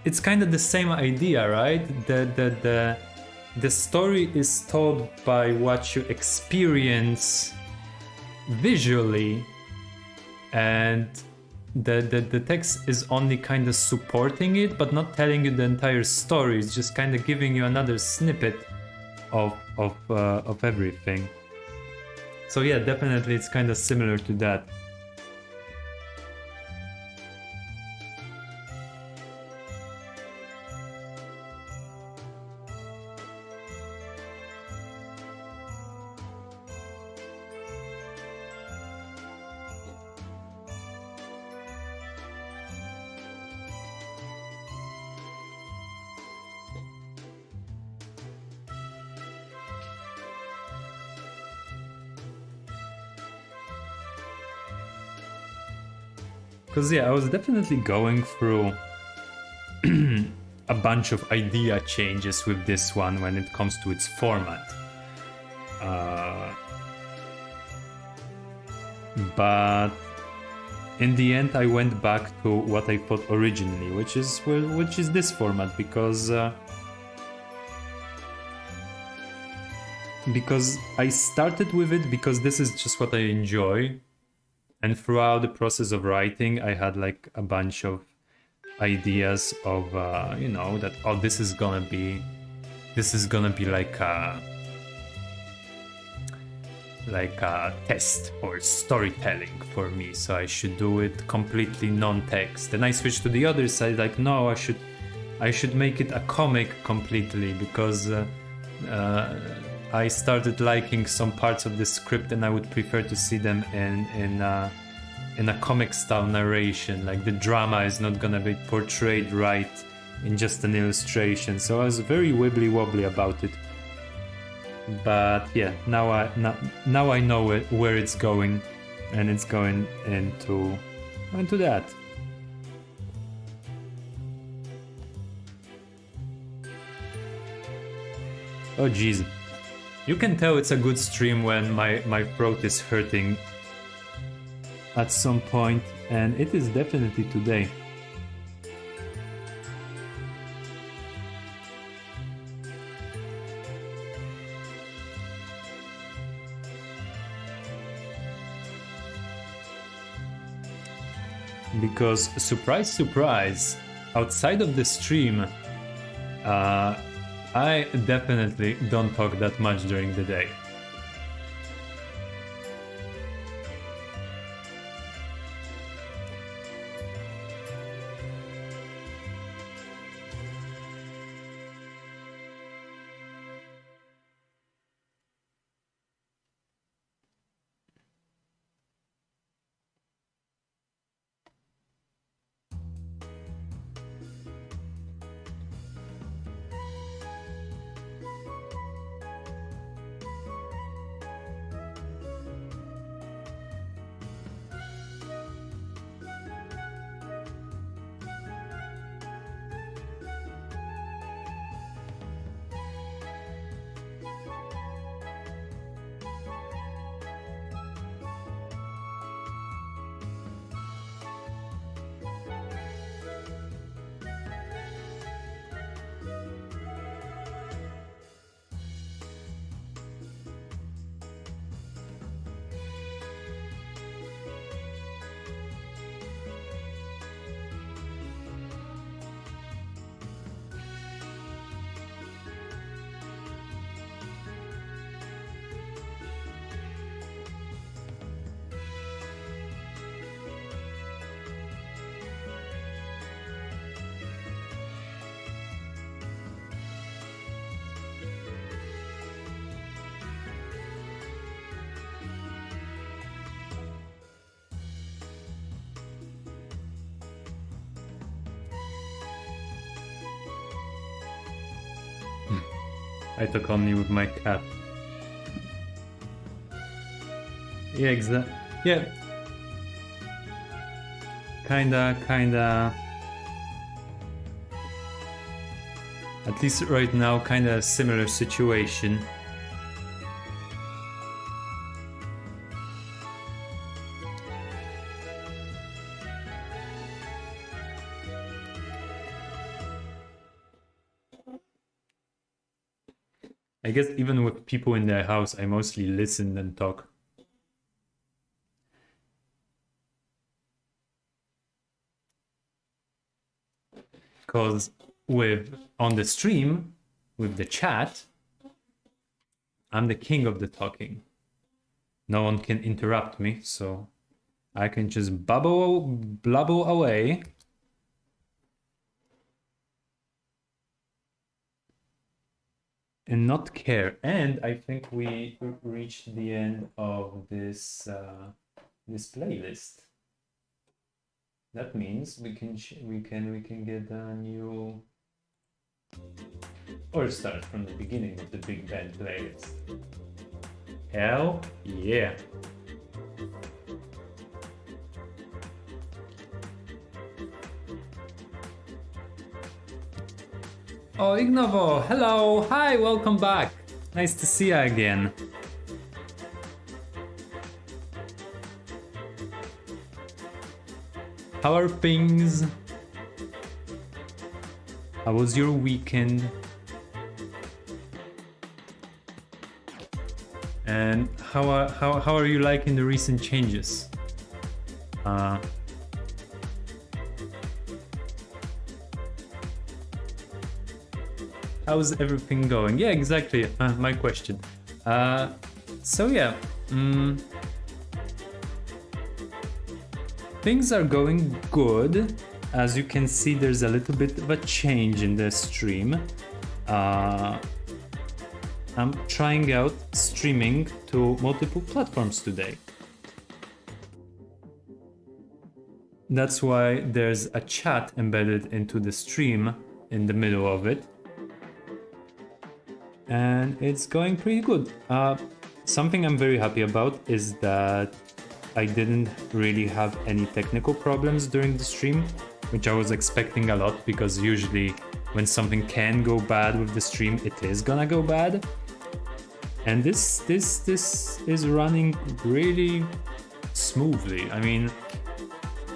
it's kind of the same idea, right? The story is told by what you experience visually, and the text is only kind of supporting it, but not telling you the entire story. It's just kind of giving you another snippet of everything. So yeah, definitely it's kind of similar to that. Because yeah, I was definitely going through a bunch of idea changes with this one when it comes to its format. But in the end I went back to what I thought originally, which is this format, because I started with it because this is just what I enjoy. And throughout the process of writing, I had like a bunch of ideas of, that, oh, this is gonna be like a test for storytelling for me. So I should do it completely non-text. And I switched to the other side, like, no, I should make it a comic completely, because I started liking some parts of the script, and I would prefer to see them in a comic style narration, like the drama is not gonna be portrayed right in just an illustration. So I was very wibbly wobbly about it. But yeah, now I know where it's going, and it's going into that. Oh jeez. You can tell it's a good stream when my throat is hurting at some point, and it is definitely today. Because, surprise, surprise, outside of the stream, I definitely don't talk that much during the day. I talk only with my cat. Yeah, exactly. Yeah. Kinda. At least right now, kinda a similar situation. I guess even with people in their house, I mostly listen and talk. Because on the stream, with the chat, I'm the king of the talking. No one can interrupt me, so I can just blubble away. And not care. And I think we reached the end of this this playlist. That means we can get a new, or start from the beginning of the Big Band playlist. Hell yeah! Oh, Ignovo, hello, hi, welcome back. Nice to see you again. How are things? How was your weekend? And how are you liking the recent changes? How's everything going? Yeah, exactly. My question. So yeah, things are going good. As you can see, there's a little bit of a change in the stream. I'm trying out streaming to multiple platforms today. that's why there's a chat embedded into the stream in the middle of it. And it's going pretty good. Something I'm very happy about is that I didn't really have any technical problems during the stream, which I was expecting a lot, because usually when something can go bad with the stream, it is gonna go bad. And this is running really smoothly. I mean,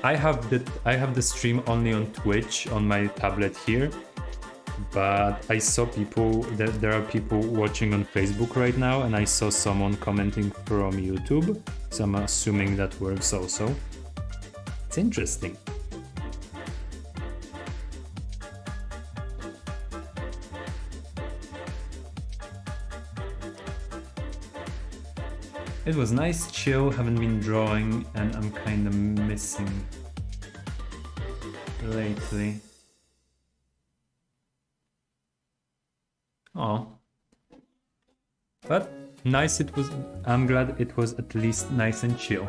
I have the stream only on Twitch on my tablet here, but I saw people that there are people watching on Facebook right now, and I saw someone commenting from YouTube, so I'm assuming that works also. It's interesting. It was nice, chill, haven't been drawing, and I'm kinda missing lately. Oh. But nice it was. I'm glad it was at least nice and chill.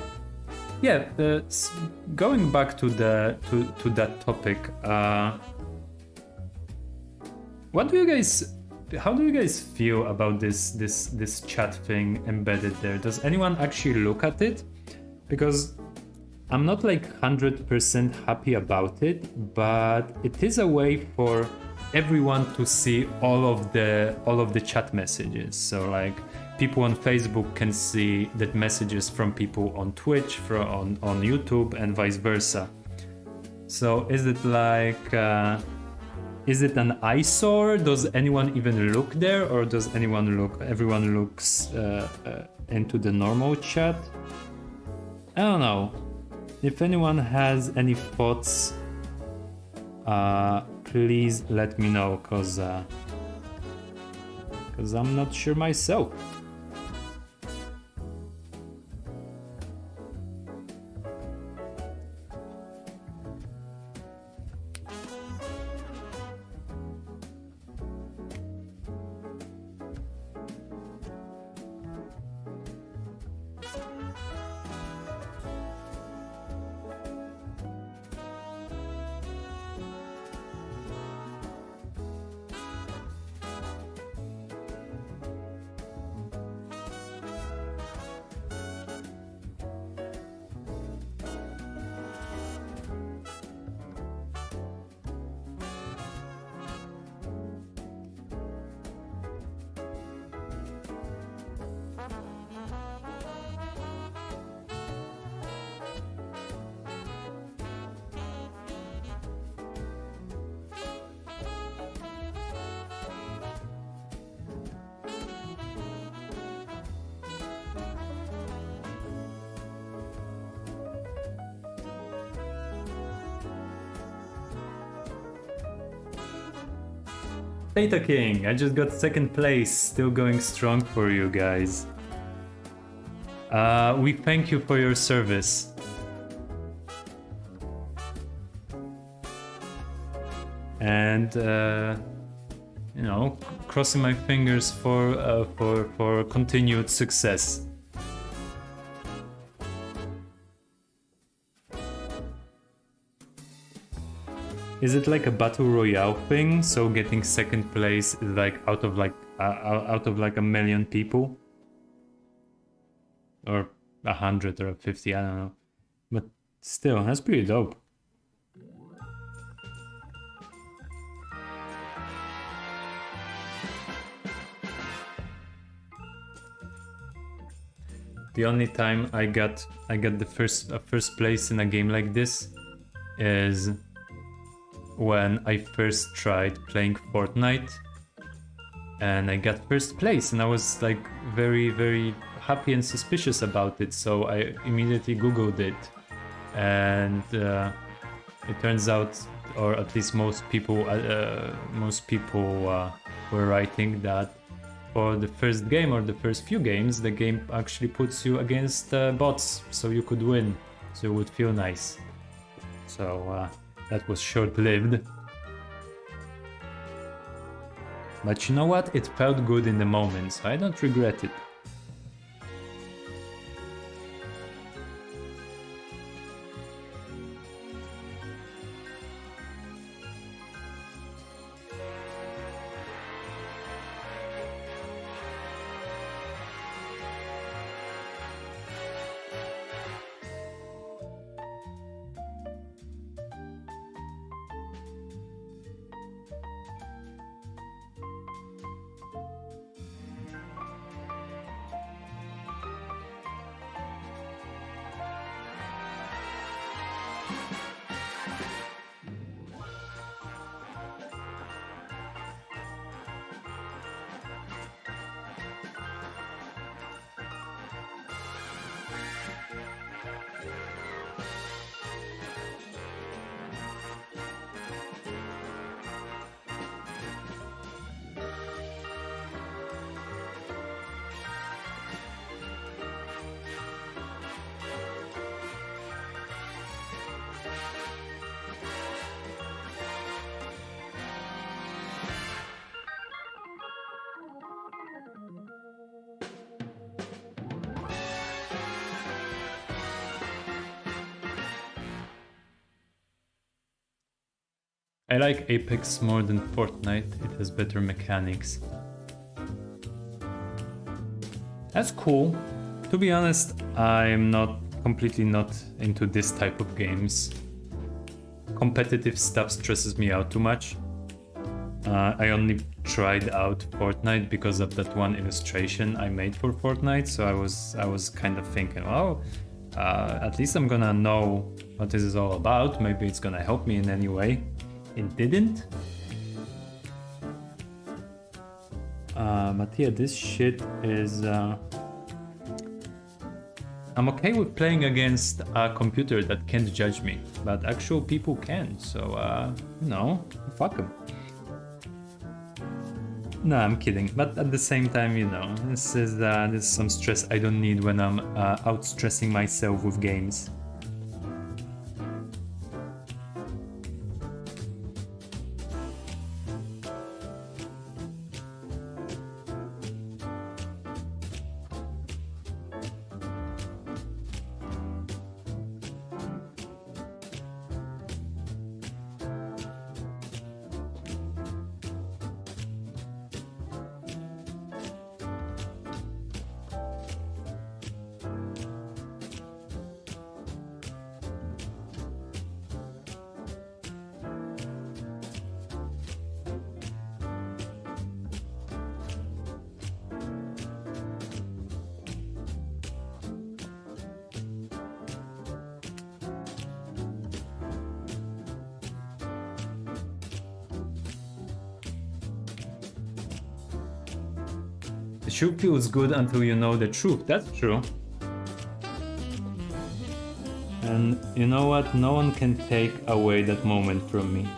Yeah, going back to that topic, what do you guys, how do you guys feel about this chat thing embedded there? Does anyone actually look at it? Because I'm not like 100% happy about it, but it is a way for everyone to see all of the chat messages. So like people on Facebook can see the messages from people on Twitch, on YouTube, and vice versa. So is it like is it an eyesore? Does anyone even look there, or does anyone look? Everyone looks into the normal chat. I don't know. If anyone has any thoughts, please let me know, cause I'm not sure myself. Data King, I just got second place, still going strong for you guys. We thank you for your service. And you know, crossing my fingers for continued success. Is it like a battle royale thing? So getting second place is like out of like a million people, or 100 or 50, I don't know. But still, that's pretty dope. The only time I got the first place in a game like this is when I first tried playing Fortnite, and I got first place, and I was like very, very happy and suspicious about it, so I immediately googled it, and it turns out, or at least most people were writing that for the first game or the first few games, the game actually puts you against bots, so you could win, so it would feel nice. So that was short-lived. But you know what? It felt good in the moment, so I don't regret it. I like Apex more than Fortnite, it has better mechanics. That's cool. To be honest, I'm completely not into this type of games. Competitive stuff stresses me out too much. I only tried out Fortnite because of that one illustration I made for Fortnite, so I was kind of thinking, oh, at least I'm gonna know what this is all about, maybe it's gonna help me in any way. It didn't. Mattia, this shit is... I'm okay with playing against a computer that can't judge me, but actual people can, so, no, fuck them. No, I'm kidding, but at the same time, you know, this is some stress I don't need when I'm out stressing myself with games. The shoe feels good until you know the truth. That's true. And you know what? No one can take away that moment from me.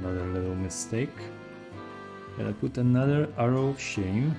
Another little mistake. Gotta put another arrow of shame.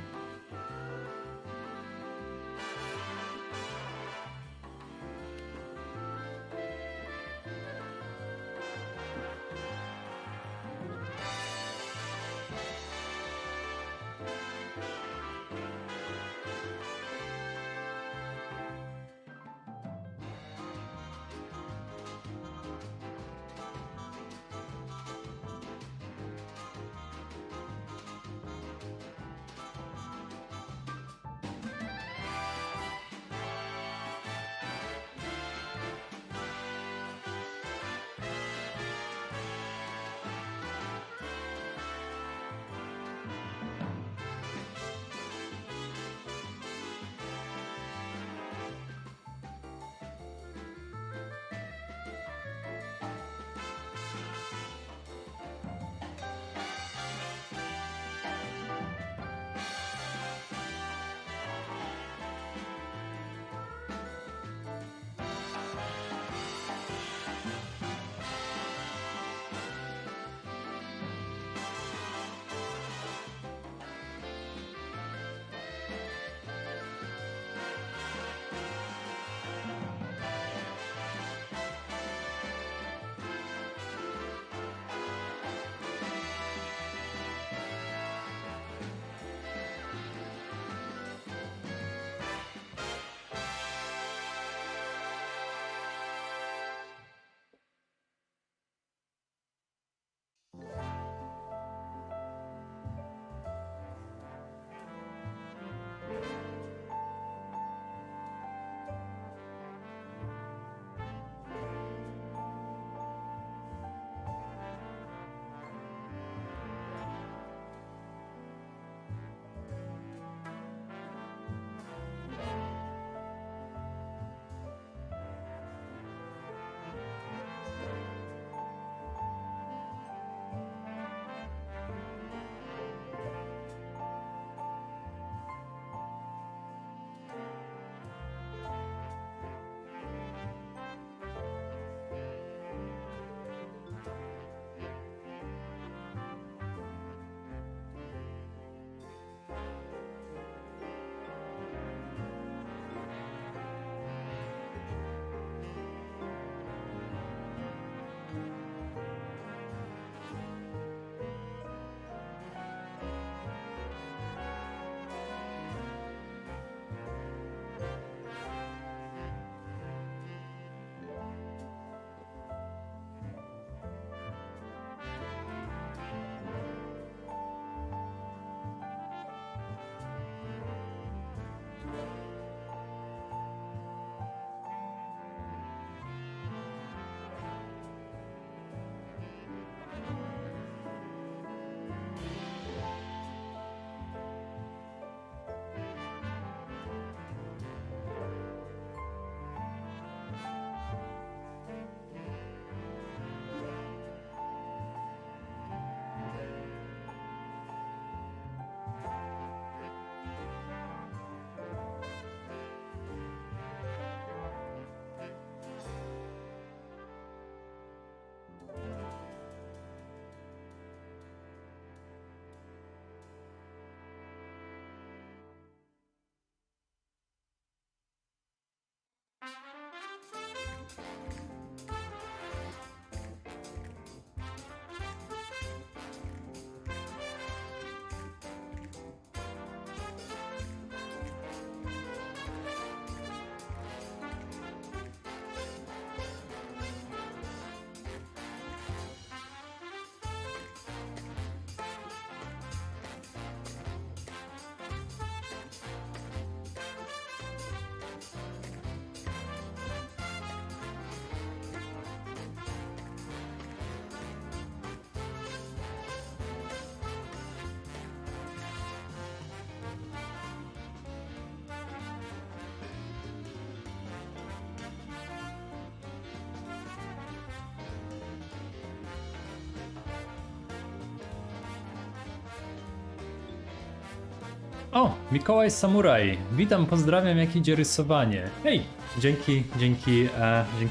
O, Mikołaj Samuraj. Witam, pozdrawiam, jak idzie rysowanie. Hej, dzięki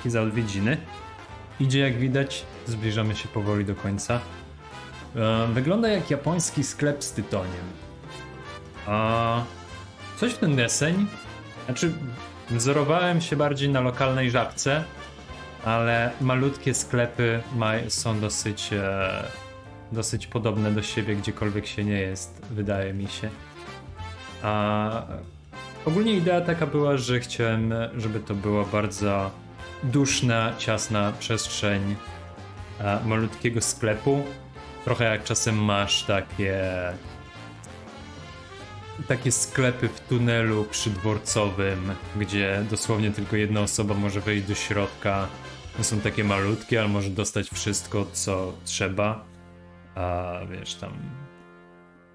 za odwiedziny. Idzie jak widać, zbliżamy się powoli do końca. Wygląda jak japoński sklep z tytoniem. Coś w ten deseń. Znaczy, wzorowałem się bardziej na lokalnej żabce, ale malutkie sklepy są dosyć podobne do siebie, gdziekolwiek się nie jest, wydaje mi się. Ogólnie idea taka była, że chciałem, żeby to była bardzo duszna, ciasna przestrzeń malutkiego sklepu. Trochę jak czasem masz takie sklepy w tunelu przydworcowym, gdzie dosłownie tylko jedna osoba może wejść do środka. Są takie malutkie, ale może dostać wszystko, co trzeba. A wiesz, tam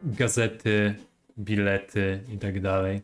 gazety, bilety i tak dalej.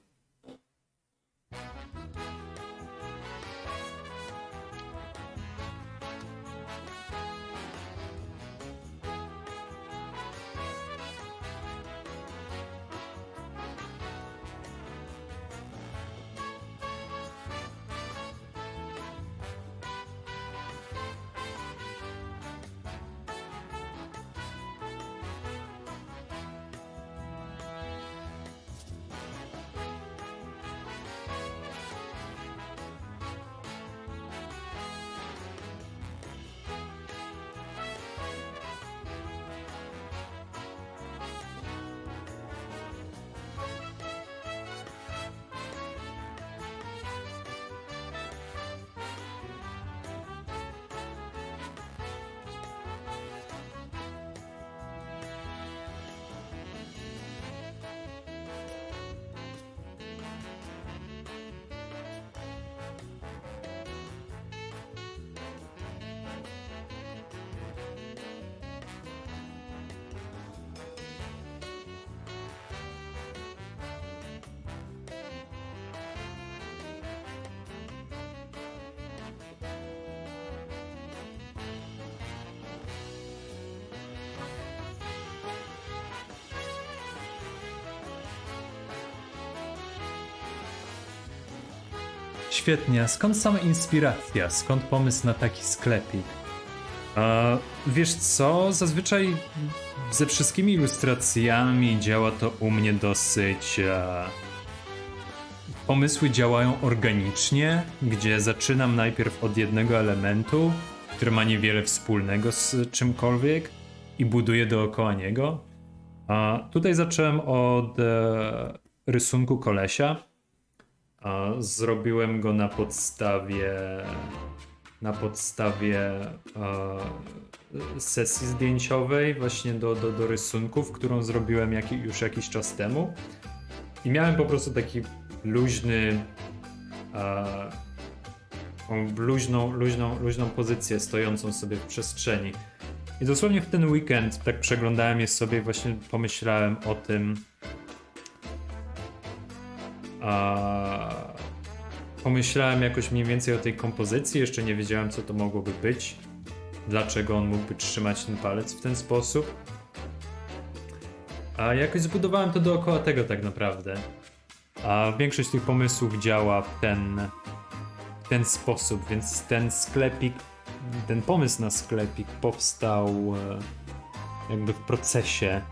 Świetnie, a skąd sama inspiracja? Skąd pomysł na taki sklepik? Wiesz co, zazwyczaj ze wszystkimi ilustracjami działa to u mnie dosyć... Pomysły działają organicznie, gdzie zaczynam najpierw od jednego elementu, który ma niewiele wspólnego z czymkolwiek i buduję dookoła niego. Tutaj zacząłem od rysunku kolesia. Zrobiłem go na podstawie sesji zdjęciowej właśnie do rysunków, którą zrobiłem już jakiś czas temu. I miałem po prostu taki luźną pozycję stojącą sobie w przestrzeni. I dosłownie w ten weekend tak przeglądałem je sobie i właśnie pomyślałem o tym. Pomyślałem jakoś mniej więcej o tej kompozycji, jeszcze nie wiedziałem, co to mogłoby być, dlaczego on mógłby trzymać ten palec w ten sposób. A jakoś zbudowałem to dookoła tego tak naprawdę. A większość tych pomysłów działa w ten sposób, więc ten pomysł na sklepik powstał jakby w procesie.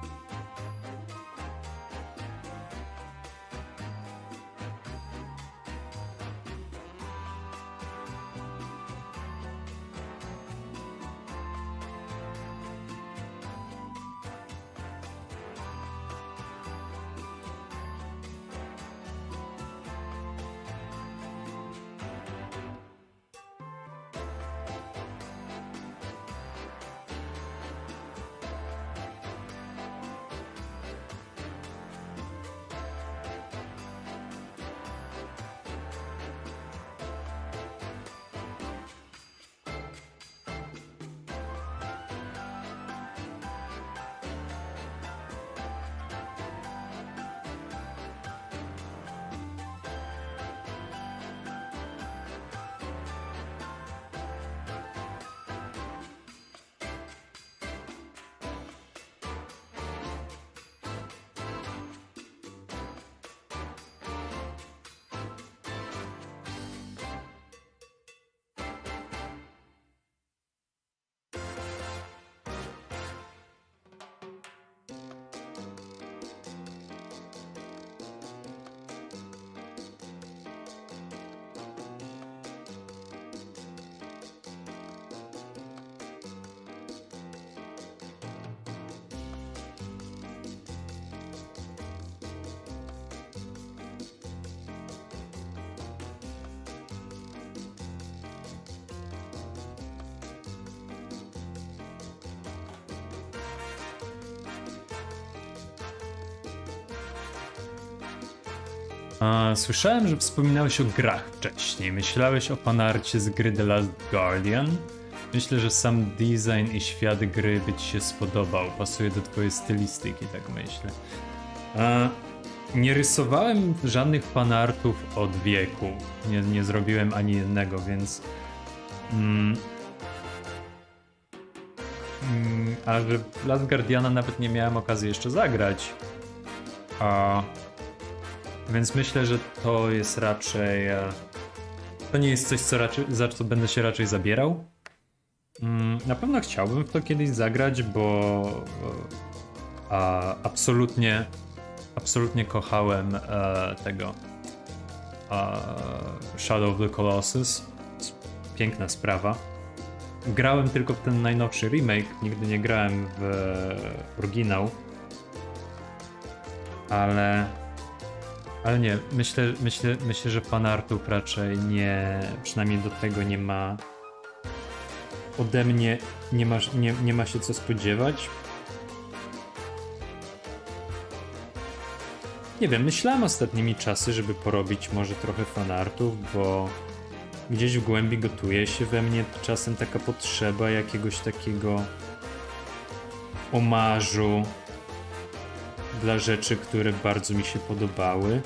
Słyszałem, że wspominałeś o grach wcześniej. Myślałeś o fanarcie z gry The Last Guardian? Myślę, że sam design i świat gry by ci się spodobał. Pasuje do twojej stylistyki, tak myślę. Nie rysowałem żadnych fanartów od wieku. Nie zrobiłem ani jednego, więc... A że Last Guardiana nawet nie miałem okazji jeszcze zagrać. Więc myślę, że to jest raczej... To nie jest coś, za co będę się raczej zabierał. Na pewno chciałbym w to kiedyś zagrać, bo absolutnie kochałem tego Shadow of the Colossus. Piękna sprawa. Grałem tylko w ten najnowszy remake, nigdy nie grałem w oryginał. Ale nie, myślę, że fanartów raczej nie, przynajmniej do tego nie ma. Ode mnie nie ma się co spodziewać. Nie wiem, myślałem ostatnimi czasy, żeby porobić może trochę fanartów, bo gdzieś w głębi gotuje się we mnie czasem taka potrzeba jakiegoś takiego omażu dla rzeczy, które bardzo mi się podobały.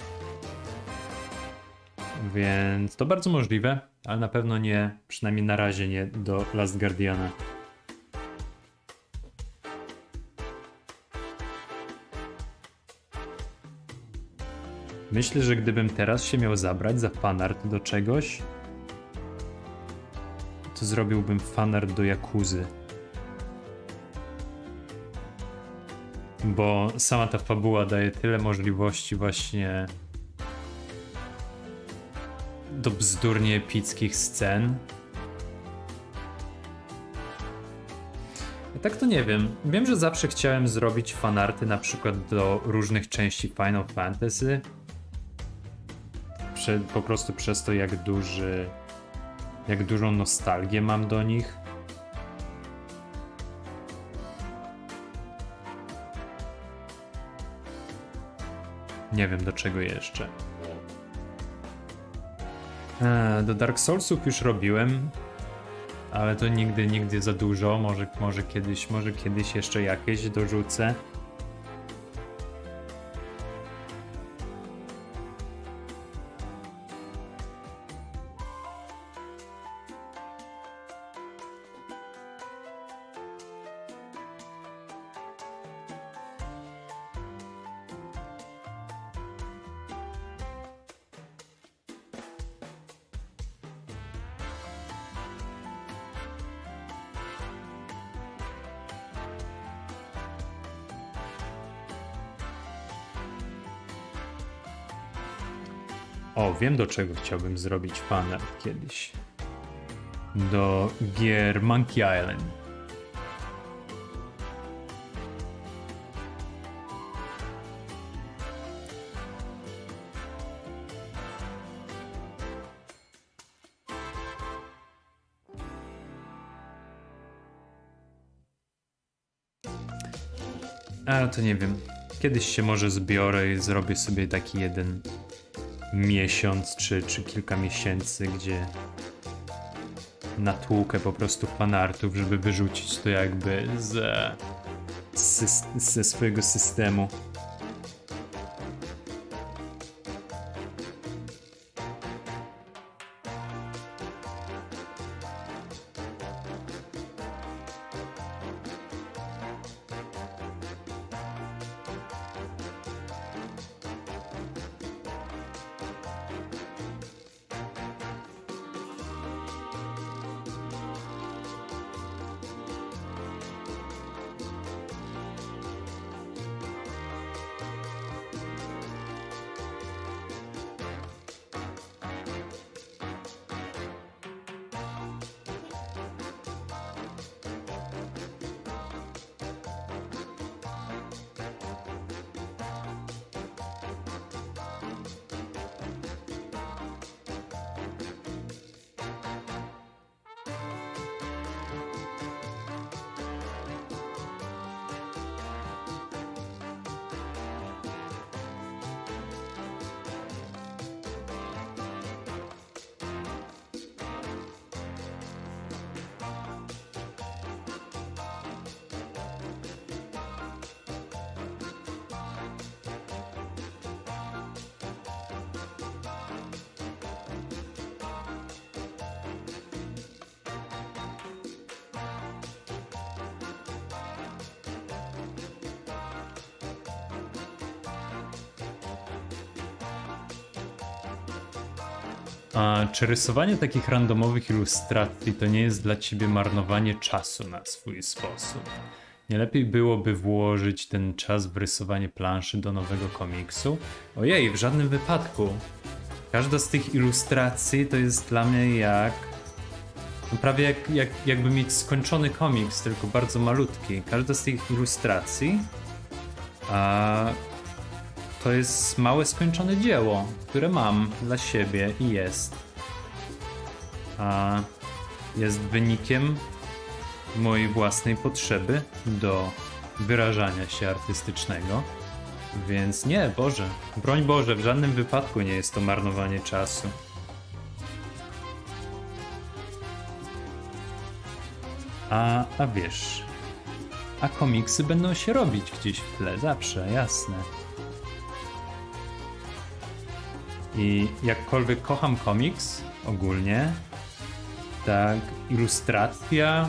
Więc to bardzo możliwe, ale na pewno nie, przynajmniej na razie nie do Last Guardiana. Myślę, że gdybym teraz się miał zabrać za fanart do czegoś, to zrobiłbym fanart do Yakuzy. Bo sama ta fabuła daje tyle możliwości właśnie do bzdurnie epickich scen. A tak to nie wiem. Wiem, że zawsze chciałem zrobić fanarty na przykład do różnych części Final Fantasy. Po prostu przez to, jak dużą nostalgię mam do nich. Nie wiem do czego jeszcze. Do Dark Soulsów już robiłem, ale to nigdy za dużo. Może kiedyś jeszcze jakieś dorzucę. O, wiem do czego chciałbym zrobić fanart kiedyś. Do gier Monkey Island. A to nie wiem. Kiedyś się może zbiorę i zrobię sobie taki jeden miesiąc czy kilka miesięcy, gdzie natłukę po prostu fanartów, żeby wyrzucić to jakby ze swojego systemu. A czy rysowanie takich randomowych ilustracji to nie jest dla ciebie marnowanie czasu na swój sposób? Nie lepiej byłoby włożyć ten czas w rysowanie planszy do nowego komiksu? Ojej, w żadnym wypadku. Każda z tych ilustracji to jest dla mnie jak... No prawie jakby mieć skończony komiks, tylko bardzo malutki. Każda z tych ilustracji to jest małe skończone dzieło, które mam dla siebie i jest wynikiem mojej własnej potrzeby do wyrażania się artystycznego. Więc nie, Boże, broń Boże, w żadnym wypadku nie jest to marnowanie czasu. A wiesz, a komiksy będą się robić gdzieś w tle, zawsze, jasne. I jakkolwiek kocham komiks ogólnie, tak ilustracja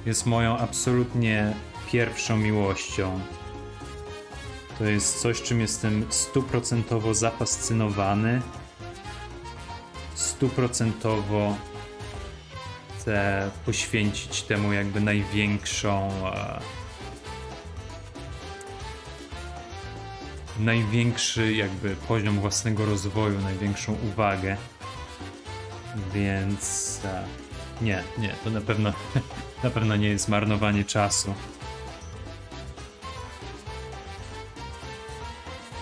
jest moją absolutnie pierwszą miłością. To jest coś, czym jestem 100% zafascynowany. 100% chcę poświęcić temu jakby największy jakby poziom własnego rozwoju, największą uwagę. Więc nie, to na pewno nie jest marnowanie czasu.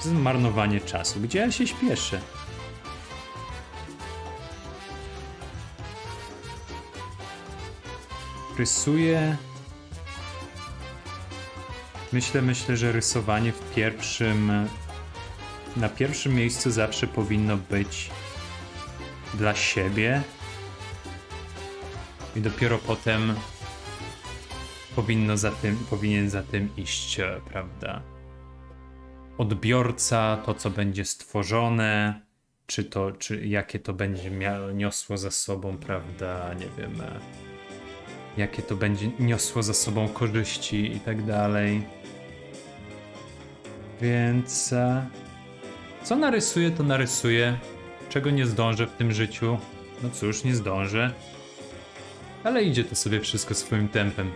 To jest marnowanie czasu. Gdzie ja się śpieszę? Rysuję. Myślę, że rysowanie na pierwszym miejscu zawsze powinno być dla siebie i dopiero potem powinien za tym iść, prawda? Odbiorca, to co będzie stworzone, czy jakie to będzie niosło za sobą, prawda, nie wiem, jakie to będzie niosło za sobą korzyści i tak dalej. Więc co narysuję, to narysuję. Czego nie zdążę w tym życiu? No cóż, nie zdążę. Ale idzie to sobie wszystko swoim tempem.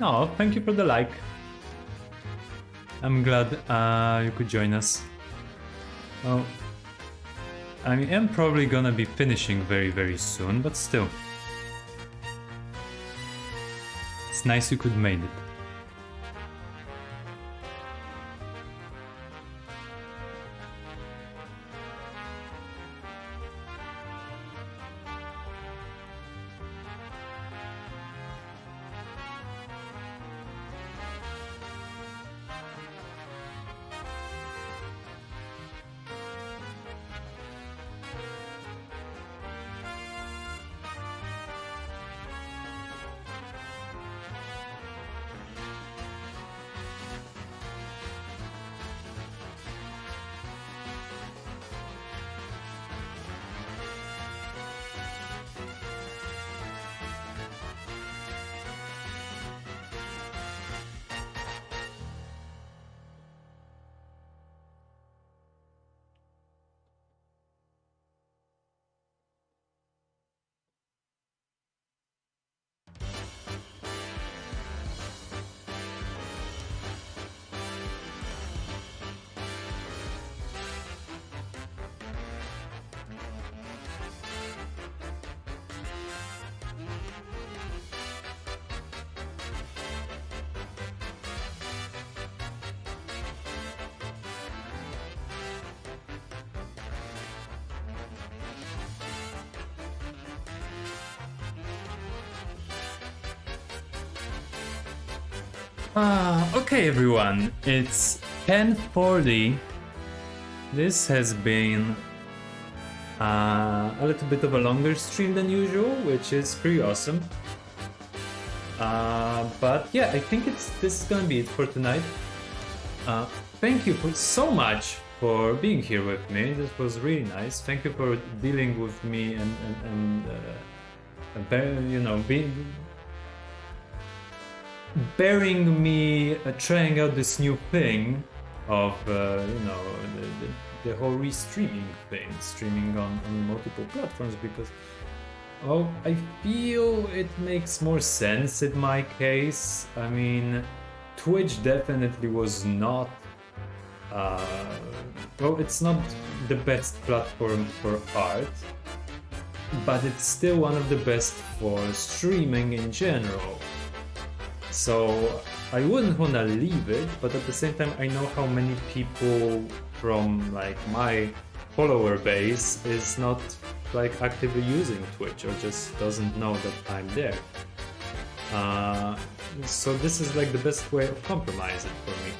Oh, thank you for the like. I'm glad you could join us. Oh, I am probably gonna be finishing very soon, but still. It's nice you could made it. Okay everyone, it's 10:40. This has been a little bit of a longer stream than usual, which is pretty awesome. But yeah, I think this is gonna be it for tonight. Thank you so much for being here with me. This was really nice. Thank you for dealing with me and you know, bearing me trying out this new thing of you know, the whole restreaming thing, streaming on multiple platforms, because I feel it makes more sense in my case. I mean, Twitch definitely was not well, it's not the best platform for art, but it's still one of the best for streaming in general. So I wouldn't want to leave it, but at the same time I know how many people from like my follower base is not like actively using Twitch or just doesn't know that I'm there. So this is like the best way of compromising for me.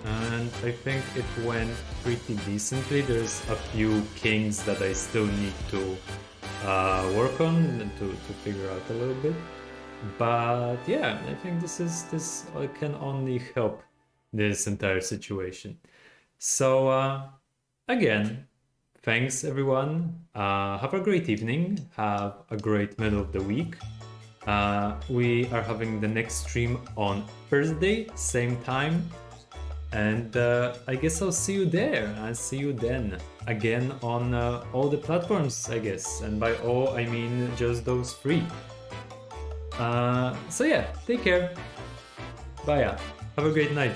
And I think it went pretty decently. There's a few kinks that I still need to work on and to figure out a little bit. But yeah, I think this can only help this entire situation. So again, thanks everyone. Have a great evening. Have a great middle of the week. We are having the next stream on Thursday, same time. And I guess I'll see you there. I'll see you then. Again on all the platforms, I guess. And by all, I mean just those 3. So yeah, take care. Bye. Have a great night.